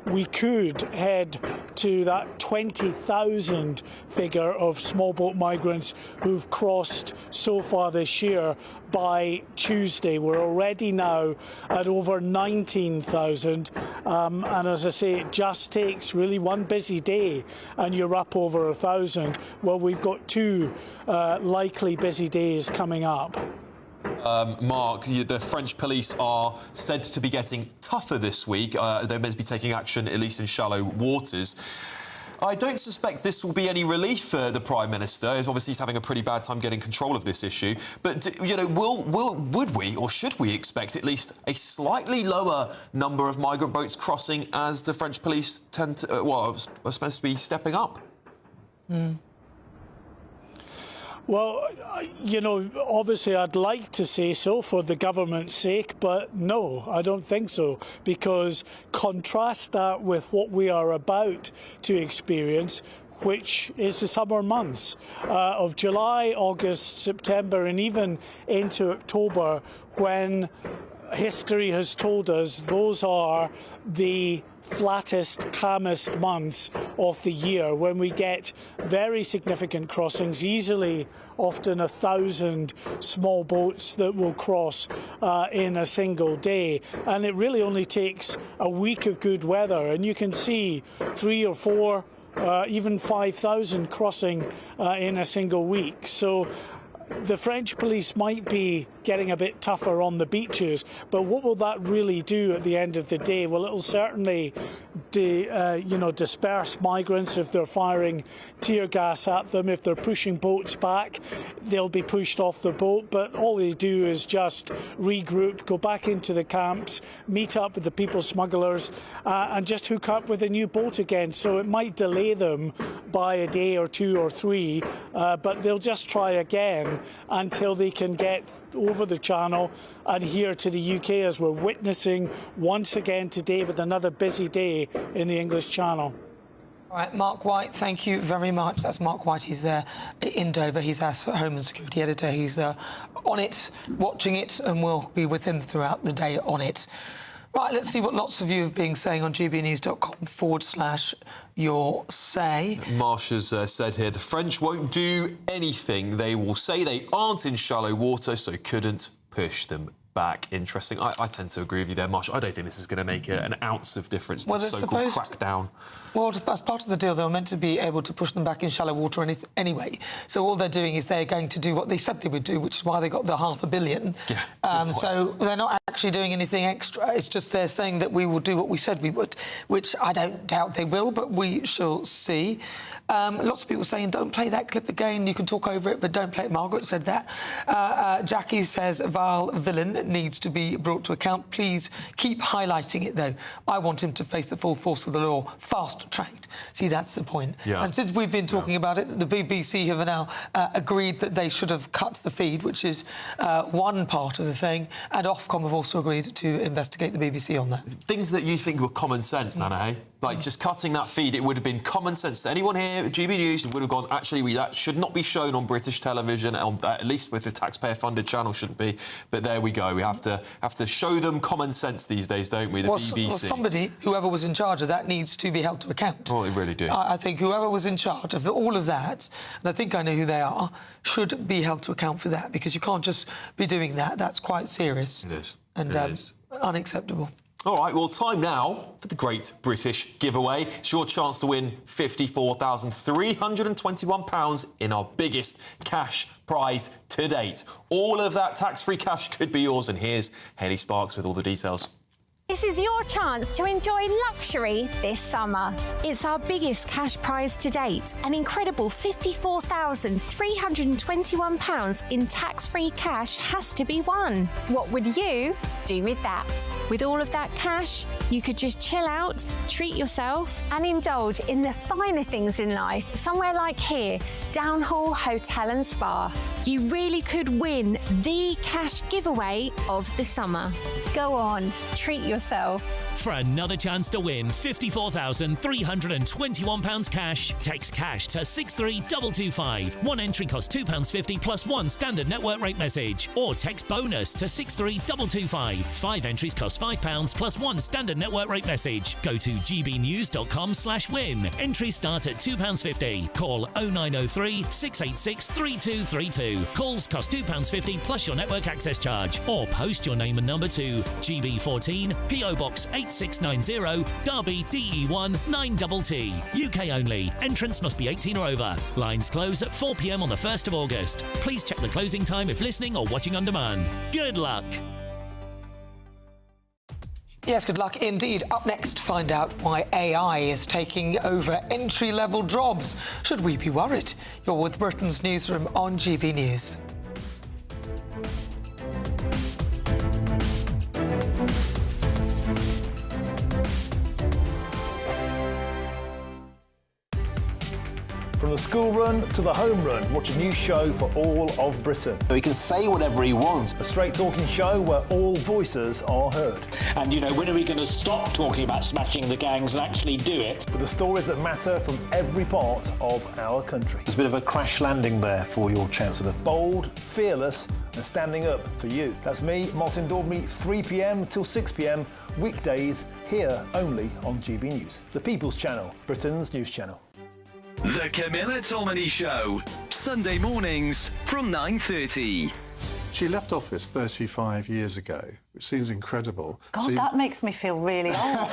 we could head to that 20,000 figure of small boat migrants who've crossed so far this year by Tuesday. We're already now at over 19,000, and as I say, it just takes really one busy day and you're up over 1,000. Well, we've got 2 likely busy days coming up. Mark, the French police are said to be getting tougher this week. They're meant to be taking action, at least in shallow waters. I don't suspect this will be any relief for the Prime Minister, as obviously he's having a pretty bad time getting control of this issue. But, you know, would we, or should we expect at least a slightly lower number of migrant boats crossing as the French police tend to, are supposed to be stepping up? Well, you know, obviously I'd like to say so for the government's sake, but no, I don't think so, because contrast that with what we are about to experience, which is the summer months of July, August, September, and even into October, when history has told us those are the flattest, calmest months of the year, when we get very significant crossings, easily often 1,000 small boats that will cross in a single day. And it really only takes a week of good weather, and you can see 3 or 4, even 5,000 crossing in a single week. So the French police might be getting a bit tougher on the beaches, but what will that really do at the end of the day? Well, it'll certainly disperse migrants if they're firing tear gas at them. If they're pushing boats back, they'll be pushed off the boat, but all they do is just regroup, go back into the camps, meet up with the people smugglers, and just hook up with a new boat again. So it might delay them by a day or 2 or 3, but they'll just try again until they can get over the channel and here to the UK, as we're witnessing once again today with another busy day in the English Channel. All right, Mark White, thank you very much. That's Mark White. He's there in Dover. He's our Home and Security Editor. He's on it, watching it, and we'll be with him throughout the day on it. Right, let's see what lots of you have been saying on gbnews.com/your say. Marsh has said here, the French won't do anything. They will say they aren't in shallow water, so couldn't push them back. Interesting. I tend to agree with you there, Marsh. I don't think this is going to make an ounce of difference, this so-called crackdown. Well, as part of the deal, they were meant to be able to push them back in shallow water anyway. So all they're doing is they're going to do what they said they would do, which is why they got the $500 million. Yeah, so they're not actually doing anything extra. It's just they're saying that we will do what we said we would, which I don't doubt they will, but we shall see. Lots of people saying, don't play that clip again. You can talk over it, but don't play it. Margaret said that. Jackie says, Val Villain needs to be brought to account. Please keep highlighting it, though. I want him to face the full force of the law, fast-tracked. See, that's the point. Yeah. And since we've been talking about it, the BBC have now agreed that they should have cut the feed, which is one part of the thing, and Ofcom have also agreed to investigate the BBC on that. Things that you think were common sense, Nana, hey? Like, just cutting that feed, it would have been common sense to anyone here at GB News. Would have gone, actually, that should not be shown on British television, at least with a taxpayer-funded channel, shouldn't be. But there we go. We have to show them common sense these days, don't we? The BBC. Well, somebody, whoever was in charge of that, needs to be held to account. Oh, they really do. I think whoever was in charge of all of that, and I think I know who they are, should be held to account for that, because you can't just be doing that. That's quite serious. It is. And unacceptable. All right, well, time now for the Great British Giveaway. It's your chance to win £54,321 in our biggest cash prize to date. All of that tax-free cash could be yours, and here's Hayley Sparks with all the details. This is your chance to enjoy luxury this summer. It's our biggest cash prize to date, an incredible £54,321 in tax-free cash has to be won. What would you do with that? With all of that cash, you could just chill out, treat yourself and indulge in the finer things in life. Somewhere like here, Downhall Hotel and Spa. You really could win the cash giveaway of the summer. Go on, treat yourself. For another chance to win £54,321 cash, text cash to 63225. One entry costs £2.50 plus one standard network rate message. Or text bonus to 63225. 5 entries cost £5 plus one standard network rate message. Go to gbnews.com/win. Entries start at £2.50. Call 0903 686 3232. Calls cost £2.50 plus your network access charge. Or post your name and number to GB14 PO Box 8690 Derby DE1 9TT. UK only. Entrance must be 18 or over. Lines close at 4 p.m. on the 1st of August. Please check the closing time if listening or watching on demand. Good luck. Yes, good luck indeed. Up next, find out why AI is taking over entry-level jobs. Should we be worried? You're with Britain's Newsroom on GB News. From the school run to the home run, watch a new show for all of Britain. He can say whatever he wants. A straight talking show where all voices are heard. And, you know, when are we going to stop talking about smashing the gangs and actually do it? With the stories that matter from every part of our country. There's a bit of a crash landing there for your Chancellor. Bold, fearless and standing up for you. That's me, Martin Daubney, 3 p.m. till 6 p.m, weekdays, here only on GB News. The People's Channel, Britain's news channel. The Camilla Tominey Show, Sunday mornings from 9:30. She left office 35 years ago, which seems incredible. God, that makes me feel really old.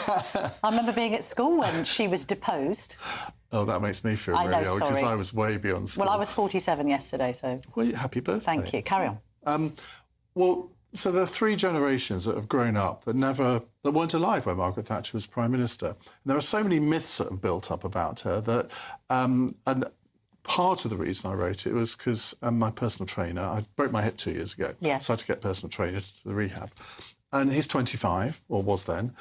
I remember being at school when she was deposed. Oh, that makes me feel really old because I was way beyond school. Well, I was 47 yesterday, so... Well, happy birthday. Thank you. Carry on. So there are 3 generations that have grown up that weren't alive when Margaret Thatcher was Prime Minister. And there are so many myths that have built up about her that, and part of the reason I wrote it was because my personal trainer, I broke my hip 2 years ago. Yes. So I had to get a personal trainer to the rehab. And he's 25, or was then.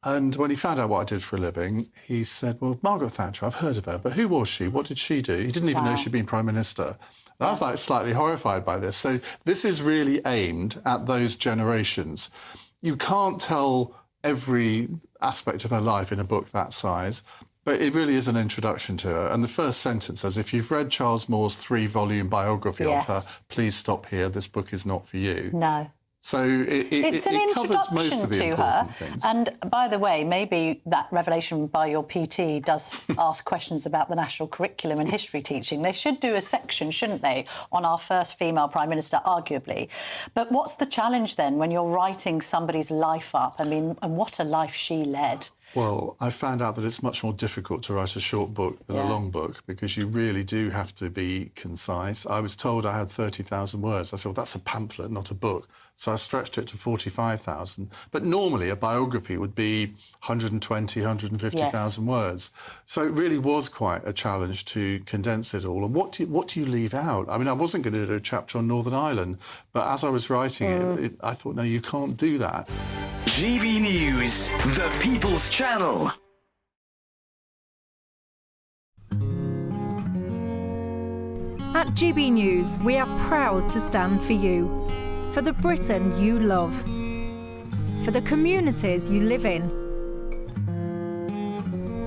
And when he found out what I did for a living, he said, well, Margaret Thatcher, I've heard of her, but who was she? What did she do? He didn't even know she'd been Prime Minister. And I was slightly horrified by this. So this is really aimed at those generations. You can't tell every aspect of her life in a book that size, but it really is an introduction to her. And the first sentence says, if you've read Charles Moore's 3-volume biography of her, please stop here. This book is not for you. No. So it's an covers most of the introduction to her. Things. And by the way, maybe that revelation by your PT does ask questions about the national curriculum and history teaching. They should do a section, shouldn't they, on our first female Prime Minister, arguably. But what's the challenge then when you're writing somebody's life up? I mean, and what a life she led. Well, I found out that it's much more difficult to write a short book than a long book because you really do have to be concise. I was told I had 30,000 words. I said, well, that's a pamphlet, not a book. So I stretched it to 45,000. But normally a biography would be 120, 150,000 words. So it really was quite a challenge to condense it all. And what do you leave out? I mean, I wasn't going to do a chapter on Northern Ireland, but as I was writing it, I thought, no, you can't do that. GB News, the People's Channel. At GB News, we are proud to stand for you, for the Britain you love, for the communities you live in.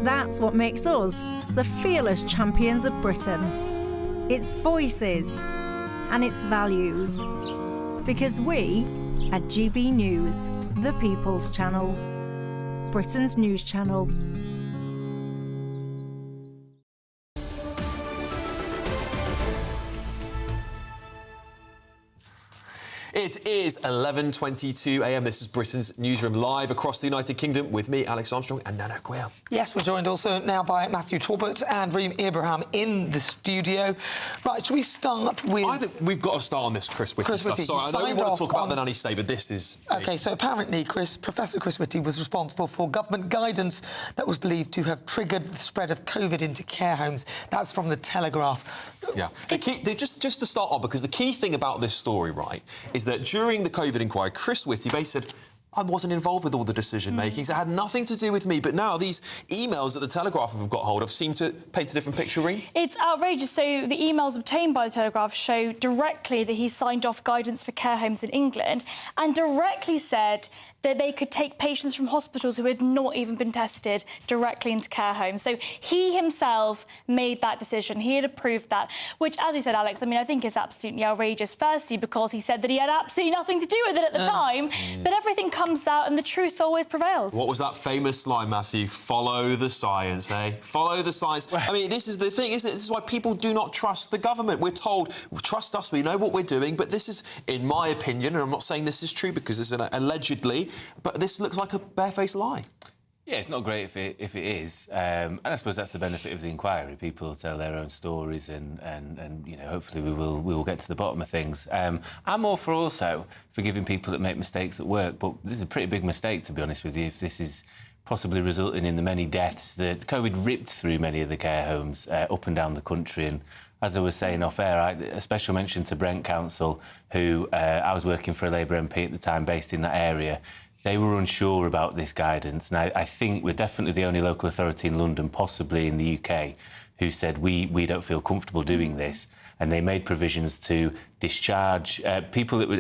That's what makes us the fearless champions of Britain. Its voices and its values. Because we, at GB News, the People's Channel, Britain's news channel. It is 11:22 a.m. This is Britain's Newsroom, live across the United Kingdom with me, Alex Armstrong, and Nana Quayle. Yes, we're joined also now by Matthew Talbot and Reem Ibrahim in the studio. Right, should we start with... I think we've got to start on this Chris Whitty stuff. Sorry, I know we want to talk about the nanny state, but this is... OK, so apparently Professor Chris Whitty was responsible for government guidance that was believed to have triggered the spread of COVID into care homes. That's from the Telegraph. Yeah. Just to start off, because the key thing about this story, right, is that during the COVID inquiry, Chris Whitty basically said, I wasn't involved with all the decision-making, so it had nothing to do with me. But now these emails that the Telegraph have got hold of seem to paint a different picture, Reem. It's outrageous. So the emails obtained by the Telegraph show directly that he signed off guidance for care homes in England and directly said that they could take patients from hospitals who had not even been tested directly into care homes. So he himself made that decision. He had approved that, which, as you said, Alex, I mean, I think is absolutely outrageous. Firstly, because he said that he had absolutely nothing to do with it at the time, but everything comes out and the truth always prevails. What was that famous line, Matthew? Follow the science, eh? Follow the science. I mean, this is the thing, isn't it? This is why people do not trust the government. We're told, trust us, we know what we're doing, but this is, in my opinion, and I'm not saying this is true because it's allegedly, but this looks like a barefaced lie. Yeah, it's not great if it is, and I suppose that's the benefit of the inquiry. People will tell their own stories, and you know, hopefully we will get to the bottom of things. I'm all for also forgiving people that make mistakes at work, but this is a pretty big mistake, to be honest with you. If this is possibly resulting in the many deaths that COVID ripped through many of the care homes up and down the country, and as I was saying off air, a special mention to Brent Council, who I was working for a Labour MP at the time, based in that area. They were unsure about this guidance, and I think we're definitely the only local authority in London, possibly in the UK, who said we don't feel comfortable doing this, and they made provisions to discharge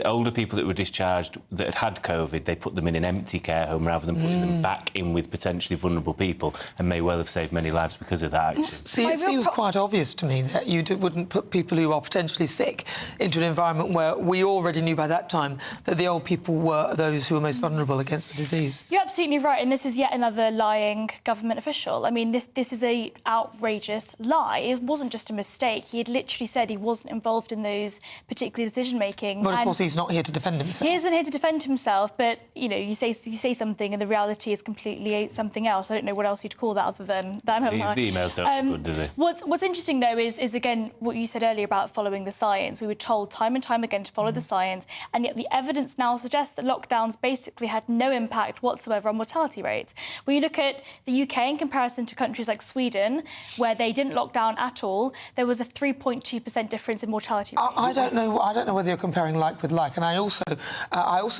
older people that were discharged that had COVID. They put them in an empty care home rather than putting them back in with potentially vulnerable people, and may well have saved many lives because of that action. See, it seems quite obvious to me that you wouldn't put people who are potentially sick into an environment where we already knew by that time that the old people were those who were most vulnerable against the disease. You're absolutely right, and this is yet another lying government official. I mean, this is an outrageous lie. It wasn't just a mistake. He had literally said he wasn't involved in those particular decision-making. But, of course, he's not here to defend himself. He isn't here to defend himself, but, you know, you say something and the reality is completely something else. I don't know what else you'd call that other than a lie. The emails don't look good, do they? What's interesting, though, is, again, what you said earlier about following the science. We were told time and time again to follow the science, and yet the evidence now suggests that lockdowns basically had no impact whatsoever on mortality rates. When you look at the UK in comparison to countries like Sweden, where they didn't lock down at all, there was a 3.2% difference in mortality rate. I don't know whether you're comparing like with like, and I also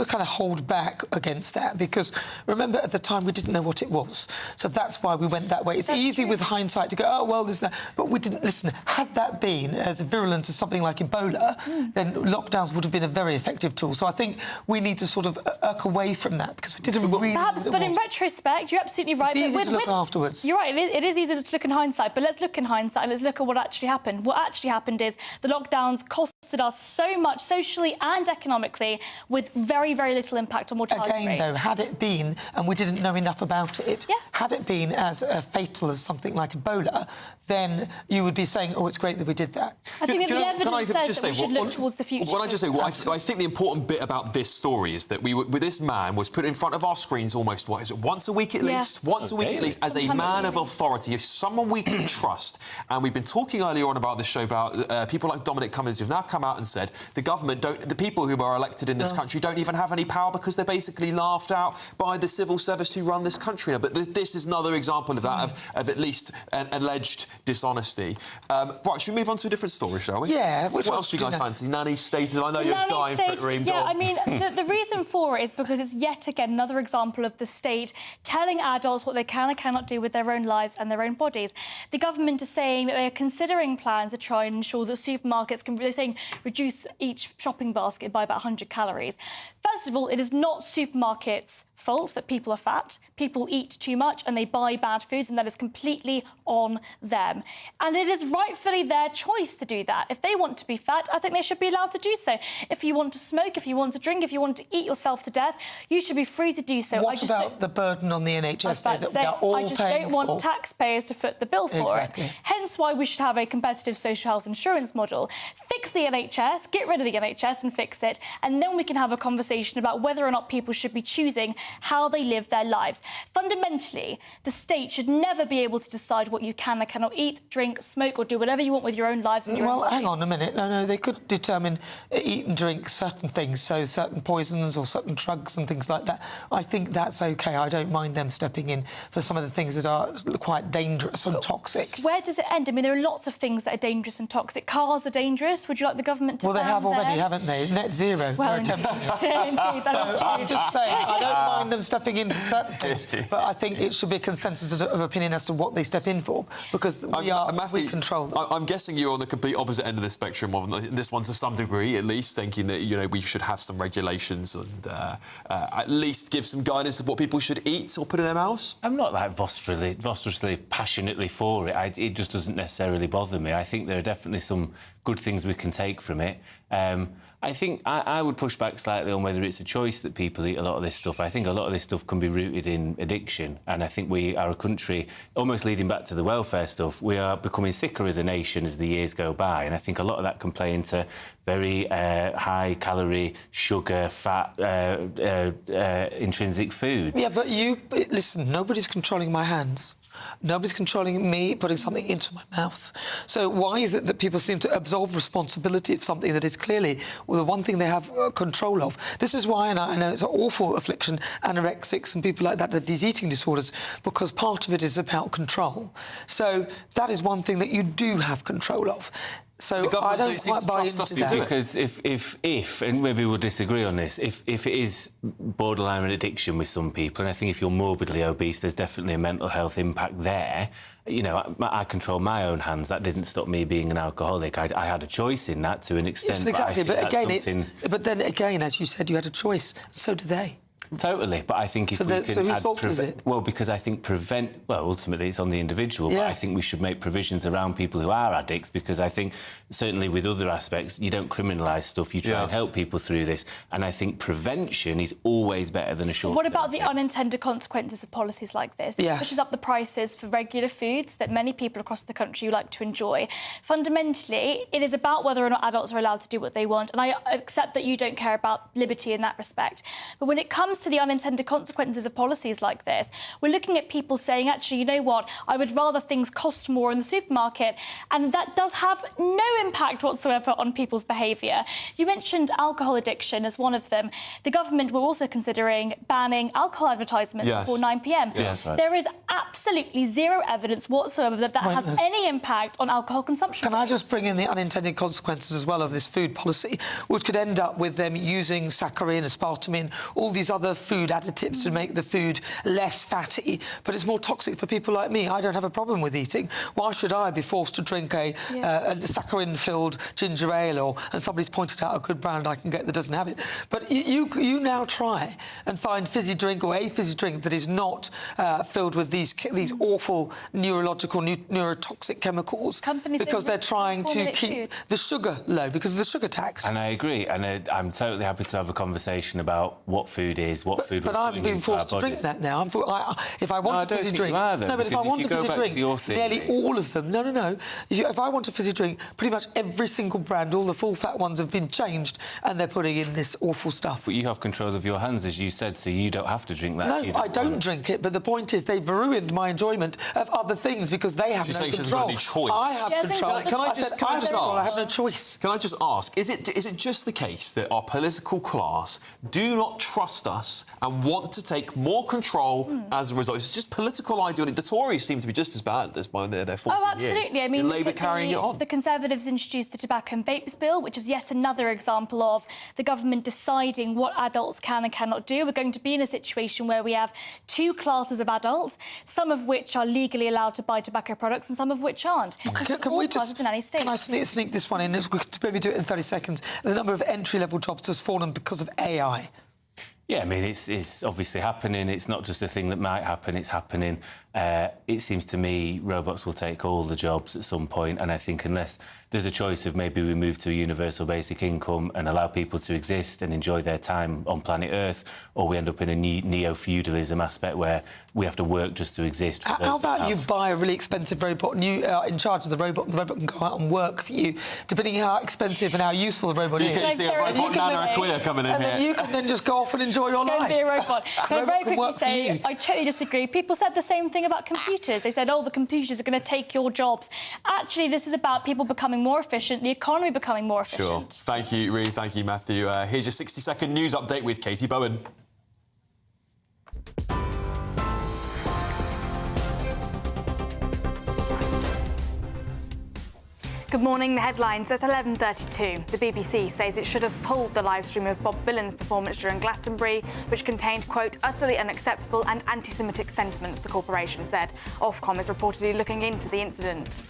kind of hold back against that, because remember at the time we didn't know what it was, so that's why we went that way. It's easy with hindsight to go, oh well, there's that, but we didn't listen. Had that been as virulent as something like Ebola, then lockdowns would have been a very effective tool. So I think we need to sort of irk away from that, because we didn't really. Perhaps, but in retrospect, you're absolutely right. It's easy to look afterwards. You're right. It is easy to look in hindsight, but let's look in hindsight and let's look at what actually happened. What actually happened is the lockdowns costed us so much socially and economically, with very, very little impact on mortality rates. Again, though, had it been, and we didn't know enough about it, had it been as fatal as something like Ebola, then you would be saying, oh, it's great that we did that. I think the evidence says that we should look towards the future. Can I just say, I think the important bit about this story is that this man was put in front of our screens almost, what is it, once a week at least? Once a week at least, as a man of authority, as someone we can trust. And we've been talking earlier on about this show about people like Dominic Cummings, who've now come out and said the people who are elected in this country don't even have any power because they're basically laughed out by the civil service who run this country now. But this is another example of that, of at least an alleged dishonesty. Right, should we move on to a different story, shall we? Yeah. What else do you guys fancy? Nanny status? I know you're dying for it, Reem. Yeah, I mean, the reason for it is because it's yet again another example of the state telling adults what they can and cannot do with their own lives and their own bodies. The government is saying that they are considering plans to try and ensure that supermarkets can, they're saying, reduce each shopping basket by about 100 calories. First of all, it is not supermarkets fault that people are fat. People eat too much and they buy bad foods, and that is completely on them. And it is rightfully their choice to do that. If they want to be fat, I think they should be allowed to do so. If you want to smoke, if you want to drink, if you want to eat yourself to death, you should be free to do so. What about the burden on the NHS that we are all I just paying don't want for? taxpayers to foot the bill for it. Hence why we should have a competitive social health insurance model. Fix the NHS, get rid of the NHS and fix it, and then we can have a conversation about whether or not people should be choosing how they live their lives. Fundamentally, the state should never be able to decide what you can and cannot eat, drink, smoke, or do whatever you want with your own lives and your own Well, bodies. hang on a minute. No, they could determine eat and drink certain things, so certain poisons or certain drugs and things like that. I think that's OK. I don't mind them stepping in for some of the things that are quite dangerous and toxic. Where does it end? I mean, there are lots of things that are dangerous and toxic. Cars are dangerous. Would you like the government to Well, they ban have already, them? haven't they? Net zero. Well, or indeed, indeed, that so is true. I'm just saying, I don't mind them stepping into certain things, but I think it should be a consensus of opinion as to what they step in for, because we control them. I'm guessing you're on the complete opposite end of the spectrum on this one, to some degree, at least, thinking that, you know, we should have some regulations and at least give some guidance of what people should eat or put in their mouths. I'm not like vociferously, passionately for it. It just doesn't necessarily bother me. I think there are definitely some good things we can take from it. I think I would push back slightly on whether it's a choice that people eat a lot of this stuff. I think a lot of this stuff can be rooted in addiction, and I think we are a country, almost leading back to the welfare stuff, we are becoming sicker as a nation as the years go by, and I think a lot of that can play into very high-calorie, sugar, fat, intrinsic foods. Yeah, but listen, nobody's controlling my hands. Nobody's controlling me putting something into my mouth. So why is it that people seem to absolve responsibility of something that is clearly the one thing they have control of? This is why, and I know it's an awful affliction, anorexics and people like that have these eating disorders, because part of it is about control. So that is one thing that you do have control of. So I don't quite buy into that. Because if, and maybe we'll disagree on this, if it is borderline an addiction with some people, and I think if you're morbidly obese, there's definitely a mental health impact there. You know, I control my own hands. That didn't stop me being an alcoholic. I had a choice in that to an extent. Yes, exactly, but again, but then again, as you said, you had a choice. So do they. Totally, but I think if we can so whose fault is it? Well, because I think ultimately it's on the individual, yeah. But I think we should make provisions around people who are addicts, because I think certainly with other aspects, you don't criminalise stuff, you try and help people through this, and I think prevention is always better than a short-term What about the fix. unintended consequences of policies like this? It pushes up the prices for regular foods that many people across the country like to enjoy. Fundamentally, it is about whether or not adults are allowed to do what they want, and I accept that you don't care about liberty in that respect. But when it comes to the unintended consequences of policies like this, we're looking at people saying, actually, you know what, I would rather things cost more in the supermarket, and that does have no impact whatsoever on people's behaviour. You mentioned alcohol addiction as one of them. The government were also considering banning alcohol advertisements before 9 p.m. Yes, right. There is absolutely zero evidence whatsoever that has any impact on alcohol consumption. Can I just bring in the unintended consequences as well of this food policy, which could end up with them using saccharin, aspartame, all these other food additives to make the food less fatty, but it's more toxic for people like me. I don't have a problem with eating. Why should I be forced to drink a saccharin-filled ginger ale, and somebody's pointed out a good brand I can get that doesn't have it? But you now try and find fizzy drink or a fizzy drink that is not filled with these awful neurological, neurotoxic chemicals, because they're trying to keep the sugar low because of the sugar tax. And I agree, and I'm totally happy to have a conversation about what food is, what food. But I'm being forced to drink that now. If I want a fizzy drink, no, but if I want a fizzy drink, nearly all of them. No. If I want a fizzy drink, pretty much every single brand, all the full-fat ones, have been changed, and they're putting in this awful stuff. But you have control of your hands, as you said, so you don't have to drink that. No, I don't drink it. But the point is, they've ruined my enjoyment of other things because they have no control. She's got any choice. I have control. Can I just ask? I have no choice. Can I just ask? Is it just the case that our political class do not trust us and want to take more control as a result? It's just political ideology. The Tories seem to be just as bad at this by their 14 Oh, absolutely. years. I mean, Labour carrying it on. The Conservatives introduced the Tobacco and Vapes Bill, which is yet another example of the government deciding what adults can and cannot do. We're going to be in a situation where we have two classes of adults, some of which are legally allowed to buy tobacco products and some of which aren't. Can I sneak this one in? We could maybe do it in 30 seconds. The number of entry-level jobs has fallen because of AI. Yeah, I mean, it's obviously happening. It's not just a thing that might happen, it's happening. It seems to me robots will take all the jobs at some point, and I think unless there's a choice of maybe we move to a universal basic income and allow people to exist and enjoy their time on planet Earth, or we end up in a neo-feudalism aspect where we have to work just to exist. How about you buy a really expensive robot and you are in charge of the robot can go out and work for you, depending on how expensive and how useful the robot is. You can see a robot Nana Aquila coming in and here. then you can then just go off and enjoy your life. Don't be a robot. Can I very quickly say, you. I totally disagree. People said the same thing about computers. They said, oh, the computers are going to take your jobs. Actually, this is about people becoming more efficient, the economy becoming more efficient. Sure. Thank you, Ree. Thank you, Matthew. Here's your 60-second news update with Katie Bowen. Good morning. The headlines at 11:32. The BBC says it should have pulled the live stream of Bob Vylan's performance during Glastonbury, which contained, quote, utterly unacceptable and anti-Semitic sentiments, the corporation said. Ofcom is reportedly looking into the incident.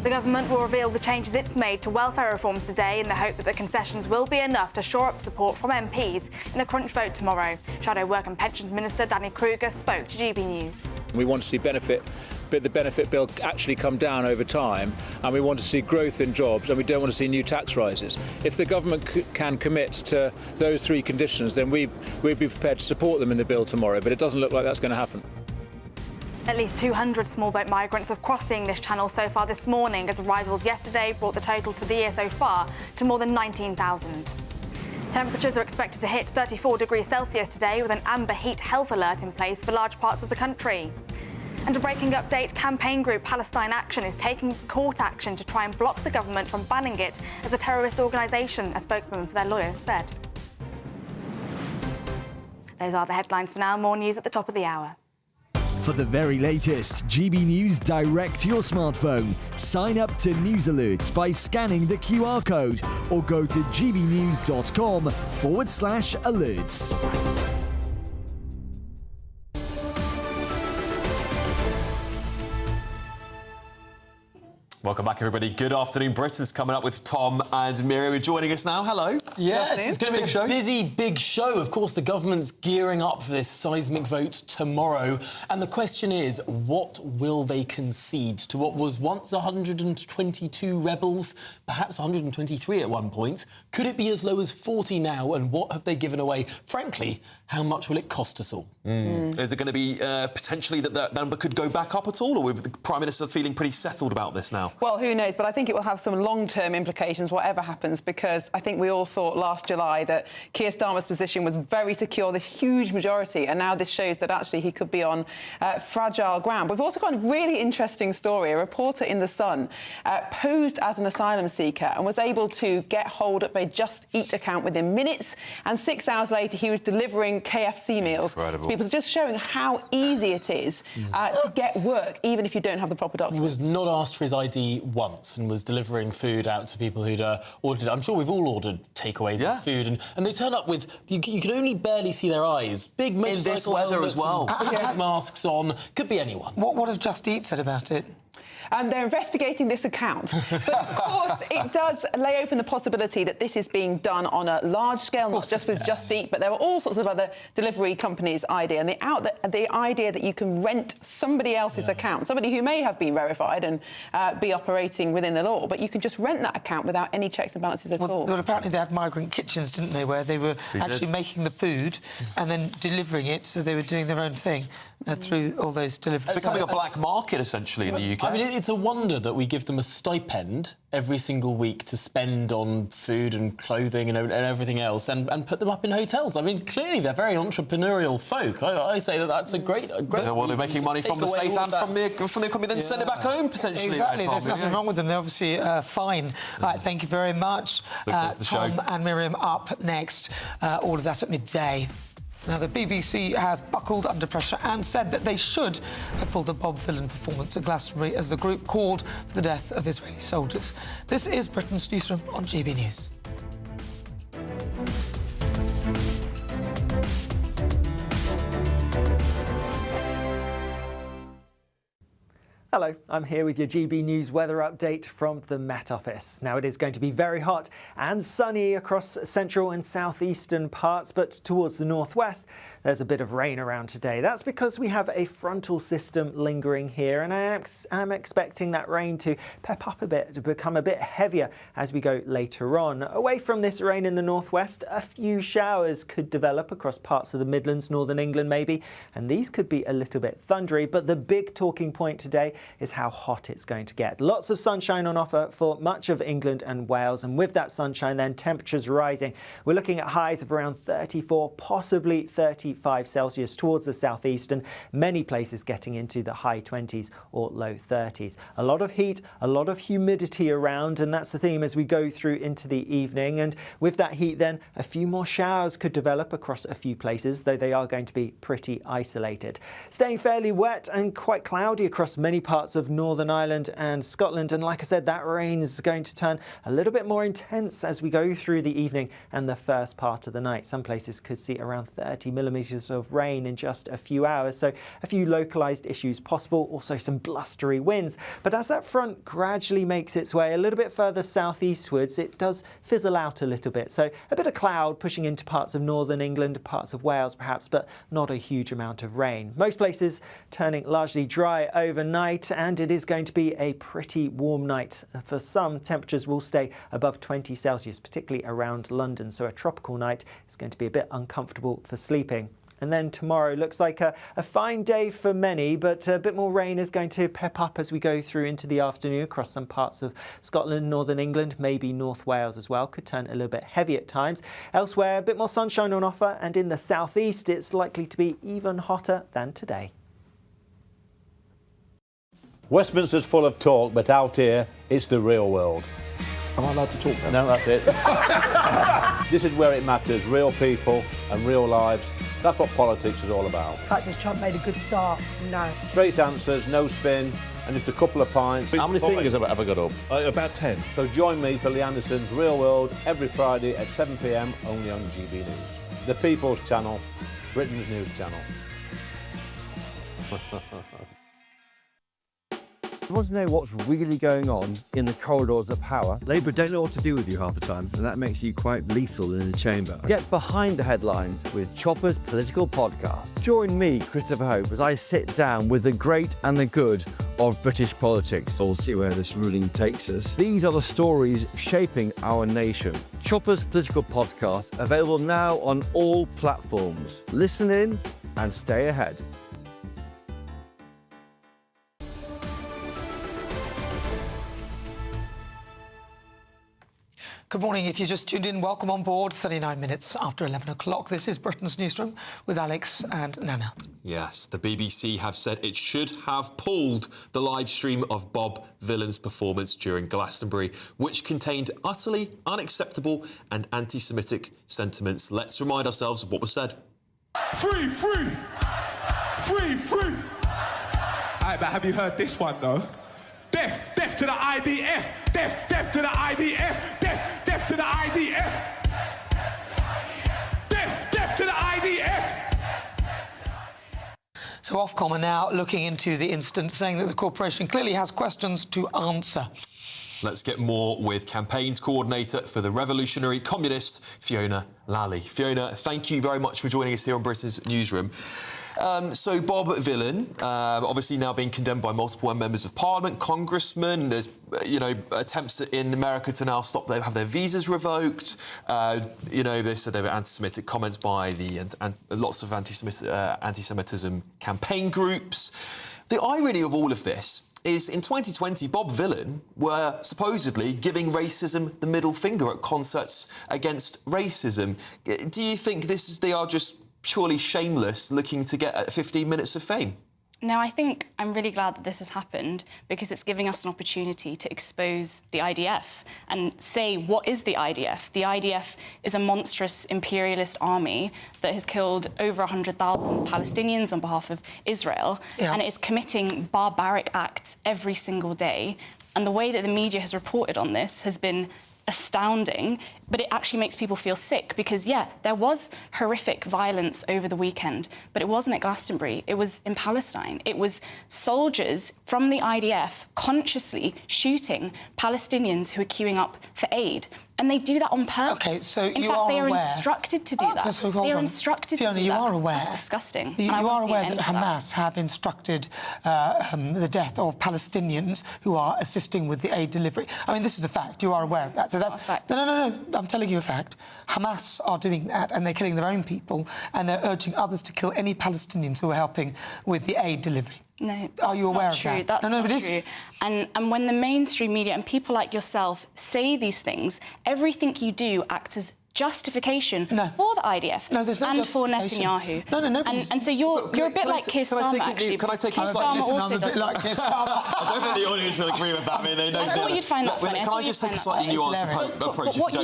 The government will reveal the changes it's made to welfare reforms today in the hope that the concessions will be enough to shore up support from MPs in a crunch vote tomorrow. Shadow Work and Pensions Minister Danny Kruger spoke to GB News. We want to see the benefit bill actually come down over time, and we want to see growth in jobs, and we don't want to see new tax rises. If the government can commit to those three conditions, then we'd be prepared to support them in the bill tomorrow, but it doesn't look like that's going to happen. At least 200 small boat migrants have crossed the English Channel so far this morning, as arrivals yesterday brought the total to the year so far to more than 19,000. Temperatures are expected to hit 34 degrees Celsius today, with an amber heat health alert in place for large parts of the country. And a breaking update, campaign group Palestine Action is taking court action to try and block the government from banning it as a terrorist organisation, a spokesman for their lawyers said. Those are the headlines for now. More news at the top of the hour. For the very latest GB News direct to your smartphone, sign up to News Alerts by scanning the QR code or go to gbnews.com/alerts. Welcome back, everybody. Good afternoon. Britain's coming up with Tom and Miriam are joining us now. Hello. Yes, it's going to be a busy, big show. Of course, the government's gearing up for this seismic vote tomorrow. And the question is, what will they concede to what was once 122 rebels, perhaps 123 at one point? Could it be as low as 40 now? And what have they given away? Frankly, how much will it cost us all? Is it going to be potentially that number could go back up at all, or with the Prime Minister feeling pretty settled about this now? Well, who knows? But I think it will have some long-term implications, whatever happens, because I think we all thought last July that Keir Starmer's position was very secure, this huge majority, and now this shows that actually he could be on fragile ground. We've also got a really interesting story. A reporter in The Sun posed as an asylum seeker and was able to get hold of a Just Eat account within minutes, and 6 hours later he was delivering KFC meals to people. So just showing how easy it is to get work, even if you don't have the proper documents. He was not asked for his ID once and was delivering food out to people who'd ordered it. I'm sure we've all ordered takeaways of food, and they turn up with, you can only barely see their eyes. Big motorcycle in this weather as well. Big masks on. Could be anyone. What has Just Eat said about it? They're investigating this account. But, of course, it does lay open the possibility that this is being done on a large scale, not just with Just Eat, but there are all sorts of other delivery companies' idea. And the idea that you can rent somebody else's account, somebody who may have been verified and be operating within the law, but you can just rent that account without any checks and balances at all. Well, apparently they had migrant kitchens, didn't they, where they were actually making the food and then delivering it, so they were doing their own thing through all those deliveries. It's becoming a black market, essentially, in the UK. I mean, it's a wonder that we give them a stipend every single week to spend on food and clothing and everything else, and put them up in hotels. I mean, clearly they're very entrepreneurial folk. I say that's a great. Well, they're making money from the state and from the economy, then send it back home potentially. Exactly. There's nothing wrong with them. They're obviously fine. Thank you very much, Tom and Miriam. Up next, all of that at midday. Now, the BBC has buckled under pressure and said that they should have pulled the Bob Vylan performance at Glastonbury as the group called for the death of Israeli soldiers. This is Britain's Newsroom on GB News. Hello. Hello, I'm here with your GB News weather update from the Met Office. Now, it is going to be very hot and sunny across central and southeastern parts, but towards the northwest, there's a bit of rain around today. That's because we have a frontal system lingering here, and I am expecting that rain to pep up a bit, to become a bit heavier as we go later on. Away from this rain in the northwest, a few showers could develop across parts of the Midlands, northern England maybe, and these could be a little bit thundery, but the big talking point today is how hot it's going to get. Lots of sunshine on offer for much of England and Wales, and with that sunshine then temperatures rising. We're looking at highs of around 34, possibly 35 Celsius towards the southeast, and many places getting into the high 20s or low 30s. A lot of heat, a lot of humidity around, and that's the theme as we go through into the evening. And with that heat then, a few more showers could develop across a few places, though they are going to be pretty isolated. Staying fairly wet and quite cloudy across many parts of Northern Ireland and Scotland, and like I said, that rain is going to turn a little bit more intense as we go through the evening and the first part of the night. Some places could see around 30 millimetres of rain in just a few hours, so a few localised issues possible, also some blustery winds. But as that front gradually makes its way a little bit further southeastwards, it does fizzle out a little bit, so a bit of cloud pushing into parts of northern England, parts of Wales perhaps, but not a huge amount of rain. Most places turning largely dry overnight, and it is going to be a pretty warm night. For some, temperatures will stay above 20 Celsius, particularly around London, so a tropical night is going to be a bit uncomfortable for sleeping. And then tomorrow looks like a fine day for many, but a bit more rain is going to pep up as we go through into the afternoon across some parts of Scotland, northern England, maybe North Wales as well. Could turn a little bit heavy at times. Elsewhere, a bit more sunshine on offer, and in the southeast, it's likely to be even hotter than today. Westminster's full of talk, but out here, it's the real world. Am I allowed to talk now? No, that's it. This is where it matters, real people and real lives. That's what politics is all about. The fact that Trump made a good start, no. Straight answers, no spin, and just a couple of pints. How many fingers have I got up? About 10. So join me for Lee Anderson's Real World every Friday at 7 p.m, only on GB News. The People's Channel, Britain's news channel. You want to know what's really going on in the corridors of power? Labour don't know what to do with you half the time, and that makes you quite lethal in the chamber. Get behind the headlines with Chopper's Political Podcast. Join me, Christopher Hope, as I sit down with the great and the good of British politics. We'll see where this ruling takes us. These are the stories shaping our nation. Chopper's Political Podcast, available now on all platforms. Listen in and stay ahead. Good morning. If you just tuned in, welcome on board. 39 minutes after 11 o'clock. This is Britain's Newsroom with Alex and Nana. Yes, the BBC have said it should have pulled the live stream of Bob Vylan's performance during Glastonbury, which contained utterly unacceptable and anti-Semitic sentiments. Let's remind ourselves of what was said. Free, free! Free, free! But have you heard this one, though? Death, death to the IDF! Death, death to the IDF! Death, death to the IDF! Death, death to the IDF! So Ofcom are now looking into the incident, saying that the corporation clearly has questions to answer. Let's get more with campaigns coordinator for the revolutionary communist, Fiona Lally. Fiona, thank you very much for joining us here on Britain's Newsroom. So Bob Vylan, obviously now being condemned by multiple members of Parliament, congressmen. There's, attempts in America to now have their visas revoked. They said there were anti-Semitic comments by lots of anti-Semitism campaign groups. The irony of all of this is in 2020, Bob Vylan were supposedly giving racism the middle finger at concerts against racism. Do you think they are just purely shameless, looking to get 15 minutes of fame? No, I think I'm really glad that this has happened because it's giving us an opportunity to expose the IDF and say, what is the IDF? The IDF is a monstrous imperialist army that has killed over 100,000 Palestinians on behalf of Israel, and it is committing barbaric acts every single day. And the way that the media has reported on this has been astounding, but it actually makes people feel sick because, yeah, there was horrific violence over the weekend, but it wasn't at Glastonbury. It was in Palestine. It was soldiers from the IDF consciously shooting Palestinians who are queuing up for aid. And they do that on purpose. OK, so in you fact, are they are aware... instructed to do that. So they are instructed Fiona, to do you that. are aware... That's disgusting. You are aware that Hamas have instructed the death of Palestinians who are assisting with the aid delivery. I mean, this is a fact. You are aware of that. So that's... No. I'm telling you a fact. Hamas are doing that, and they're killing their own people, and they're urging others to kill any Palestinians who are helping with the aid delivery. No, are you aware of that? That's not true. And when the mainstream media and people like yourself say these things, everything you do acts as justification for the IDF and for Netanyahu. No. And so you're a bit like Keir Starmer, actually. Can I take Keir Starmer also does like Keir Starmer. I don't think the audience will agree with that. I mean, they know. I thought you'd find that funny. Can I just take a slightly nuanced approach? What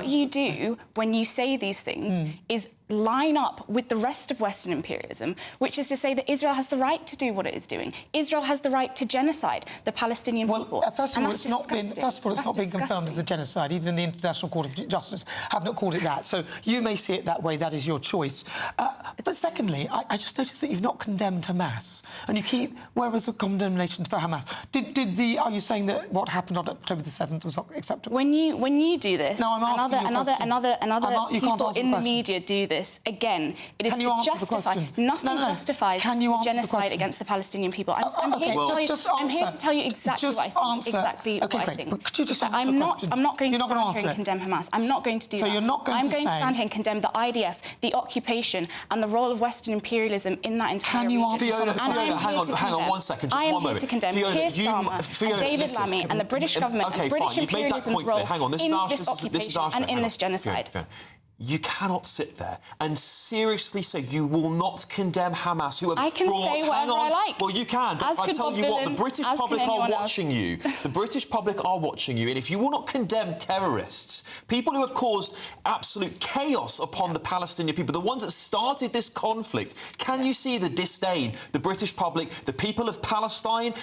you do when you say these things is line up with the rest of Western imperialism, which is to say that Israel has the right to do what it is doing. Israel has the right to genocide the Palestinian people. First of all, it's not been confirmed as a genocide. Even the International Court of Justice have not called it that. So you may see it that way. That is your choice. But secondly, I just noticed that you've not condemned Hamas, and you keep. Where was the condemnation for Hamas? Are you saying that what happened on October the 7th was not acceptable? When you do this, no, I'm asking another people in the media do this. Again, it is to justify. Nothing justifies genocide against the Palestinian people. I'm here to tell you exactly what I think. But could you just I'm not going to stand here and condemn Hamas. I'm not going to do that. You're not going I'm going to stand here and condemn the IDF, the occupation, and the role of Western imperialism in that entire region. Fiona, hang on 1 second, just 1 moment. I am here to condemn Keir Starmer and David Lammy and the British government and British imperialism's role in this occupation and in this genocide. You cannot sit there and seriously say you will not condemn Hamas, who have I can brought... say whatever I like. Well, you can, but I tell you what, the British public are watching you. The British public are watching you, and if you will not condemn terrorists, people who have caused absolute chaos upon the Palestinian people, the ones that started this conflict, can you see the disdain the British public, the people of Palestine,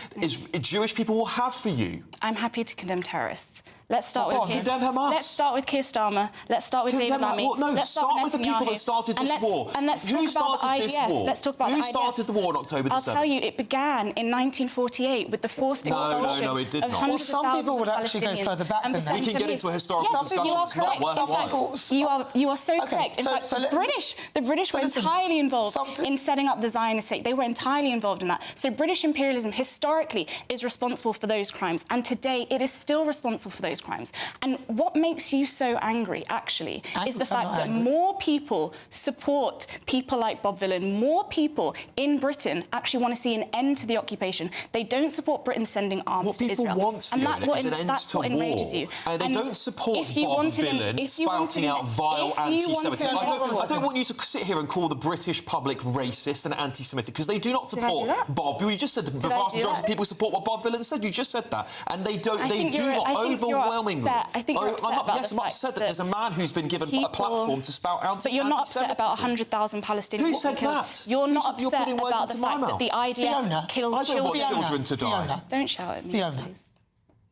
Jewish people will have for you? I'm happy to condemn terrorists. Let's start with Keir. Condemn Hamas. Let's start with Keir Starmer. Let's start with David Lammy. Let's start with the people that started this war. And let's talk about the IDF. Let's talk about the IDF. Who started the war on October the 7th? I'll tell you, it began in 1948 with the forced expulsion No, it did of not. hundreds of thousands of Palestinians. Actually go further back than that. We can get into a historical discussion. You are It's not worthwhile. You are so correct. In fact, the British were entirely involved in setting up the Zionist state. They were entirely involved in that. So British imperialism historically is responsible for those crimes, and today it is still responsible for those crimes. And what makes you so angry, actually, is the fact that more people support people like Bob Villan, more people in Britain actually want to see an end to the occupation. They don't support Britain sending arms to Israel. What people want, Fiona, is an end to war. Enrages you. And they don't support Bob Villan spouting out vile anti-Semitism. I don't want you to sit here and call the British public racist and anti-Semitic, because they do not support Bob. You just said the vast majority of people support what Bob Villan said. You just said that. And they do not overwhelmingly. I'm upset that there's a man who's been given a platform to spout out. But you're not upset about 100,000 Palestinians. Who said that? You're not upset about the fact that the IDF killed children. I don't want children to die. Don't shout at me, please.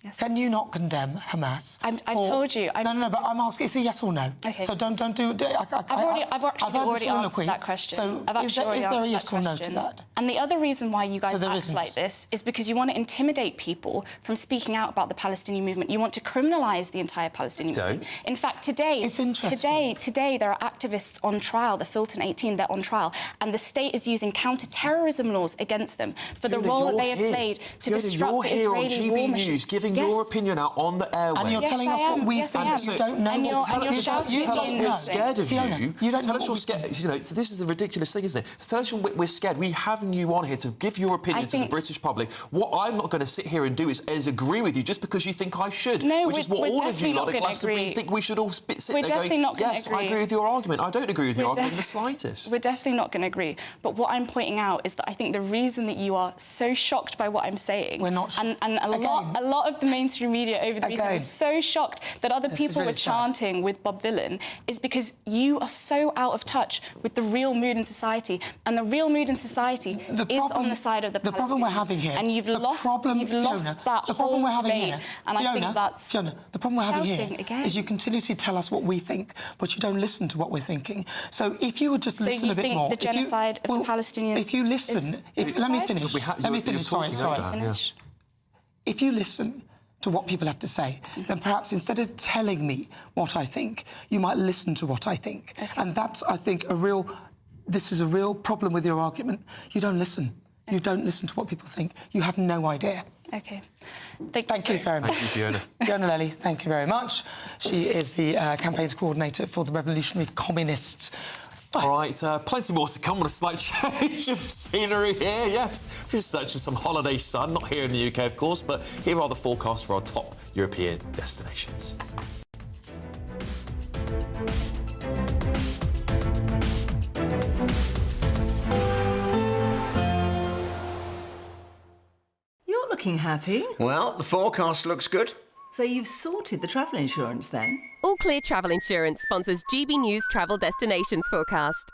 Yes. Can you not condemn Hamas? I've told you. No, but I'm asking. It's a yes or no. Okay. So don't do. I've actually already answered that question. So is there a yes or no to that? And the other reason why you guys act like this is because you want to intimidate people from speaking out about the Palestinian movement. You want to criminalise the entire Palestinian movement. In fact, today there are activists on trial. The Filton 18, they're on trial, and the state is using counter-terrorism laws against them for the role that they have played to disrupt the Israeli war machine. Giving your opinion out on the airwaves. And you're telling us what we think. You don't know. Tell us we're scared of you. Tell us you're scared. You know, this is the ridiculous thing, isn't it? Tell us we're scared. We have you on here to give your opinion to the British public. What I'm not going to sit here and do is agree with you just because you think I should. No, which is what all of you lot at Glastonbury think we should all sit there going, yes, I agree with your argument. I don't agree with your argument in the slightest. We're definitely not going to agree. But what I'm pointing out is that I think the reason that you are so shocked by what I'm saying, we're not. And a lot of the mainstream media over the weekend. I was so shocked that other people were chanting with Bob Dylan, is because you are so out of touch with the real mood in society, and the real mood in society is on the side of the Palestinians. The problem we're having here, and you've lost that whole debate, and I think that's Fiona, the problem we're having here is you continuously tell us what we think, but you don't listen to what we're thinking. So if you would just listen a bit more, the genocide of the Palestinians. If you listen, let me finish. Sorry. If you listen to what people have to say, then perhaps instead of telling me what I think, you might listen to what I think. And that's, I think, this is a real problem with your argument. You don't listen. You don't listen to what people think. You have no idea. OK. Thank you very much. Thank you, Fiona. Fiona Lely, thank you very much. She is the campaigns coordinator for the Revolutionary Communists. All right, plenty more to come on a slight change of scenery here, yes. We're just searching for some holiday sun, not here in the UK, of course, but here are the forecasts for our top European destinations. You're looking happy. Well, the forecast looks good. So you've sorted the travel insurance then? All Clear Travel Insurance sponsors GB News Travel Destinations forecast.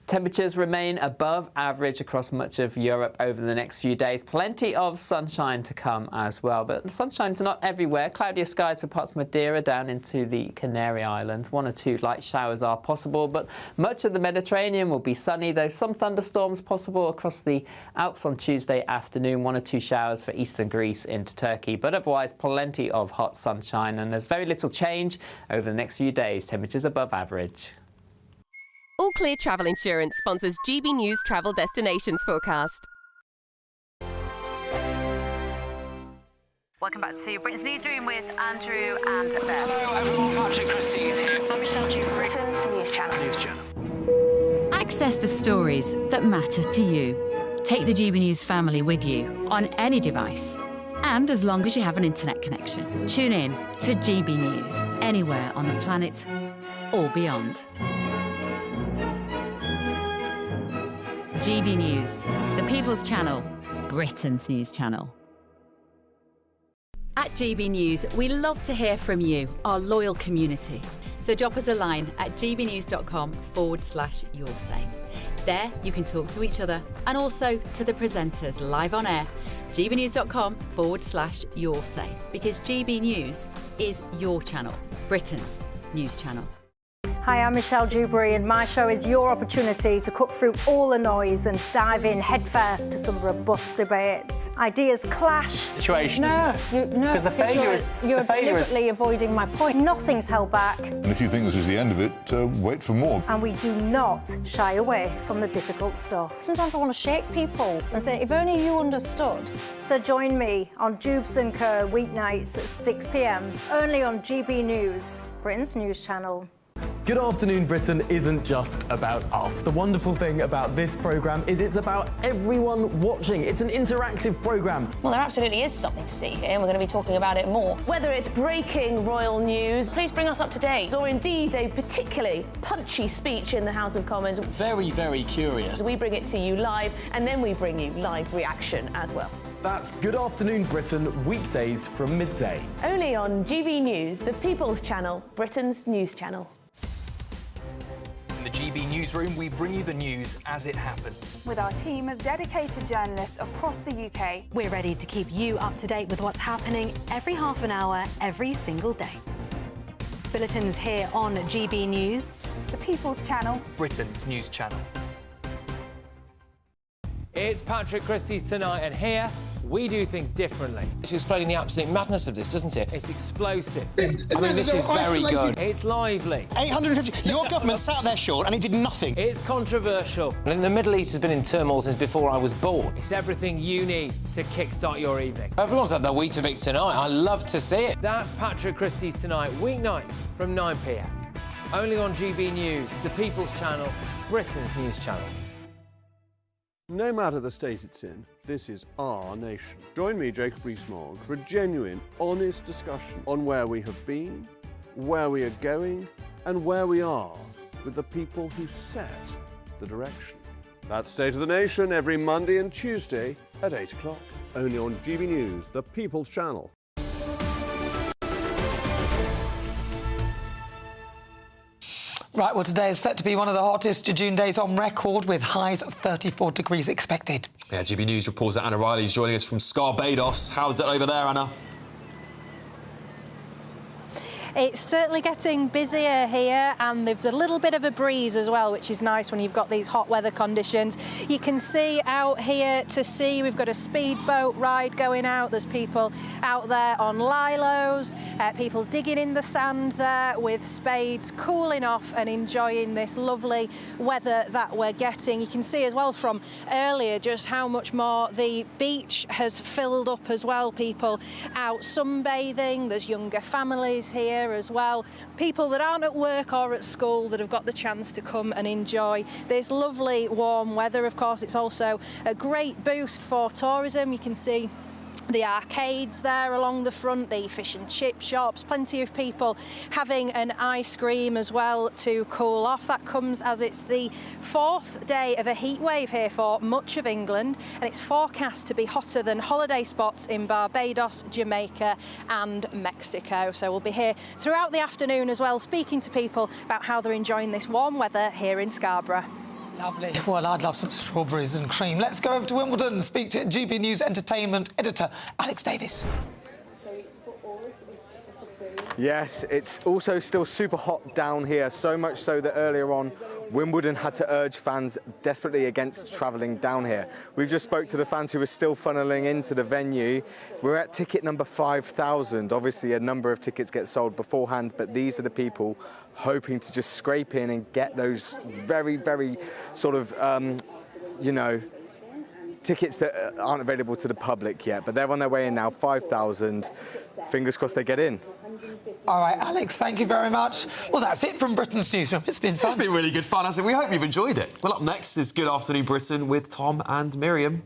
Temperatures remain above average across much of Europe over the next few days. Plenty of sunshine to come as well, but sunshine's not everywhere. Cloudier skies for parts of Madeira down into the Canary Islands. 1 or 2 light showers are possible, but much of the Mediterranean will be sunny, though some thunderstorms possible across the Alps on Tuesday afternoon. 1 or 2 showers for eastern Greece into Turkey, but otherwise plenty of hot sunshine, and there's very little change over the next few days. Temperatures above average. All Clear Travel Insurance sponsors GB News Travel Destinations forecast. Welcome back to Britain's Newsroom with Andrew and Beth. Hello everyone, Patrick Christie is here. I'm Michelle Duke, Britain's News Channel. Access the stories that matter to you. Take the GB News family with you on any device. And as long as you have an internet connection, tune in to GB News anywhere on the planet or beyond. GB News, the People's Channel, Britain's news channel. At GB News, we love to hear from you, our loyal community. So drop us a line at gbnews.com/yoursay. There you can talk to each other and also to the presenters live on air. gbnews.com/yoursay, because GB News is your channel, Britain's news channel. Hi, I'm Michelle Dewberry, and my show is your opportunity to cut through all the noise and dive in headfirst to some robust debates. Ideas clash. Situation, isn't it? Because the failure is... You're deliberately avoiding my point. Nothing's held back. And if you think this is the end of it, wait for more. And we do not shy away from the difficult stuff. Sometimes I want to shake people and say, if only you understood. So join me on Dubes & Co. weeknights at 6 p.m, only on GB News, Britain's news channel. Good Afternoon Britain isn't just about us. The wonderful thing about this programme is it's about everyone watching. It's an interactive programme. Well, there absolutely is something to see here, and we're going to be talking about it more. Whether it's breaking royal news, please bring us up to date, or indeed a particularly punchy speech in the House of Commons. Very, very curious. We bring it to you live, and then we bring you live reaction as well. That's Good Afternoon Britain, weekdays from midday. Only on GB News, the People's Channel, Britain's news channel. In the GB Newsroom, we bring you the news as it happens. With our team of dedicated journalists across the UK, we're ready to keep you up to date with what's happening every half an hour, every single day. Bulletins here on GB News, the People's Channel, Britain's news channel. It's Patrick Christie's Tonight, and here we do things differently. It's explaining the absolute madness of this, doesn't it? It's explosive. I mean, this is very good. It's lively. 850. Your government sat there, Sean, and it did nothing. It's controversial. And the Middle East has been in turmoil since before I was born. It's everything you need to kickstart your evening. Everyone's had their Weetabix tonight. I love to see it. That's Patrick Christie's Tonight, weeknights from 9 p.m. Only on GB News, the People's Channel, Britain's news channel. No matter the state it's in, this is our nation. Join me, Jacob Rees-Mogg, for a genuine, honest discussion on where we have been, where we are going, and where we are with the people who set the direction. That's State of the Nation every Monday and Tuesday at 8 o'clock, only on GB News, the People's Channel. Right, well, today is set to be one of the hottest June days on record, with highs of 34 degrees expected. Yeah, GB News reporter Anna Riley is joining us from Barbados. How's it over there, Anna? It's certainly getting busier here, and there's a little bit of a breeze as well, which is nice when you've got these hot weather conditions. You can see out here to sea, we've got a speedboat ride going out. There's people out there on lilos, people digging in the sand there with spades, cooling off and enjoying this lovely weather that we're getting. You can see as well from earlier just how much more the beach has filled up as well. People out sunbathing, there's younger families here as well, people that aren't at work or at school that have got the chance to come and enjoy this lovely warm weather. Of course, it's also a great boost for tourism. You can see the arcades there along the front, the fish and chip shops, plenty of people having an ice cream as well to cool off. That comes as it's the 4th day of a heat wave here for much of England, and it's forecast to be hotter than holiday spots in Barbados, Jamaica and Mexico. So we'll be here throughout the afternoon as well, speaking to people about how they're enjoying this warm weather here in Scarborough. Lovely. Well, I'd love some strawberries and cream. Let's go over to Wimbledon and speak to GB News entertainment editor Alex Davis. Yes, it's also still super hot down here, so much so that earlier on Wimbledon had to urge fans desperately against travelling down here. We've just spoke to the fans who are still funneling into the venue. We're at ticket number 5,000. Obviously a number of tickets get sold beforehand, but these are the people hoping to just scrape in and get those very, very sort of, you know, tickets that aren't available to the public yet, but they're on their way in now, 5,000. Fingers crossed they get in. All right, Alex, thank you very much. Well, that's it from Britain's Newsroom. It's been fun. It's been really good fun, hasn't it? We hope you've enjoyed it. Well, up next is Good Afternoon Britain with Tom and Miriam.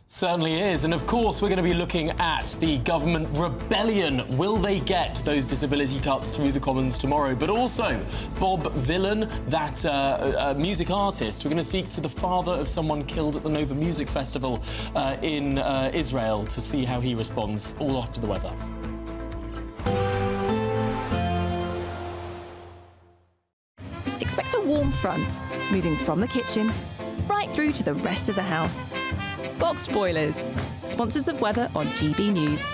Certainly is, and of course we're going to be looking at the government rebellion. Will they get those disability cuts through the Commons tomorrow? But also Bob Vylan, that music artist. We're going to speak to the father of someone killed at the Nova Music Festival in Israel to see how he responds, all after the weather. Expect a warm front, moving from the kitchen right through to the rest of the house. Boxed Boilers, sponsors of weather on GB News.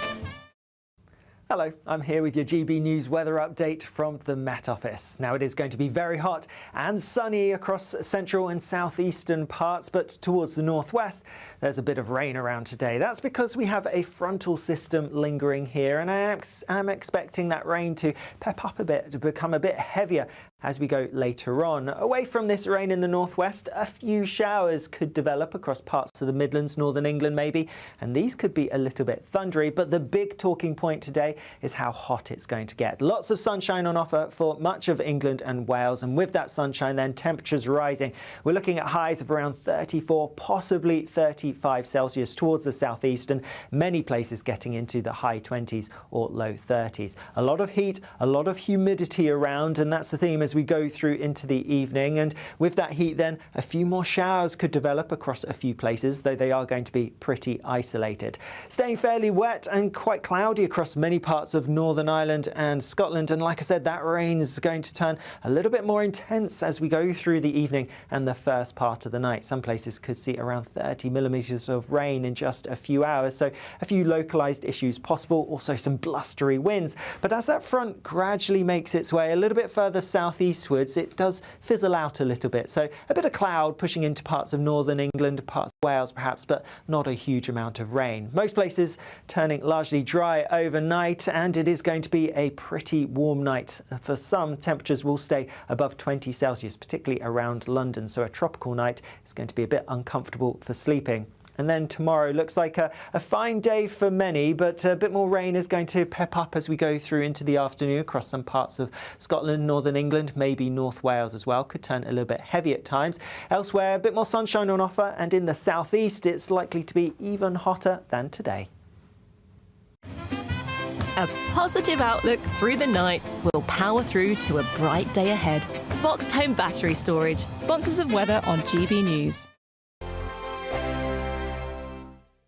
Hello, I'm here with your GB News weather update from the Met Office. Now, it is going to be very hot and sunny across central and southeastern parts, but towards the northwest, there's a bit of rain around today. That's because we have a frontal system lingering here, and I am expecting that rain to pep up a bit, to become a bit heavier as we go later on. Away from this rain in the northwest, a few showers could develop across parts of the Midlands, northern England maybe, and these could be a little bit thundery, but the big talking point today is how hot it's going to get. Lots of sunshine on offer for much of England and Wales, and with that sunshine then temperatures rising. We're looking at highs of around 34, possibly 35 Celsius towards the southeast, and many places getting into the high 20s or low 30s. A lot of heat, a lot of humidity around, and that's the theme as we go through into the evening. And with that heat then, a few more showers could develop across a few places, though they are going to be pretty isolated. Staying fairly wet and quite cloudy across many parts of Northern Ireland and Scotland, and like I said, that rain is going to turn a little bit more intense as we go through the evening and the first part of the night. Some places could see around 30 millimetres of rain in just a few hours, so a few localised issues possible, also some blustery winds. But as that front gradually makes its way a little bit further southeastwards, it does fizzle out a little bit, so a bit of cloud pushing into parts of northern England, parts of Wales perhaps, but not a huge amount of rain. Most places turning largely dry overnight, and it is going to be a pretty warm night. For some, temperatures will stay above 20 Celsius, particularly around London, so a tropical night is going to be a bit uncomfortable for sleeping. And then tomorrow looks like a fine day for many, but a bit more rain is going to pep up as we go through into the afternoon across some parts of Scotland, northern England, maybe North Wales as well. Could turn a little bit heavy at times. Elsewhere, a bit more sunshine on offer, and in the southeast, it's likely to be even hotter than today. A positive outlook through the night will power through to a bright day ahead. Boxed Home Battery Storage, sponsors of weather on GB News.